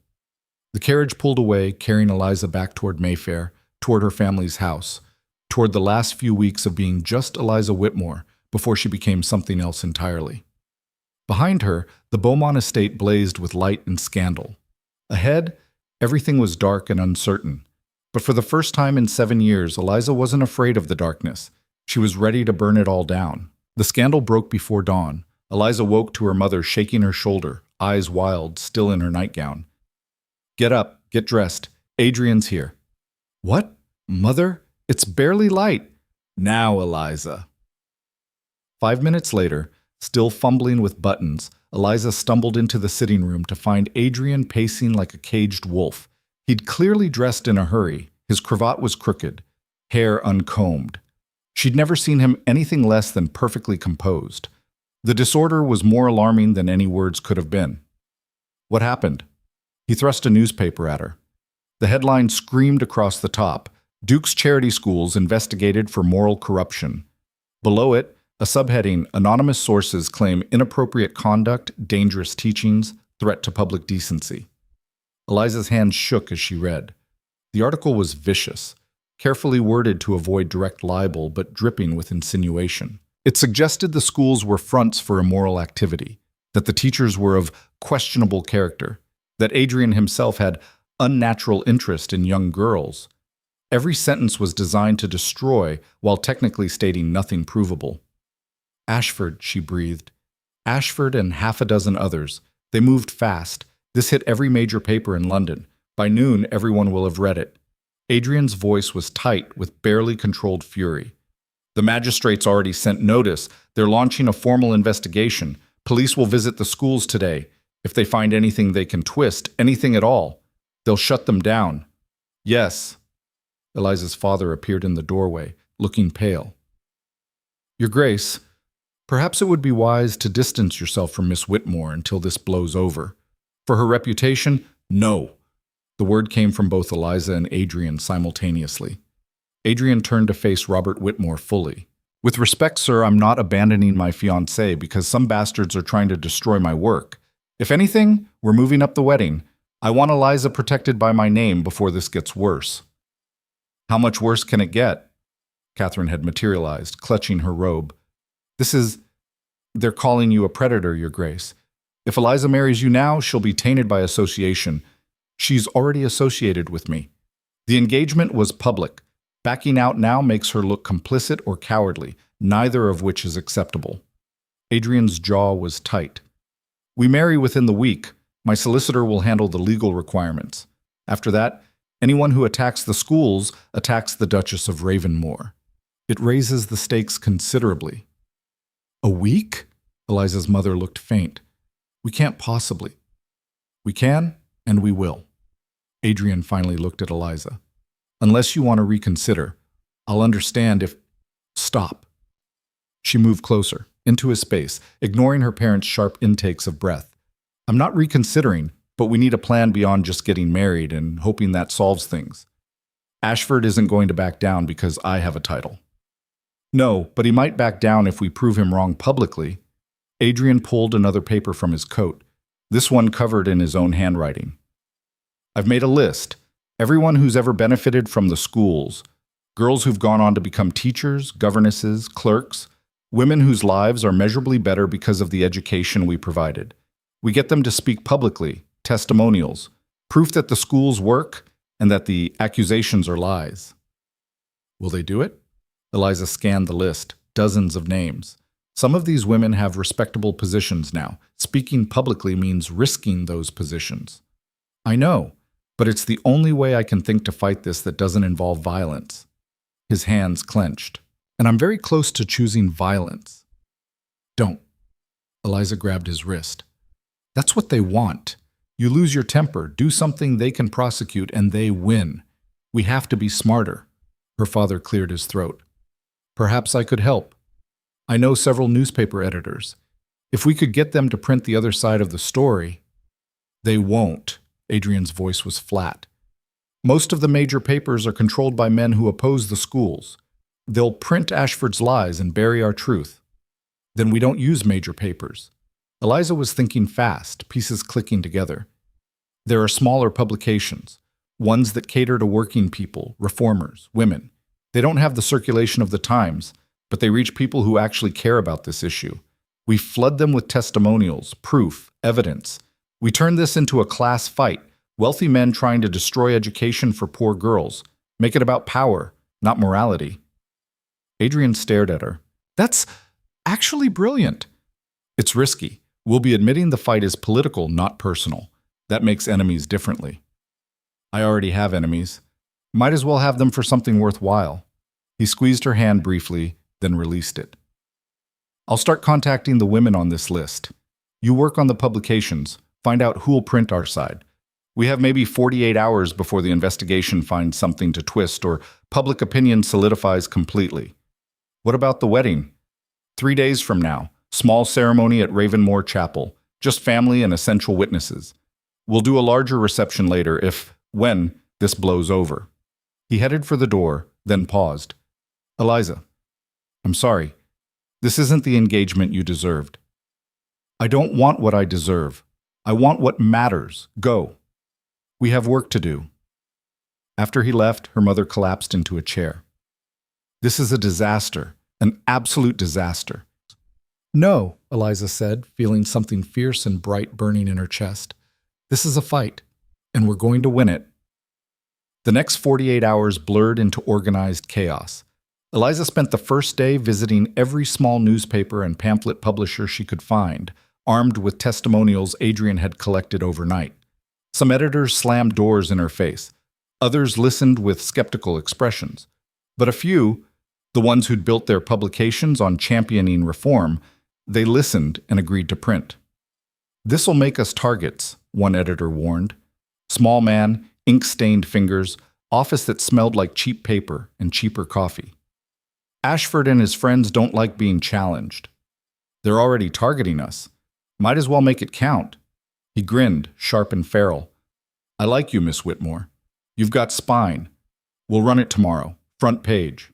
The carriage pulled away, carrying Eliza back toward Mayfair, toward her family's house, toward the last few weeks of being just Eliza Whitmore before she became something else entirely. Behind her, the Beaumont estate blazed with light and scandal. Ahead, everything was dark and uncertain. But for the first time in 7 years, Eliza wasn't afraid of the darkness. She was ready to burn it all down. The scandal broke before dawn. Eliza woke to her mother shaking her shoulder, eyes wild, still in her nightgown. "Get up, get dressed. Adrian's here." "What? Mother? It's barely light." "Now, Eliza." 5 minutes later, still fumbling with buttons, Eliza stumbled into the sitting room to find Adrian pacing like a caged wolf. He'd clearly dressed in a hurry. His cravat was crooked, hair uncombed. She'd never seen him anything less than perfectly composed. The disorder was more alarming than any words could have been. "What happened?" He thrust a newspaper at her. The headline screamed across the top, "Duke's Charity Schools Investigated for Moral Corruption." Below it, a subheading, "Anonymous Sources Claim Inappropriate Conduct, Dangerous Teachings, Threat to Public Decency." Eliza's hand shook as she read. The article was vicious, carefully worded to avoid direct libel, but dripping with insinuation. It suggested the schools were fronts for immoral activity, that the teachers were of questionable character, that Adrian himself had unnatural interest in young girls. Every sentence was designed to destroy, while technically stating nothing provable. "Ashford," she breathed. "Ashford and half a dozen others. They moved fast. This hit every major paper in London. By noon, everyone will have read it." Adrian's voice was tight with barely controlled fury. "The magistrates already sent notice. They're launching a formal investigation. Police will visit the schools today. If they find anything they can twist, anything at all, they'll shut them down." "Yes." Eliza's father appeared in the doorway, looking pale. "Your Grace, perhaps it would be wise to distance yourself from Miss Whitmore until this blows over. For her reputation, no." The word came from both Eliza and Adrian simultaneously. Adrian turned to face Robert Whitmore fully. "With respect, sir, I'm not abandoning my fiancée because some bastards are trying to destroy my work. If anything, we're moving up the wedding. I want Eliza protected by my name before this gets worse." "How much worse can it get?" Catherine had materialized, clutching her robe. They're calling you a predator, Your Grace. If Eliza marries you now, she'll be tainted by association. She's already associated with me. The engagement was public. Backing out now makes her look complicit or cowardly, neither of which is acceptable." Adrian's jaw was tight. "We marry within the week. My solicitor will handle the legal requirements. After that, anyone who attacks the schools attacks the Duchess of Ravenmore. It raises the stakes considerably." "A week?" Eliza's mother looked faint. "We can't possibly." "We can, and we will." Adrian finally looked at Eliza. "Unless you want to reconsider, I'll understand if—" "Stop." She moved closer. into his space, ignoring her parents' sharp intakes of breath. I'm not reconsidering, but we need a plan beyond just getting married and hoping that solves things. Ashford isn't going to back down because I have a title. No, but he might back down if we prove him wrong publicly. Adrian pulled another paper from his coat, this one covered in his own handwriting. I've made a list. Everyone who's ever benefited from the schools. Girls who've gone on to become teachers, governesses, clerks, women whose lives are measurably better because of the education we provided. We get them to speak publicly, testimonials, proof that the schools work and that the accusations are lies. Will they do it? Eliza scanned the list, dozens of names. Some of these women have respectable positions now. Speaking publicly means risking those positions. I know, but it's the only way I can think to fight this that doesn't involve violence. His hands clenched. And I'm very close to choosing violence. Don't. Eliza grabbed his wrist. That's what they want. You lose your temper, do something they can prosecute, and they win. We have to be smarter. Her father cleared his throat. Perhaps I could help. I know several newspaper editors. If we could get them to print the other side of the story. They won't. Adrian's voice was flat. Most of the major papers are controlled by men who oppose the schools. They'll print Ashford's lies and bury our truth. Then we don't use major papers. Eliza was thinking fast, pieces clicking together. There are smaller publications, ones that cater to working people, reformers, women. They don't have the circulation of the Times, but they reach people who actually care about this issue. We flood them with testimonials, proof, evidence. We turn this into a class fight, wealthy men trying to destroy education for poor girls. Make it about power, not morality. Adrian stared at her. That's actually brilliant. It's risky. We'll be admitting the fight is political, not personal. That makes enemies differently. I already have enemies. Might as well have them for something worthwhile. He squeezed her hand briefly, then released it. I'll start contacting the women on this list. You work on the publications, find out who'll print our side. We have maybe 48 hours before the investigation finds something to twist or public opinion solidifies completely. What about the wedding? 3 days from now, small ceremony at Ravenmore Chapel, just family and essential witnesses. We'll do a larger reception later when this blows over. He headed for the door, then paused. Eliza, I'm sorry. This isn't the engagement you deserved. I don't want what I deserve. I want what matters. Go. We have work to do. After he left, her mother collapsed into a chair. This is a disaster, an absolute disaster. No, Eliza said, feeling something fierce and bright burning in her chest. This is a fight, and we're going to win it. The next 48 hours blurred into organized chaos. Eliza spent the first day visiting every small newspaper and pamphlet publisher she could find, armed with testimonials Adrian had collected overnight. Some editors slammed doors in her face. Others listened with skeptical expressions. But a few, the ones who'd built their publications on championing reform, they listened and agreed to print. This'll make us targets, one editor warned. Small man, ink-stained fingers, office that smelled like cheap paper and cheaper coffee. Ashford and his friends don't like being challenged. They're already targeting us. Might as well make it count. He grinned, sharp and feral. I like you, Miss Whitmore. You've got spine. We'll run it tomorrow, front page.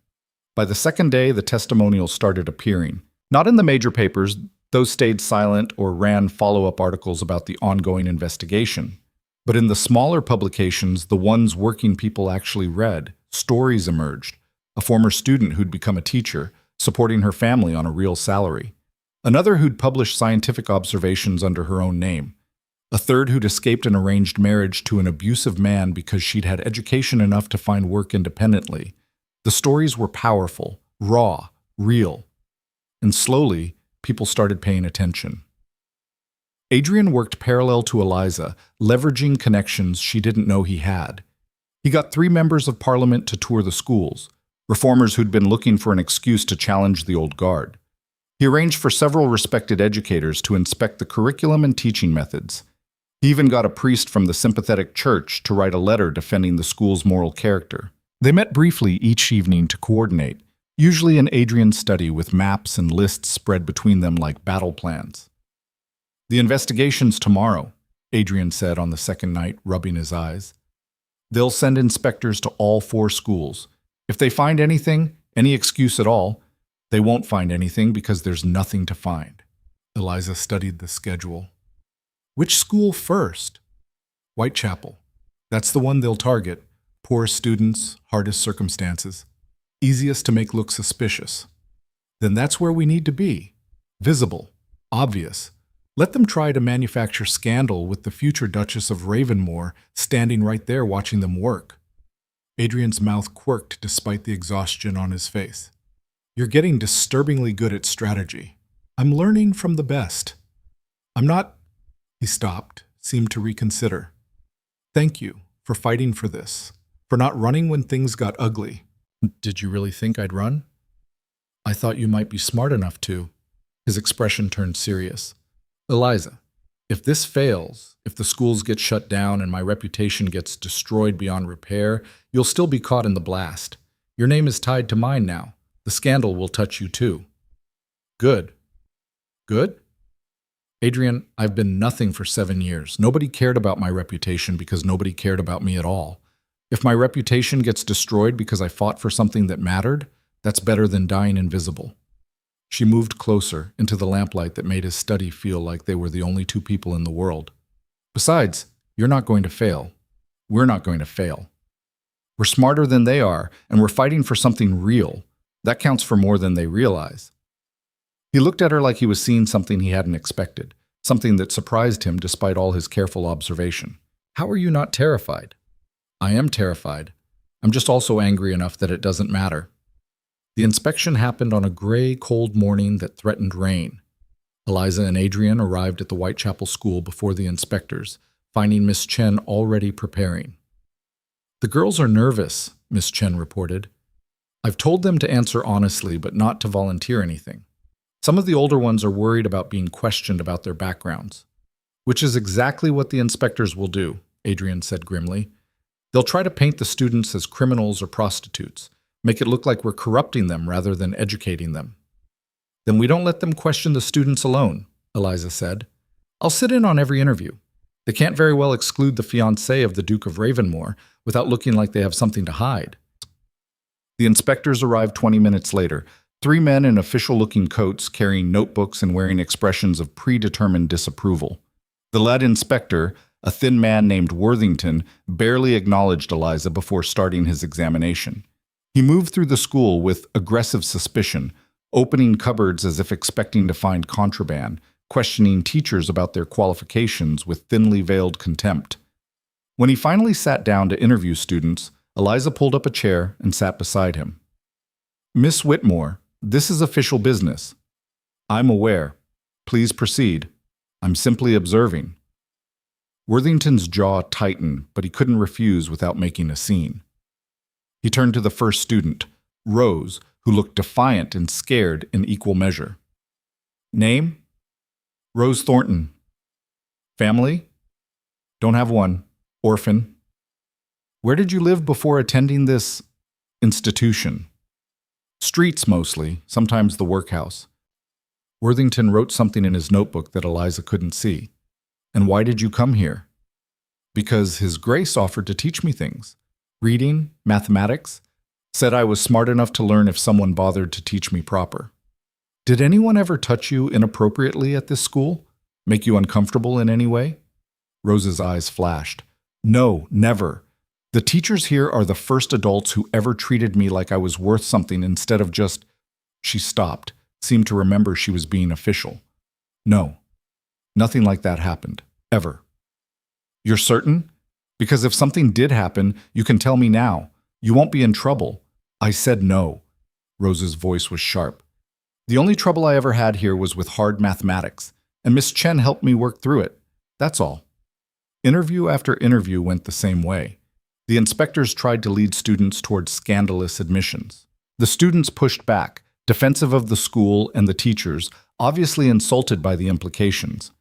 By the second day, the testimonials started appearing. Not in the major papers, those stayed silent or ran follow-up articles about the ongoing investigation. But in the smaller publications, the ones working people actually read, stories emerged. A former student who'd become a teacher, supporting her family on a real salary. Another who'd published scientific observations under her own name. A third who'd escaped an arranged marriage to an abusive man because she'd had education enough to find work independently. The stories were powerful, raw, real. And slowly, people started paying attention. Adrian worked parallel to Eliza, leveraging connections she didn't know he had. He got 3 members of parliament to tour the schools, reformers who'd been looking for an excuse to challenge the old guard. He arranged for several respected educators to inspect the curriculum and teaching methods. He even got a priest from the sympathetic church to write a letter defending the school's moral character. They met briefly each evening to coordinate, Usually in Adrian's study with maps and lists spread between them like battle plans. The investigation's tomorrow, Adrian said on the second night, rubbing his eyes. They'll send inspectors to all 4 schools. If they find anything, any excuse at all, they won't find anything because there's nothing to find. Eliza studied the schedule. Which school first? Whitechapel. That's the one they'll target. Poorest students, hardest circumstances. Easiest to make look suspicious. Then that's where we need to be. Visible. Obvious. Let them try to manufacture scandal with the future Duchess of Ravenmore standing right there watching them work. Adrian's mouth quirked despite the exhaustion on his face. You're getting disturbingly good at strategy. I'm learning from the best. I'm not... He stopped, seemed to reconsider. Thank you for fighting for this, for not running when things got ugly. Did you really think I'd run? I thought you might be smart enough to. His expression turned serious. Eliza, if this fails, if the schools get shut down and my reputation gets destroyed beyond repair, you'll still be caught in the blast. Your name is tied to mine now. The scandal will touch you too. Good. Good? Adrian, I've been nothing for 7 years. Nobody cared about my reputation because nobody cared about me at all. If my reputation gets destroyed because I fought for something that mattered, that's better than dying invisible. She moved closer into the lamplight that made his study feel like they were the only 2 people in the world. Besides, you're not going to fail. We're not going to fail. We're smarter than they are, and we're fighting for something real. That counts for more than they realize. He looked at her like he was seeing something he hadn't expected, something that surprised him despite all his careful observation. How are you not terrified? I am terrified. I'm just also angry enough that it doesn't matter. The inspection happened on a gray, cold morning that threatened rain. Eliza and Adrian arrived at the Whitechapel School before the inspectors, finding Miss Chen already preparing. The girls are nervous, Miss Chen reported. I've told them to answer honestly, but not to volunteer anything. Some of the older ones are worried about being questioned about their backgrounds. Which is exactly what the inspectors will do, Adrian said grimly. They'll try to paint the students as criminals or prostitutes, make it look like we're corrupting them rather than educating them. Then we don't let them question the students alone, Eliza said. I'll sit in on every interview. They can't very well exclude the fiancé of the Duke of Ravenmore without looking like they have something to hide. The inspectors arrived 20 minutes later, 3 men in official-looking coats carrying notebooks and wearing expressions of predetermined disapproval. The lead inspector, a thin man named Worthington, barely acknowledged Eliza before starting his examination. He moved through the school with aggressive suspicion, opening cupboards as if expecting to find contraband, questioning teachers about their qualifications with thinly veiled contempt. When he finally sat down to interview students, Eliza pulled up a chair and sat beside him. Miss Whitmore, this is official business. I'm aware. Please proceed. I'm simply observing. Worthington's jaw tightened, but he couldn't refuse without making a scene. He turned to the first student, Rose, who looked defiant and scared in equal measure. Name? Rose Thornton. Family? Don't have one. Orphan. Where did you live before attending this institution? Streets mostly, sometimes the workhouse. Worthington wrote something in his notebook that Eliza couldn't see. And why did you come here? Because His Grace offered to teach me things. Reading, mathematics, said I was smart enough to learn if someone bothered to teach me proper. Did anyone ever touch you inappropriately at this school? Make you uncomfortable in any way? Rose's eyes flashed. No, never. The teachers here are the first adults who ever treated me like I was worth something instead of just... She stopped, seemed to remember she was being official. No, nothing like that happened, ever. You're certain? Because if something did happen, you can tell me now. You won't be in trouble. I said no. Rose's voice was sharp. The only trouble I ever had here was with hard mathematics, and Miss Chen helped me work through it. That's all. Interview after interview went the same way. The inspectors tried to lead students towards scandalous admissions. The students pushed back, defensive of the school and the teachers, obviously insulted by the implications.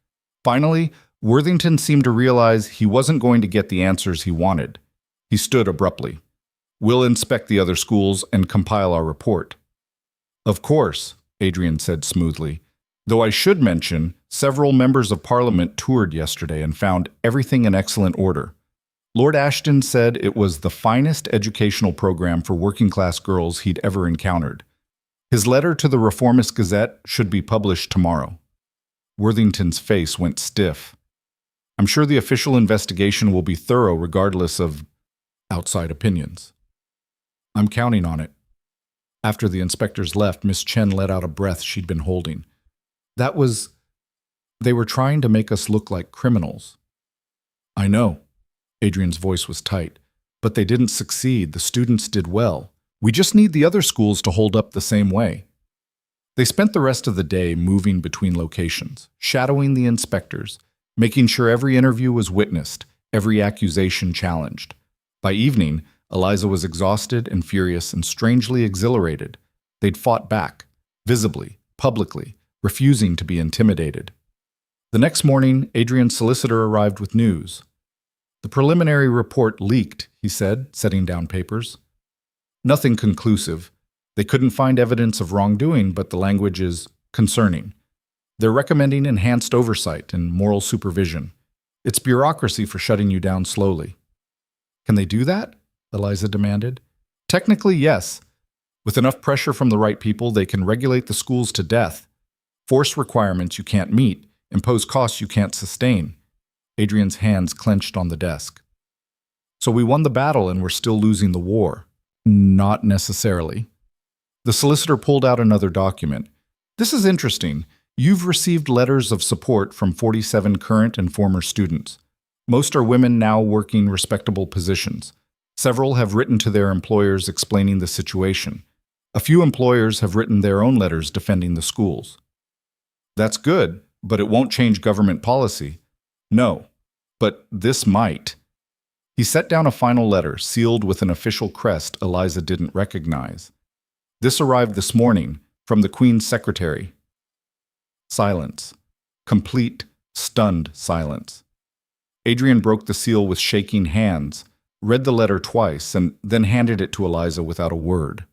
Finally, Worthington seemed to realize he wasn't going to get the answers he wanted. He stood abruptly. We'll inspect the other schools and compile our report. Of course, Adrian said smoothly. Though I should mention, several members of Parliament toured yesterday and found everything in excellent order. Lord Ashton said it was the finest educational program for working-class girls he'd ever encountered. His letter to the Reformist Gazette should be published tomorrow. Worthington's face went stiff. I'm sure the official investigation will be thorough regardless of outside opinions. I'm counting on it. After the inspectors left, Miss Chen let out a breath she'd been holding. They were trying to make us look like criminals. I know. Adrian's voice was tight. But they didn't succeed. The students did well. We just need the other schools to hold up the same way. They spent the rest of the day moving between locations, shadowing the inspectors, making sure every interview was witnessed, every accusation challenged. By evening, Eliza was exhausted and furious and strangely exhilarated. They'd fought back, visibly, publicly, refusing to be intimidated. The next morning, Adrian's solicitor arrived with news. The preliminary report leaked, he said, setting down papers. Nothing conclusive. They couldn't find evidence of wrongdoing, but the language is concerning. They're recommending enhanced oversight and moral supervision. It's bureaucracy for shutting you down slowly. Can they do that? Eliza demanded. Technically, yes. With enough pressure from the right people, they can regulate the schools to death, force requirements you can't meet, impose costs you can't sustain. Adrian's hands clenched on the desk. So we won the battle and we're still losing the war. Not necessarily. The solicitor pulled out another document. This is interesting. You've received letters of support from 47 current and former students. Most are women now working respectable positions. Several have written to their employers explaining the situation. A few employers have written their own letters defending the schools. That's good, but it won't change government policy. No, but this might. He set down a final letter, sealed with an official crest Eliza didn't recognize. This arrived this morning from the Queen's secretary. Silence. Complete, stunned silence. Adrian broke the seal with shaking hands, read the letter twice, and then handed it to Eliza without a word.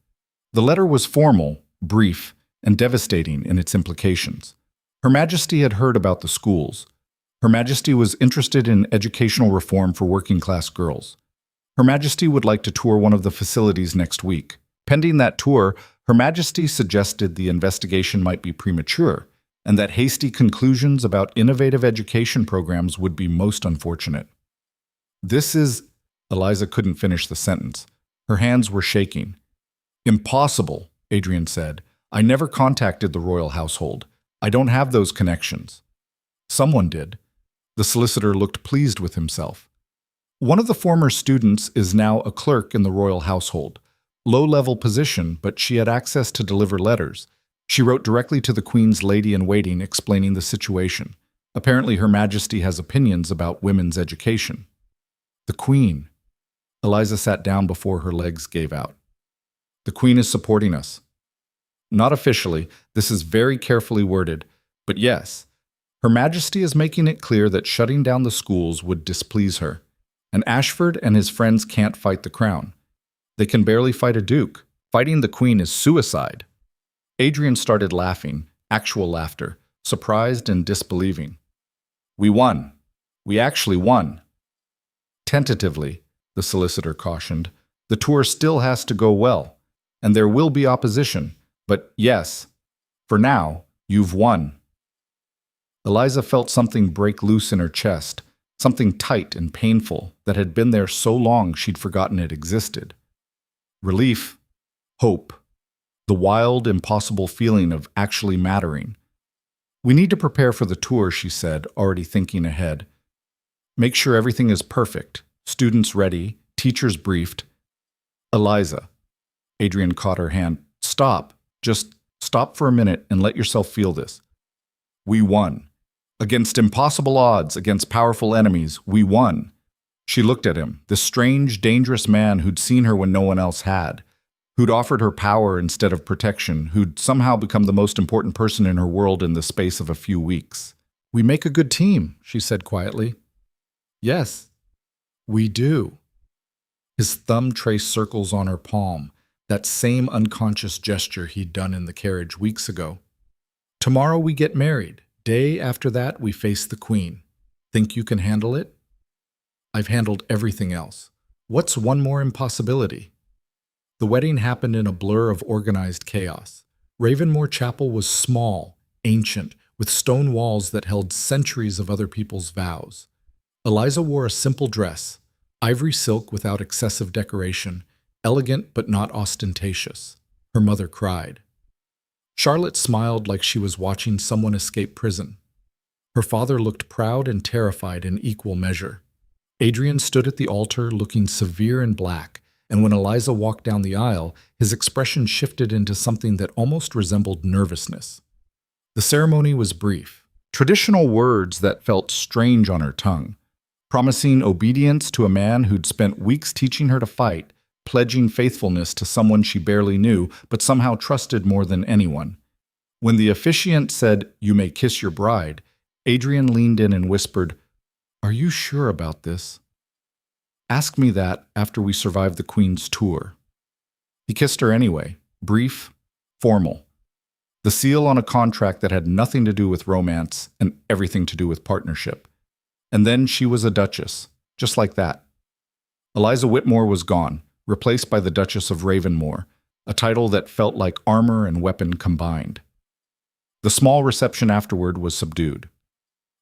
The letter was formal, brief, and devastating in its implications. Her Majesty had heard about the schools. Her Majesty was interested in educational reform for working-class girls. Her Majesty would like to tour one of the facilities next week. Pending that tour, Her Majesty suggested the investigation might be premature, and that hasty conclusions about innovative education programs would be most unfortunate. Eliza couldn't finish the sentence. Her hands were shaking. Impossible, Adrian said. I never contacted the royal household. I don't have those connections. Someone did. The solicitor looked pleased with himself. One of the former students is now a clerk in the royal household. Low-level position, but she had access to deliver letters. She wrote directly to the Queen's lady-in-waiting explaining the situation. Apparently Her Majesty has opinions about women's education. The Queen. Eliza sat down before her legs gave out. The Queen is supporting us. Not officially, this is very carefully worded, but yes, Her Majesty is making it clear that shutting down the schools would displease her, and Ashford and his friends can't fight the crown. They can barely fight a duke. Fighting the Queen is suicide. Adrian started laughing, actual laughter, surprised and disbelieving. We won. We actually won. Tentatively, the solicitor cautioned, the tour still has to go well, and there will be opposition. But yes, for now, you've won. Eliza felt something break loose in her chest, something tight and painful that had been there so long she'd forgotten it existed. Relief, hope, the wild, impossible feeling of actually mattering. We need to prepare for the tour, she said, already thinking ahead. Make sure everything is perfect, students ready, teachers briefed. Eliza. Adrian caught her hand. Stop. Just stop for a minute and let yourself feel this. We won. Against impossible odds, against powerful enemies, we won. She looked at him, this strange, dangerous man who'd seen her when no one else had, who'd offered her power instead of protection, who'd somehow become the most important person in her world in the space of a few weeks. We make a good team, she said quietly. Yes, we do. His thumb traced circles on her palm. that same unconscious gesture he'd done in the carriage weeks ago. Tomorrow we get married. Day after that, we face the Queen. Think you can handle it? I've handled everything else. What's one more impossibility? The wedding happened in a blur of organized chaos. Ravenmore Chapel was small, ancient, with stone walls that held centuries of other people's vows. Eliza wore a simple dress, ivory silk without excessive decoration, elegant but not ostentatious. Her mother cried. Charlotte smiled like she was watching someone escape prison. Her father looked proud and terrified in equal measure. Adrian stood at the altar looking severe and black, and when Eliza walked down the aisle, his expression shifted into something that almost resembled nervousness. The ceremony was brief. Traditional words that felt strange on her tongue, promising obedience to a man who'd spent weeks teaching her to fight, pledging faithfulness to someone she barely knew but somehow trusted more than anyone. When the officiant said, "You may kiss your bride," Adrian leaned in and whispered, "Are you sure about this?" "Ask me that after we survive the Queen's tour." He kissed her anyway, brief, formal. The seal on a contract that had nothing to do with romance and everything to do with partnership. And then she was a duchess, just like that. Eliza Whitmore was gone, replaced by the Duchess of Ravenmore, a title that felt like armor and weapon combined. The small reception afterward was subdued.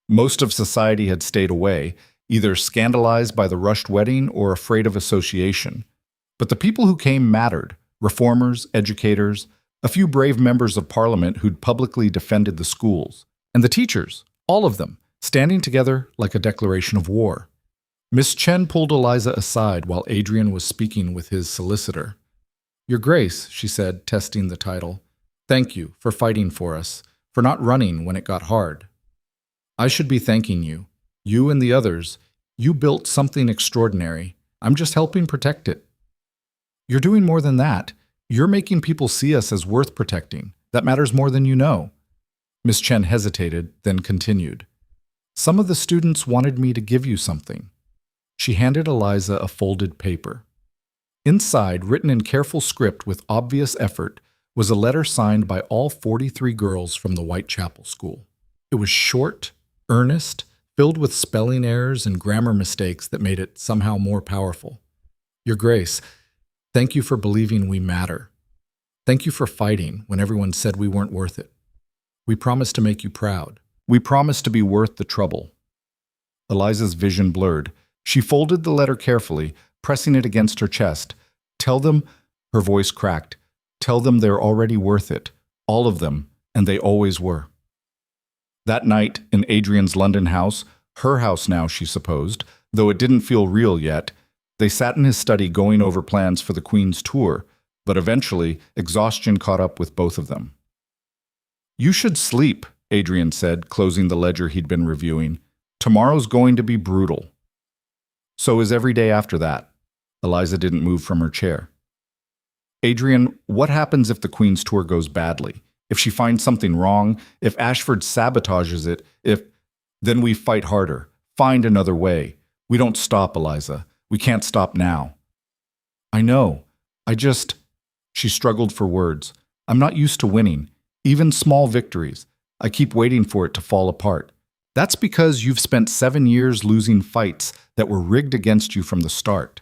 Most of society had stayed away, either scandalized by the rushed wedding or afraid of association. But the people who came mattered: reformers, educators, a few brave members of parliament who'd publicly defended the schools, and the teachers, all of them, standing together like a declaration of war. Miss Chen pulled Eliza aside while Adrian was speaking with his solicitor. "Your Grace," she said, testing the title, "thank you for fighting for us, for not running when it got hard. I should be thanking you. You and the others, you built something extraordinary. I'm just helping protect it." "You're doing more than that. You're making people see us as worth protecting. That matters more than you know." Miss Chen hesitated, then continued. "Some of the students wanted me to give you something." She handed Eliza a folded paper. Inside, written in careful script with obvious effort, was a letter signed by all 43 girls from the Whitechapel School. It was short, earnest, filled with spelling errors and grammar mistakes that made it somehow more powerful. "Your Grace, thank you for believing we matter. Thank you for fighting when everyone said we weren't worth it. We promise to make you proud. We promise to be worth the trouble." Eliza's vision blurred. She folded the letter carefully, pressing it against her chest. "Tell them," her voice cracked, "tell them they're already worth it. All of them, and they always were." That night, in Adrian's London house, her house now, she supposed, though it didn't feel real yet, they sat in his study going over plans for the Queen's tour, but eventually, exhaustion caught up with both of them. "You should sleep," Adrian said, closing the ledger he'd been reviewing. "Tomorrow's going to be brutal." "So is every day after that." Eliza didn't move from her chair. "Adrian, what happens if the Queen's tour goes badly? If she finds something wrong? If Ashford sabotages it? Then we fight harder. Find another way. We don't stop, Eliza. We can't stop now." "I know. She struggled for words. "I'm not used to winning. Even small victories. I keep waiting for it to fall apart. That's because you've spent 7 years losing fights that were rigged against you from the start.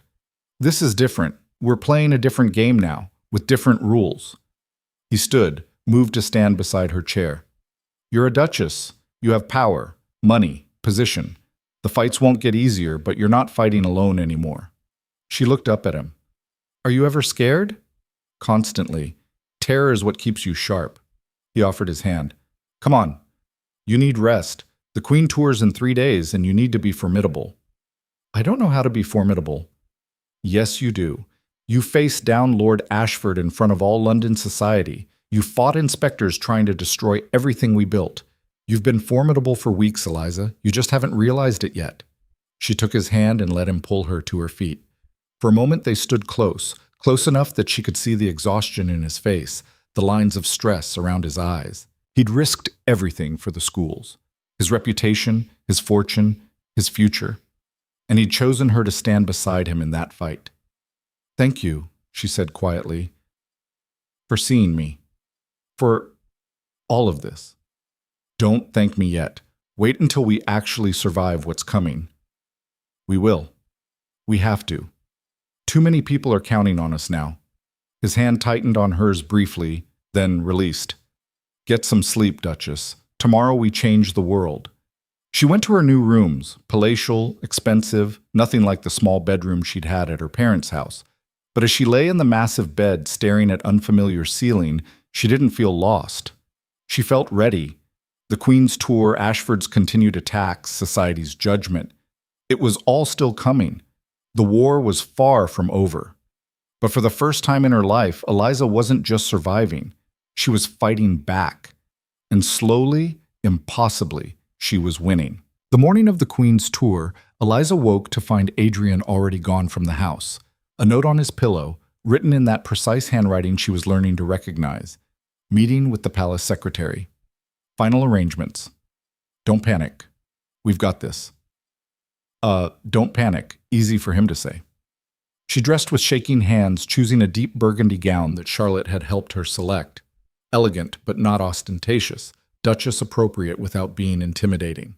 This is different. We're playing a different game now, with different rules." He stood, moved to stand beside her chair. "You're a duchess. You have power, money, position. The fights won't get easier, but you're not fighting alone anymore." She looked up at him. "Are you ever scared?" "Constantly. Terror is what keeps you sharp." He offered his hand. "Come on. You need rest. The Queen tours in 3 days, and you need to be formidable." "I don't know how to be formidable." "Yes, you do. You faced down Lord Ashford in front of all London society. You fought inspectors trying to destroy everything we built. You've been formidable for weeks, Eliza. You just haven't realized it yet." She took his hand and let him pull her to her feet. For a moment they stood close enough that she could see the exhaustion in his face, the lines of stress around his eyes. He'd risked everything for the schools. His reputation, his fortune, his future. And he'd chosen her to stand beside him in that fight. "Thank you," she said quietly. for seeing me, for all of this. Don't thank me yet. Wait until we actually survive what's coming. We will. We have to. Too many people are counting on us now. His hand tightened on hers briefly, then released. Get some sleep, Duchess. Tomorrow we change the world. She went to her new rooms, palatial, expensive, nothing like the small bedroom she'd had at her parents' house. But as she lay in the massive bed staring at unfamiliar ceiling, she didn't feel lost. She felt ready. The Queen's tour, Ashford's continued attacks, society's judgment. It was all still coming. The war was far from over. But for the first time in her life, Eliza wasn't just surviving. She was fighting back. And slowly, impossibly, she was winning. The morning of the Queen's tour, Eliza woke to find Adrian already gone from the house. A note on his pillow, written in that precise handwriting she was learning to recognize. Meeting with the palace secretary. Final arrangements. Don't panic. We've got this. Don't panic. Easy for him to say. She dressed with shaking hands, choosing a deep burgundy gown that Charlotte had helped her select. Elegant, but not ostentatious. Duchess appropriate without being intimidating.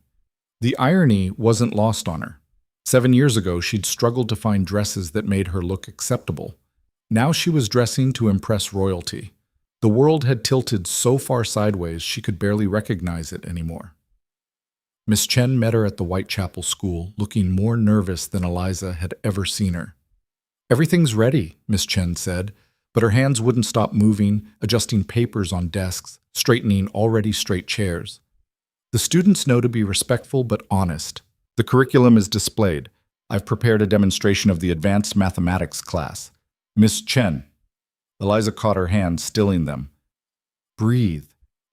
The irony wasn't lost on her. 7 years ago, she'd struggled to find dresses that made her look acceptable. Now she was dressing to impress royalty. The world had tilted so far sideways she could barely recognize it anymore. Miss Chen met her at the Whitechapel School, looking more nervous than Eliza had ever seen her. Everything's ready, Miss Chen said, but her hands wouldn't stop moving, adjusting papers on desks, straightening already straight chairs. The students know to be respectful but honest. The curriculum is displayed. I've prepared a demonstration of the advanced mathematics class. Miss Chen. Eliza caught her hand, stilling them. Breathe.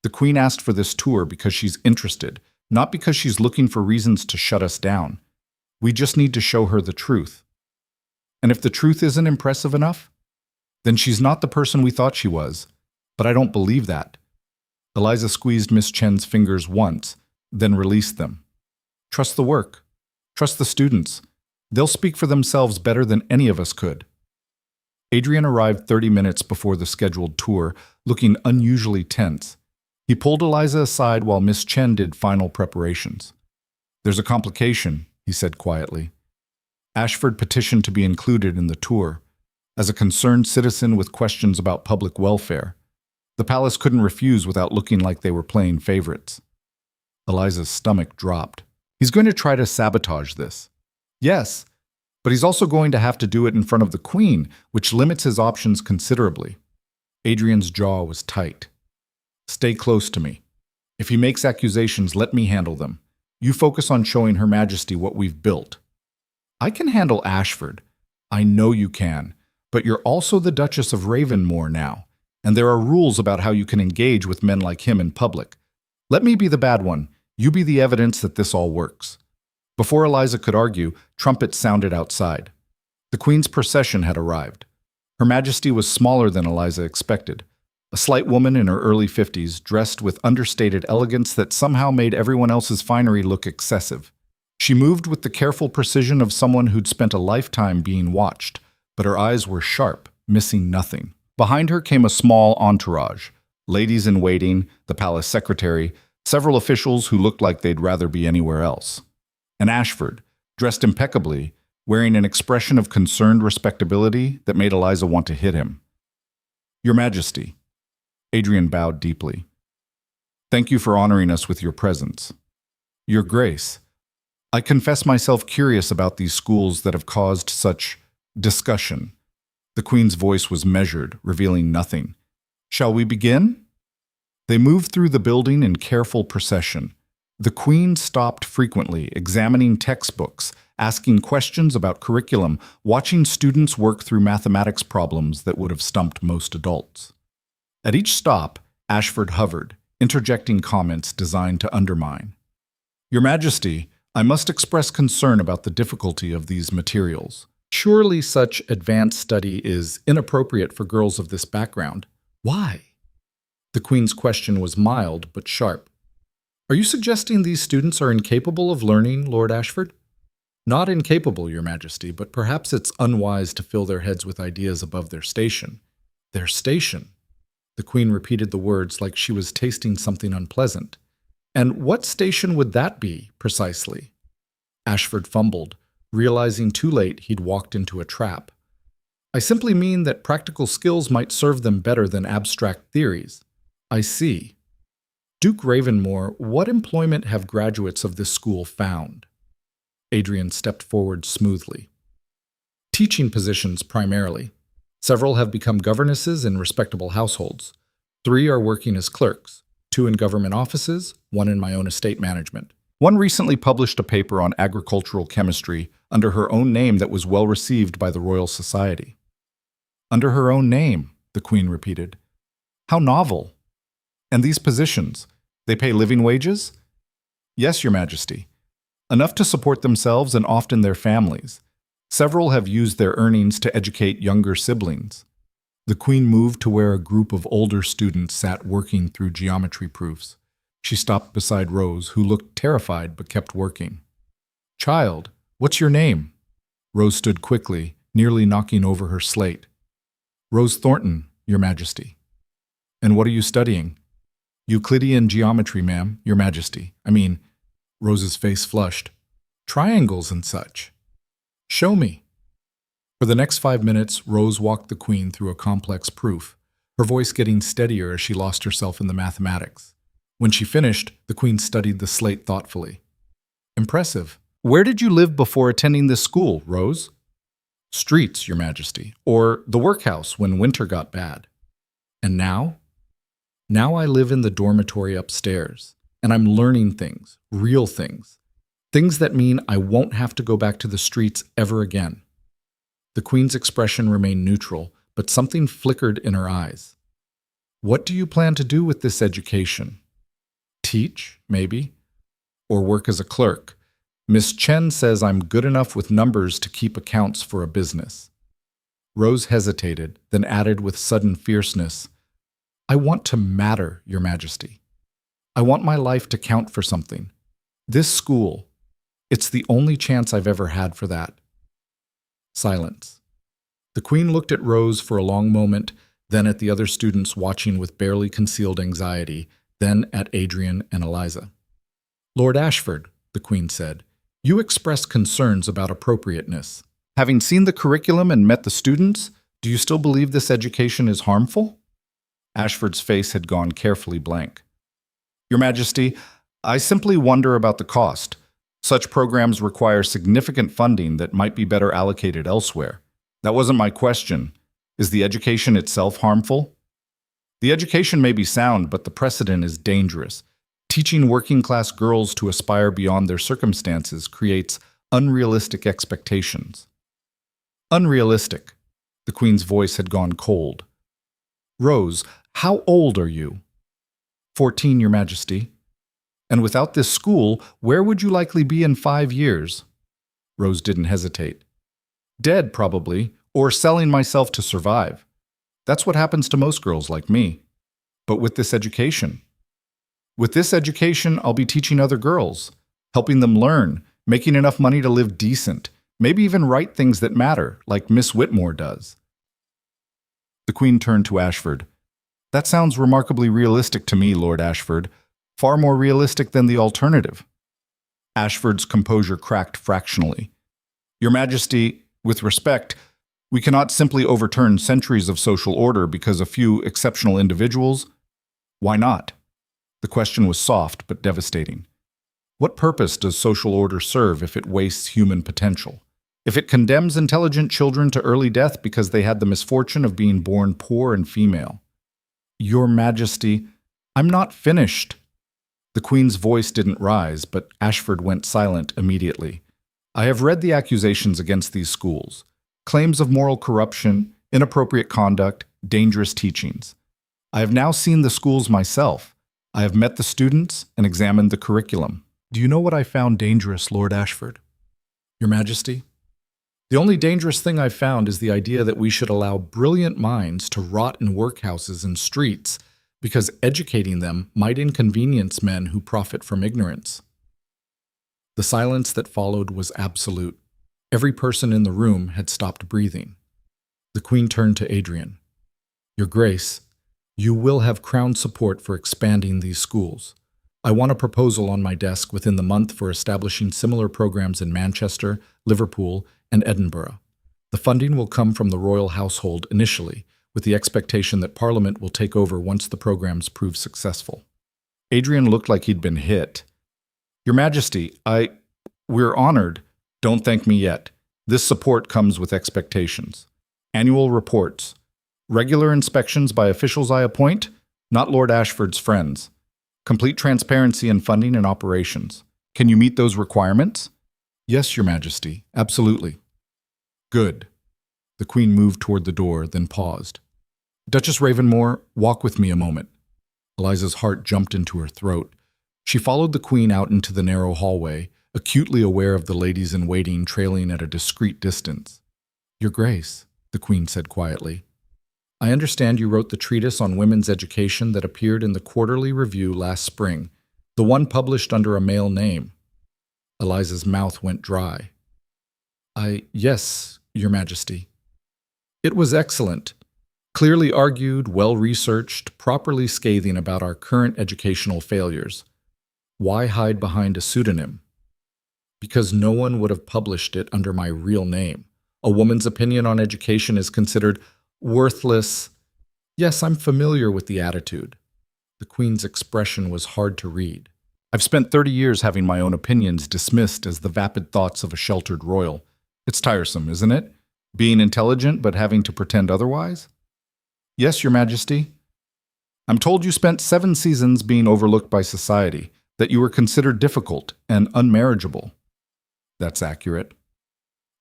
The Queen asked for this tour because she's interested, not because she's looking for reasons to shut us down. We just need to show her the truth. And if the truth isn't impressive enough, then she's not the person we thought she was. But I don't believe that. Eliza squeezed Miss Chen's fingers once, then released them. Trust the work. Trust the students. They'll speak for themselves better than any of us could. Adrian arrived 30 minutes before the scheduled tour, looking unusually tense. He pulled Eliza aside while Miss Chen did final preparations. There's a complication, he said quietly. Ashford petitioned to be included in the tour. As a concerned citizen with questions about public welfare, the palace couldn't refuse without looking like they were playing favorites. Eliza's stomach dropped. He's going to try to sabotage this. Yes, but he's also going to have to do it in front of the Queen, which limits his options considerably. Adrian's jaw was tight. Stay close to me. If he makes accusations, let me handle them. You focus on showing Her Majesty what we've built. I can handle Ashford. I know you can. But you're also the Duchess of Ravenmore now, and there are rules about how you can engage with men like him in public. Let me be the bad one. You be the evidence that this all works. Before Eliza could argue, trumpets sounded outside. The Queen's procession had arrived. Her Majesty was smaller than Eliza expected. A slight woman in her early 50s, dressed with understated elegance that somehow made everyone else's finery look excessive. She moved with the careful precision of someone who'd spent a lifetime being watched, but her eyes were sharp, missing nothing. Behind her came a small entourage, ladies in waiting, the palace secretary, several officials who looked like they'd rather be anywhere else. And Ashford, dressed impeccably, wearing an expression of concerned respectability that made Eliza want to hit him. Your Majesty. Adrian bowed deeply. Thank you for honoring us with your presence. Your Grace. I confess myself curious about these schools that have caused such discussion. The Queen's voice was measured, revealing nothing. Shall we begin? They moved through the building in careful procession. The Queen stopped frequently, examining textbooks, asking questions about curriculum, watching students work through mathematics problems that would have stumped most adults. At each stop, Ashford hovered, interjecting comments designed to undermine. Your Majesty, I must express concern about the difficulty of these materials. Surely such advanced study is inappropriate for girls of this background. Why? The Queen's question was mild but sharp. Are you suggesting these students are incapable of learning, Lord Ashford? Not incapable, Your Majesty, but perhaps it's unwise to fill their heads with ideas above their station. Their station? The Queen repeated the words like she was tasting something unpleasant. And what station would that be, precisely? Ashford fumbled, realizing too late he'd walked into a trap. I simply mean that practical skills might serve them better than abstract theories. I see. Duke Ravenmore, what employment have graduates of this school found? Adrian stepped forward smoothly. Teaching positions primarily. Several have become governesses in respectable households. 3 are working as clerks, 2 in government offices, 1 in my own estate management. One recently published a paper on agricultural chemistry under her own name that was well received by the Royal Society. Under her own name, the Queen repeated. How novel. And these positions, they pay living wages? Yes, Your Majesty. Enough to support themselves and often their families. Several have used their earnings to educate younger siblings. The Queen moved to where a group of older students sat working through geometry proofs. She stopped beside Rose, who looked terrified but kept working. Child, what's your name? Rose stood quickly, nearly knocking over her slate. Rose Thornton, Your Majesty. And what are you studying? Euclidean geometry, ma'am, Your Majesty. Rose's face flushed. Triangles and such. Show me. For the next 5 minutes, Rose walked the Queen through a complex proof, her voice getting steadier as she lost herself in the mathematics. When she finished, the Queen studied the slate thoughtfully. Impressive. Where did you live before attending this school, Rose? Streets, Your Majesty, or the workhouse when winter got bad. And now? Now I live in the dormitory upstairs, and I'm learning things, real things. Things that mean I won't have to go back to the streets ever again. The Queen's expression remained neutral, but something flickered in her eyes. What do you plan to do with this education? Teach, maybe? Or work as a clerk? Miss Chen says I'm good enough with numbers to keep accounts for a business. Rose hesitated, then added with sudden fierceness, I want to matter, Your Majesty. I want my life to count for something. This school, it's the only chance I've ever had for that. Silence. The Queen looked at Rose for a long moment, then at the other students watching with barely concealed anxiety, then at Adrian and Eliza. Lord Ashford, the Queen said, you expressed concerns about appropriateness. Having seen the curriculum and met the students, do you still believe this education is harmful? Ashford's face had gone carefully blank. Your Majesty, I simply wonder about the cost. Such programs require significant funding that might be better allocated elsewhere. That wasn't my question. Is the education itself harmful? The education may be sound, but the precedent is dangerous. Teaching working-class girls to aspire beyond their circumstances creates unrealistic expectations. Unrealistic. The Queen's voice had gone cold. Rose, how old are you? 14, Your Majesty. And without this school, where would you likely be in 5 years? Rose didn't hesitate. Dead, probably, or selling myself to survive. That's what happens to most girls like me. But with this education. With this education, I'll be teaching other girls, helping them learn, making enough money to live decent, maybe even write things that matter, like Miss Whitmore does. The Queen turned to Ashford. That sounds remarkably realistic to me, Lord Ashford. Far more realistic than the alternative. Ashford's composure cracked fractionally. Your Majesty, with respect, we cannot simply overturn centuries of social order because a few exceptional individuals. Why not? The question was soft but devastating. What purpose does social order serve if it wastes human potential? If it condemns intelligent children to early death because they had the misfortune of being born poor and female? Your Majesty, I'm not finished. The Queen's voice didn't rise, but Ashford went silent immediately. I have read the accusations against these schools. Claims of moral corruption, inappropriate conduct, dangerous teachings. I have now seen the schools myself. I have met the students and examined the curriculum. Do you know what I found dangerous, Lord Ashford? Your Majesty? The only dangerous thing I've found is the idea that we should allow brilliant minds to rot in workhouses and streets because educating them might inconvenience men who profit from ignorance. The silence that followed was absolute. Every person in the room had stopped breathing. The Queen turned to Adrian. Your Grace, You will have Crown support for expanding these schools. I want a proposal on my desk within the month for establishing similar programs in Manchester, Liverpool, and Edinburgh. The funding will come from the royal household initially, with the expectation that Parliament will take over once the programs prove successful. Adrian looked like he'd been hit. Your Majesty, we're honored. Don't thank me yet. This support comes with expectations. Annual reports. Regular inspections by officials I appoint, not Lord Ashford's friends. Complete transparency in funding and operations. Can you meet those requirements? Yes, Your Majesty, absolutely. Good. The Queen moved toward the door, then paused. Duchess Ravenmore, walk with me a moment. Eliza's heart jumped into her throat. She followed the Queen out into the narrow hallway, acutely aware of the ladies-in-waiting trailing at a discreet distance. Your Grace, the Queen said quietly, I understand you wrote the treatise on women's education that appeared in the Quarterly Review last spring, the one published under a male name. Eliza's mouth went dry. Yes, Your Majesty. It was excellent. Clearly argued, well-researched, properly scathing about our current educational failures. Why hide behind a pseudonym? Because no one would have published it under my real name. A woman's opinion on education is considered worthless. Yes, I'm familiar with the attitude. The Queen's expression was hard to read. I've spent 30 years having my own opinions dismissed as the vapid thoughts of a sheltered royal. It's tiresome, isn't it? Being intelligent but having to pretend otherwise? Yes, Your Majesty. I'm told you spent 7 seasons being overlooked by society, that you were considered difficult and unmarriageable. That's accurate.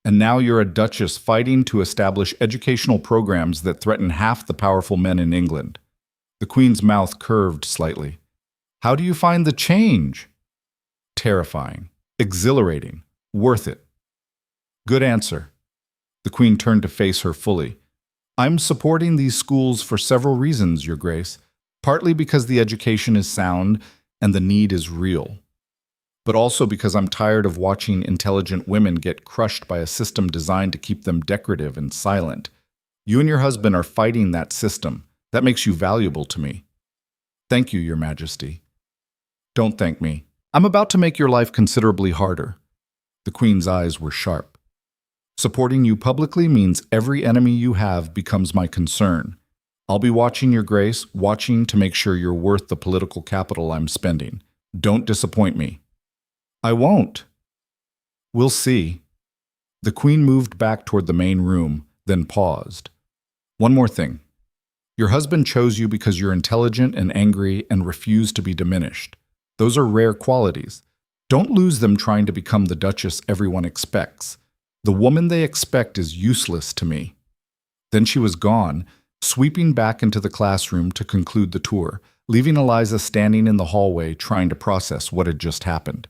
And now you're a duchess fighting to establish educational programs that threaten half the powerful men in England. The Queen's mouth curved slightly. How do you find the change? Terrifying, exhilarating, worth it. Good answer. The Queen turned to face her fully. I'm supporting these schools for several reasons, Your Grace, partly because the education is sound and the need is real, but also because I'm tired of watching intelligent women get crushed by a system designed to keep them decorative and silent. You and your husband are fighting that system. That makes you valuable to me. Thank you, Your Majesty. Don't thank me. I'm about to make your life considerably harder. The Queen's eyes were sharp. Supporting you publicly means every enemy you have becomes my concern. I'll be watching, Your Grace, watching to make sure you're worth the political capital I'm spending. Don't disappoint me. I won't. We'll see. The Queen moved back toward the main room, then paused. One more thing. Your husband chose you because you're intelligent and angry and refuse to be diminished. Those are rare qualities. Don't lose them trying to become the Duchess everyone expects. The woman they expect is useless to me. Then she was gone, sweeping back into the classroom to conclude the tour, leaving Eliza standing in the hallway trying to process what had just happened.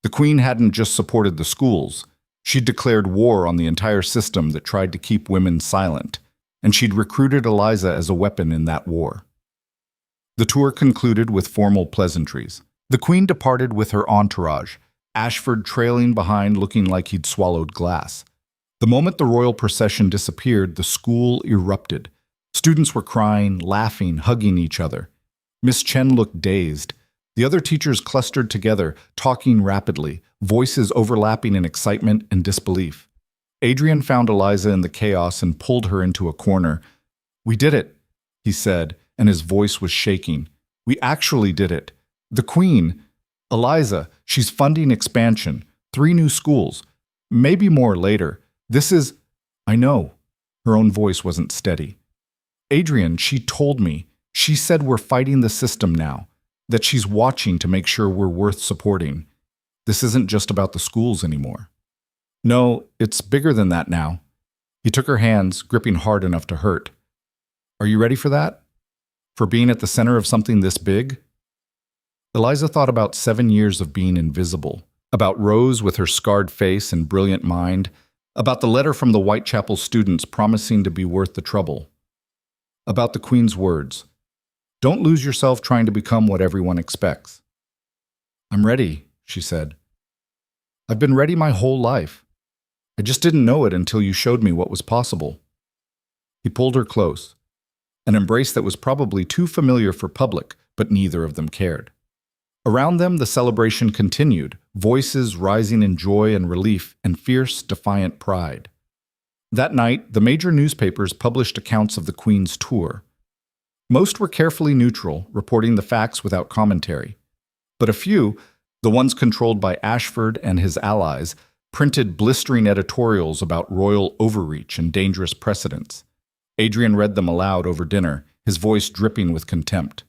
The Queen hadn't just supported the schools. She'd declared war on the entire system that tried to keep women silent, and she'd recruited Eliza as a weapon in that war. The tour concluded with formal pleasantries. The Queen departed with her entourage, Ashford trailing behind looking like he'd swallowed glass. The moment the royal procession disappeared, the school erupted. Students were crying, laughing, hugging each other. Miss Chen looked dazed. The other teachers clustered together, talking rapidly, voices overlapping in excitement and disbelief. Adrian found Eliza in the chaos and pulled her into a corner. We did it, he said, and his voice was shaking. We actually did it. The Queen, Eliza, she's funding expansion, 3 new schools, maybe more later. This is, I know. Her own voice wasn't steady. Adrian, she told me. She said we're fighting the system now, that she's watching to make sure we're worth supporting. This isn't just about the schools anymore. No, it's bigger than that now. He took her hands, gripping hard enough to hurt. Are you ready for that? For being at the center of something this big? Eliza thought about 7 years of being invisible, about Rose with her scarred face and brilliant mind, about the letter from the Whitechapel students promising to be worth the trouble, about the Queen's words, "Don't lose yourself trying to become what everyone expects." I'm ready, she said. I've been ready my whole life. I just didn't know it until you showed me what was possible. He pulled her close. an embrace that was probably too familiar for public, but neither of them cared. Around them, the celebration continued, voices rising in joy and relief and fierce, defiant pride. That night, the major newspapers published accounts of the Queen's tour. Most were carefully neutral, reporting the facts without commentary. But a few, the ones controlled by Ashford and his allies, printed blistering editorials about royal overreach and dangerous precedents. Adrian read them aloud over dinner, his voice dripping with contempt.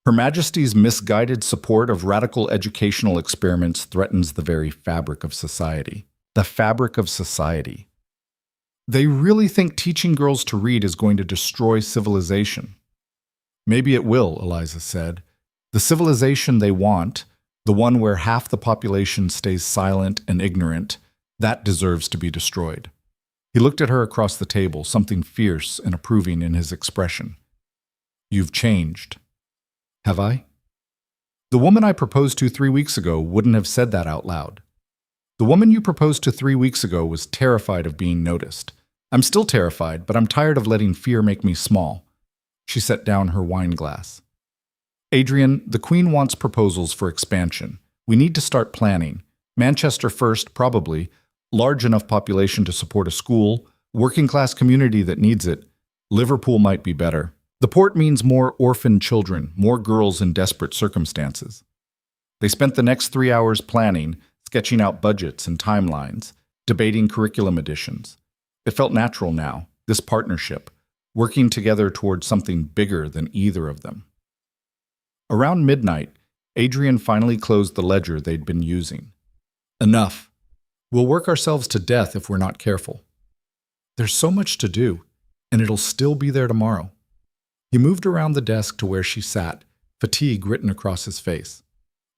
Her Majesty's misguided support of radical educational experiments threatens the very fabric of society. The fabric of society. They really think teaching girls to read is going to destroy civilization. Maybe it will, Eliza said. The civilization they want, the one where half the population stays silent and ignorant, that deserves to be destroyed. He looked at her across the table, something fierce and approving in his expression. You've changed. Have I? The woman I proposed to 3 weeks ago wouldn't have said that out loud. The woman you proposed to 3 weeks ago was terrified of being noticed. I'm still terrified, but I'm tired of letting fear make me small. She set down her wine glass. Adrian, the Queen wants proposals for expansion. We need to start planning. Manchester first, probably. Large enough population to support a school. Working-class community that needs it. Liverpool might be better. The port means more orphaned children, more girls in desperate circumstances. They spent the next 3 hours planning, sketching out budgets and timelines, debating curriculum additions. It felt natural now, this partnership, working together towards something bigger than either of them. Around midnight, Adrian finally closed the ledger they'd been using. Enough. We'll work ourselves to death if we're not careful. There's so much to do, and it'll still be there tomorrow. He moved around the desk to where she sat, fatigue written across his face.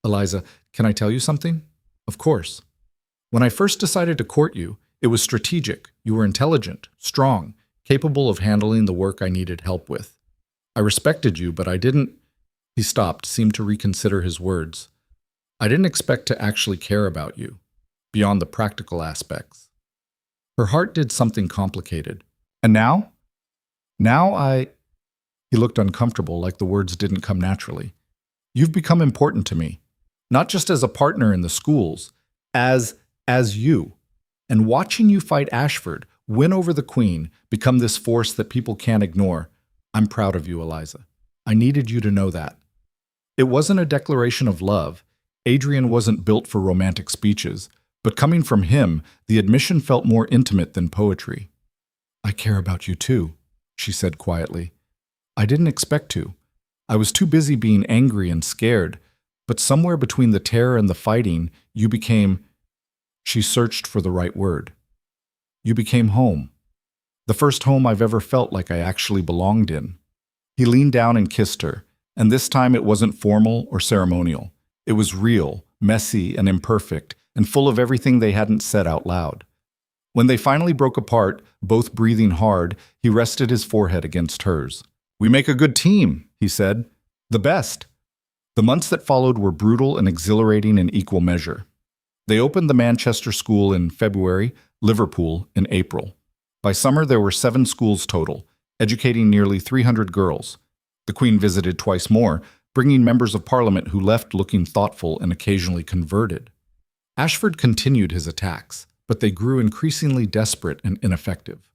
Eliza, can I tell you something? Of course. When I first decided to court you, it was strategic. You were intelligent, strong, capable of handling the work I needed help with. I respected you, but I didn't... He stopped, seemed to reconsider his words. I didn't expect to actually care about you, beyond the practical aspects. Her heart did something complicated. And now? He looked uncomfortable, like the words didn't come naturally. You've become important to me, not just as a partner in the schools, as you. And watching you fight Ashford, win over the Queen, become this force that people can't ignore, I'm proud of you, Eliza. I needed you to know that. It wasn't a declaration of love. Adrian wasn't built for romantic speeches, but coming from him, the admission felt more intimate than poetry. I care about you too, she said quietly. I didn't expect to. I was too busy being angry and scared, but somewhere between the terror and the fighting, you became... She searched for the right word. You became home. The first home I've ever felt like I actually belonged in. He leaned down and kissed her, and this time it wasn't formal or ceremonial. It was real, messy and imperfect, and full of everything they hadn't said out loud. When they finally broke apart, both breathing hard, he rested his forehead against hers. We make a good team, he said. The best. The months that followed were brutal and exhilarating in equal measure. They opened the Manchester school in February, Liverpool in April. By summer, there were 7 schools total, educating nearly 300 girls. The Queen visited twice more, bringing members of Parliament who left looking thoughtful and occasionally converted. Ashford continued his attacks, but they grew increasingly desperate and ineffective.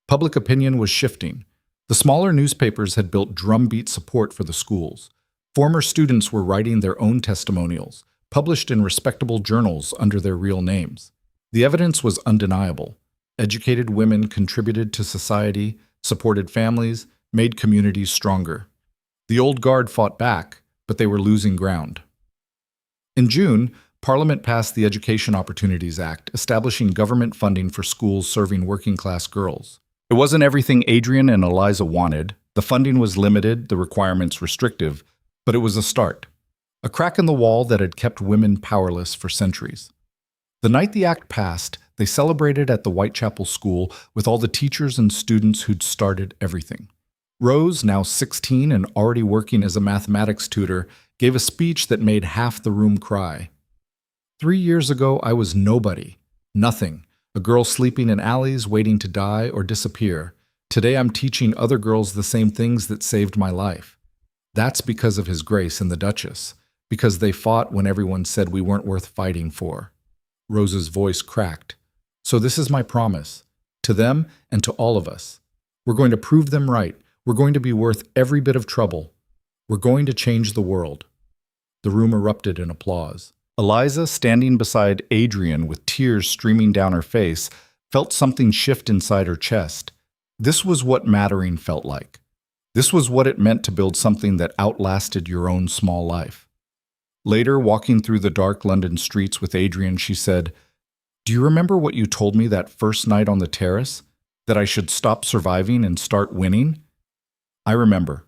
Public opinion was shifting. The smaller newspapers had built drumbeat support for the schools. Former students were writing their own testimonials, published in respectable journals under their real names. The evidence was undeniable. Educated women contributed to society, supported families, made communities stronger. The old guard fought back, but they were losing ground. In June, Parliament passed the Education Opportunities Act, establishing government funding for schools serving working-class girls. It wasn't everything Adrian and Eliza wanted. The funding was limited, the requirements restrictive, but it was a start. A crack in the wall that had kept women powerless for centuries. The night the act passed, they celebrated at the Whitechapel School with all the teachers and students who'd started everything. Rose, now 16 and already working as a mathematics tutor, gave a speech that made half the room cry. 3 years ago, I was nobody, nothing, a girl sleeping in alleys waiting to die or disappear. Today I'm teaching other girls the same things that saved my life. That's because of His grace and the Duchess, because they fought when everyone said we weren't worth fighting for. Rose's voice cracked. So this is my promise, to them and to all of us. We're going to prove them right. We're going to be worth every bit of trouble. We're going to change the world. The room erupted in applause. Eliza, standing beside Adrian with tears streaming down her face, felt something shift inside her chest. This was what mattering felt like. This was what it meant to build something that outlasted your own small life. Later, walking through the dark London streets with Adrian, she said, "Do you remember what you told me that first night on the terrace? That I should stop surviving and start winning?" "I remember.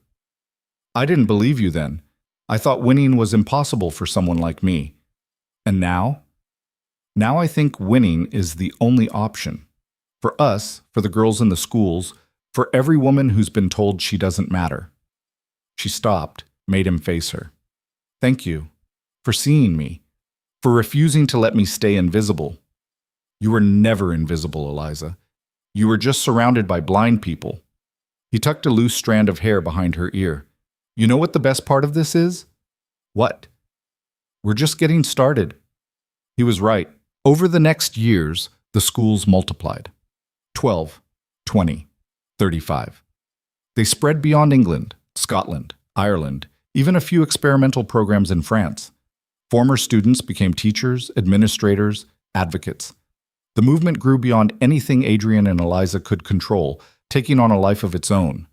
I didn't believe you then. I thought winning was impossible for someone like me. And now? Now I think winning is the only option. For us, for the girls in the schools, for every woman who's been told she doesn't matter." She stopped, made him face her. "Thank you. For seeing me. For refusing to let me stay invisible. You were never invisible, Eliza. You were just surrounded by blind people." He tucked a loose strand of hair behind her ear. "You know what the best part of this is?" "What?" "We're just getting started." He was right. Over the next years, the schools multiplied. 12, 20, 35. They spread beyond England, Scotland, Ireland, even a few experimental programs in France. Former students became teachers, administrators, advocates. The movement grew beyond anything Adrian and Eliza could control, taking on a life of its own.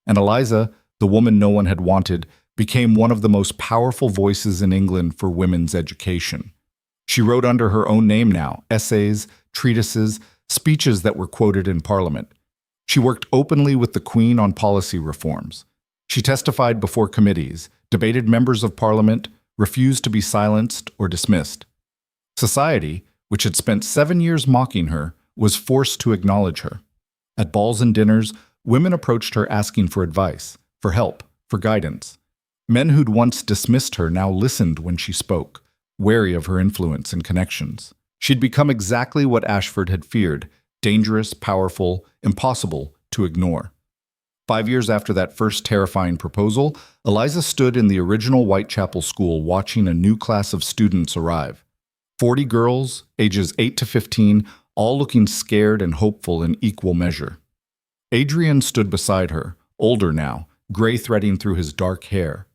And Eliza, the woman no one had wanted, became one of the most powerful voices in England for women's education. She wrote under her own name now, essays, treatises, speeches that were quoted in Parliament. She worked openly with the Queen on policy reforms. She testified before committees, debated members of Parliament, refused to be silenced or dismissed. Society, which had spent 7 years mocking her, was forced to acknowledge her. At balls and dinners, women approached her asking for advice, for help, for guidance. Men who'd once dismissed her now listened when she spoke, wary of her influence and connections. She'd become exactly what Ashford had feared: dangerous, powerful, impossible to ignore. 5 years after that first terrifying proposal, Eliza stood in the original Whitechapel School watching a new class of students arrive. 40 girls, ages 8 to 15, all looking scared and hopeful in equal measure. Adrian stood beside her, older now, gray threading through his dark hair.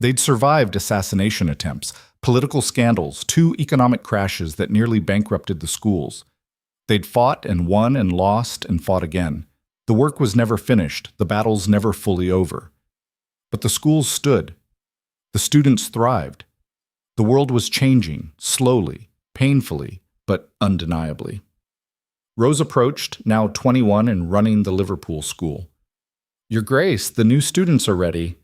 They'd survived assassination attempts, political scandals, 2 economic crashes that nearly bankrupted the schools. They'd fought and won and lost and fought again. The work was never finished, the battles never fully over. But the schools stood. The students thrived. The world was changing, slowly, painfully, but undeniably. Rose approached, now 21 and running the Liverpool school. "Your Grace, the new students are ready."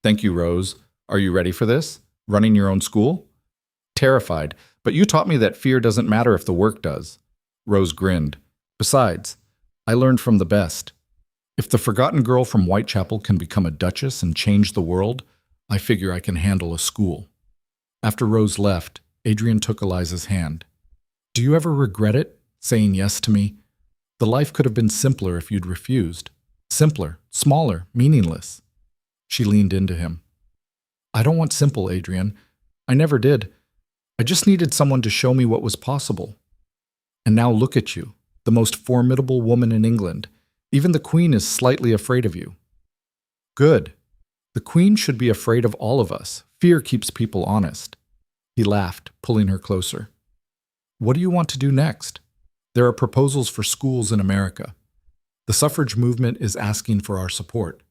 "Thank you, Rose. Are you ready for this? Running your own school?" "Terrified, but you taught me that fear doesn't matter if the work does." Rose grinned. "Besides, I learned from the best. If the forgotten girl from Whitechapel can become a duchess and change the world, I figure I can handle a school." After Rose left, Adrian took Eliza's hand. "Do you ever regret it, saying yes to me? The life could have been simpler if you'd refused. Simpler, smaller, meaningless." She leaned into him. "I don't want simple, Adrian. I never did. I just needed someone to show me what was possible. And now look at you, the most formidable woman in England. Even the Queen is slightly afraid of you." "Good. The Queen should be afraid of all of us. Fear keeps people honest." He laughed, pulling her closer. "What do you want to do next? There are proposals for schools in America. The suffrage movement is asking for our support.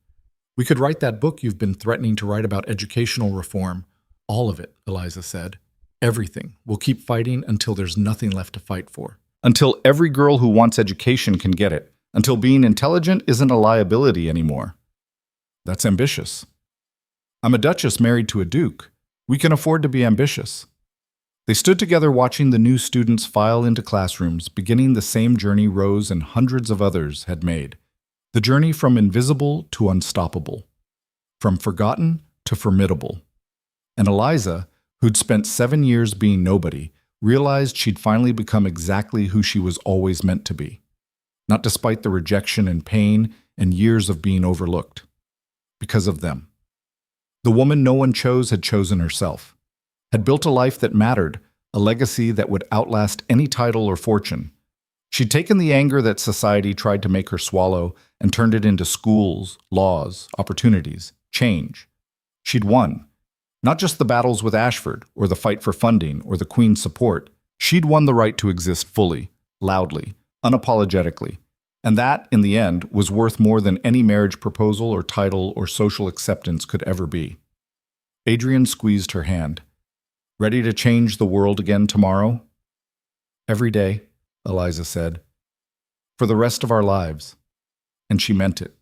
We could write that book you've been threatening to write about educational reform." "All of it," Eliza said. "Everything. We'll keep fighting until there's nothing left to fight for. Until every girl who wants education can get it. Until being intelligent isn't a liability anymore." "That's ambitious." "I'm a duchess married to a duke. We can afford to be ambitious." They stood together watching the new students file into classrooms, beginning the same journey Rose and hundreds of others had made. The journey from invisible to unstoppable. From forgotten to formidable. And Eliza, who'd spent 7 years being nobody, realized she'd finally become exactly who she was always meant to be. Not despite the rejection and pain, and years of being overlooked. Because of them. The woman no one chose had chosen herself, had built a life that mattered, a legacy that would outlast any title or fortune. She'd taken the anger that society tried to make her swallow and turned it into schools, laws, opportunities, change. She'd won. Not just the battles with Ashford, or the fight for funding, or the Queen's support. She'd won the right to exist fully, loudly, unapologetically. And that, in the end, was worth more than any marriage proposal or title or social acceptance could ever be. Adrian squeezed her hand. Ready to change the world again tomorrow? Every day, Eliza said. For the rest of our lives. And she meant it.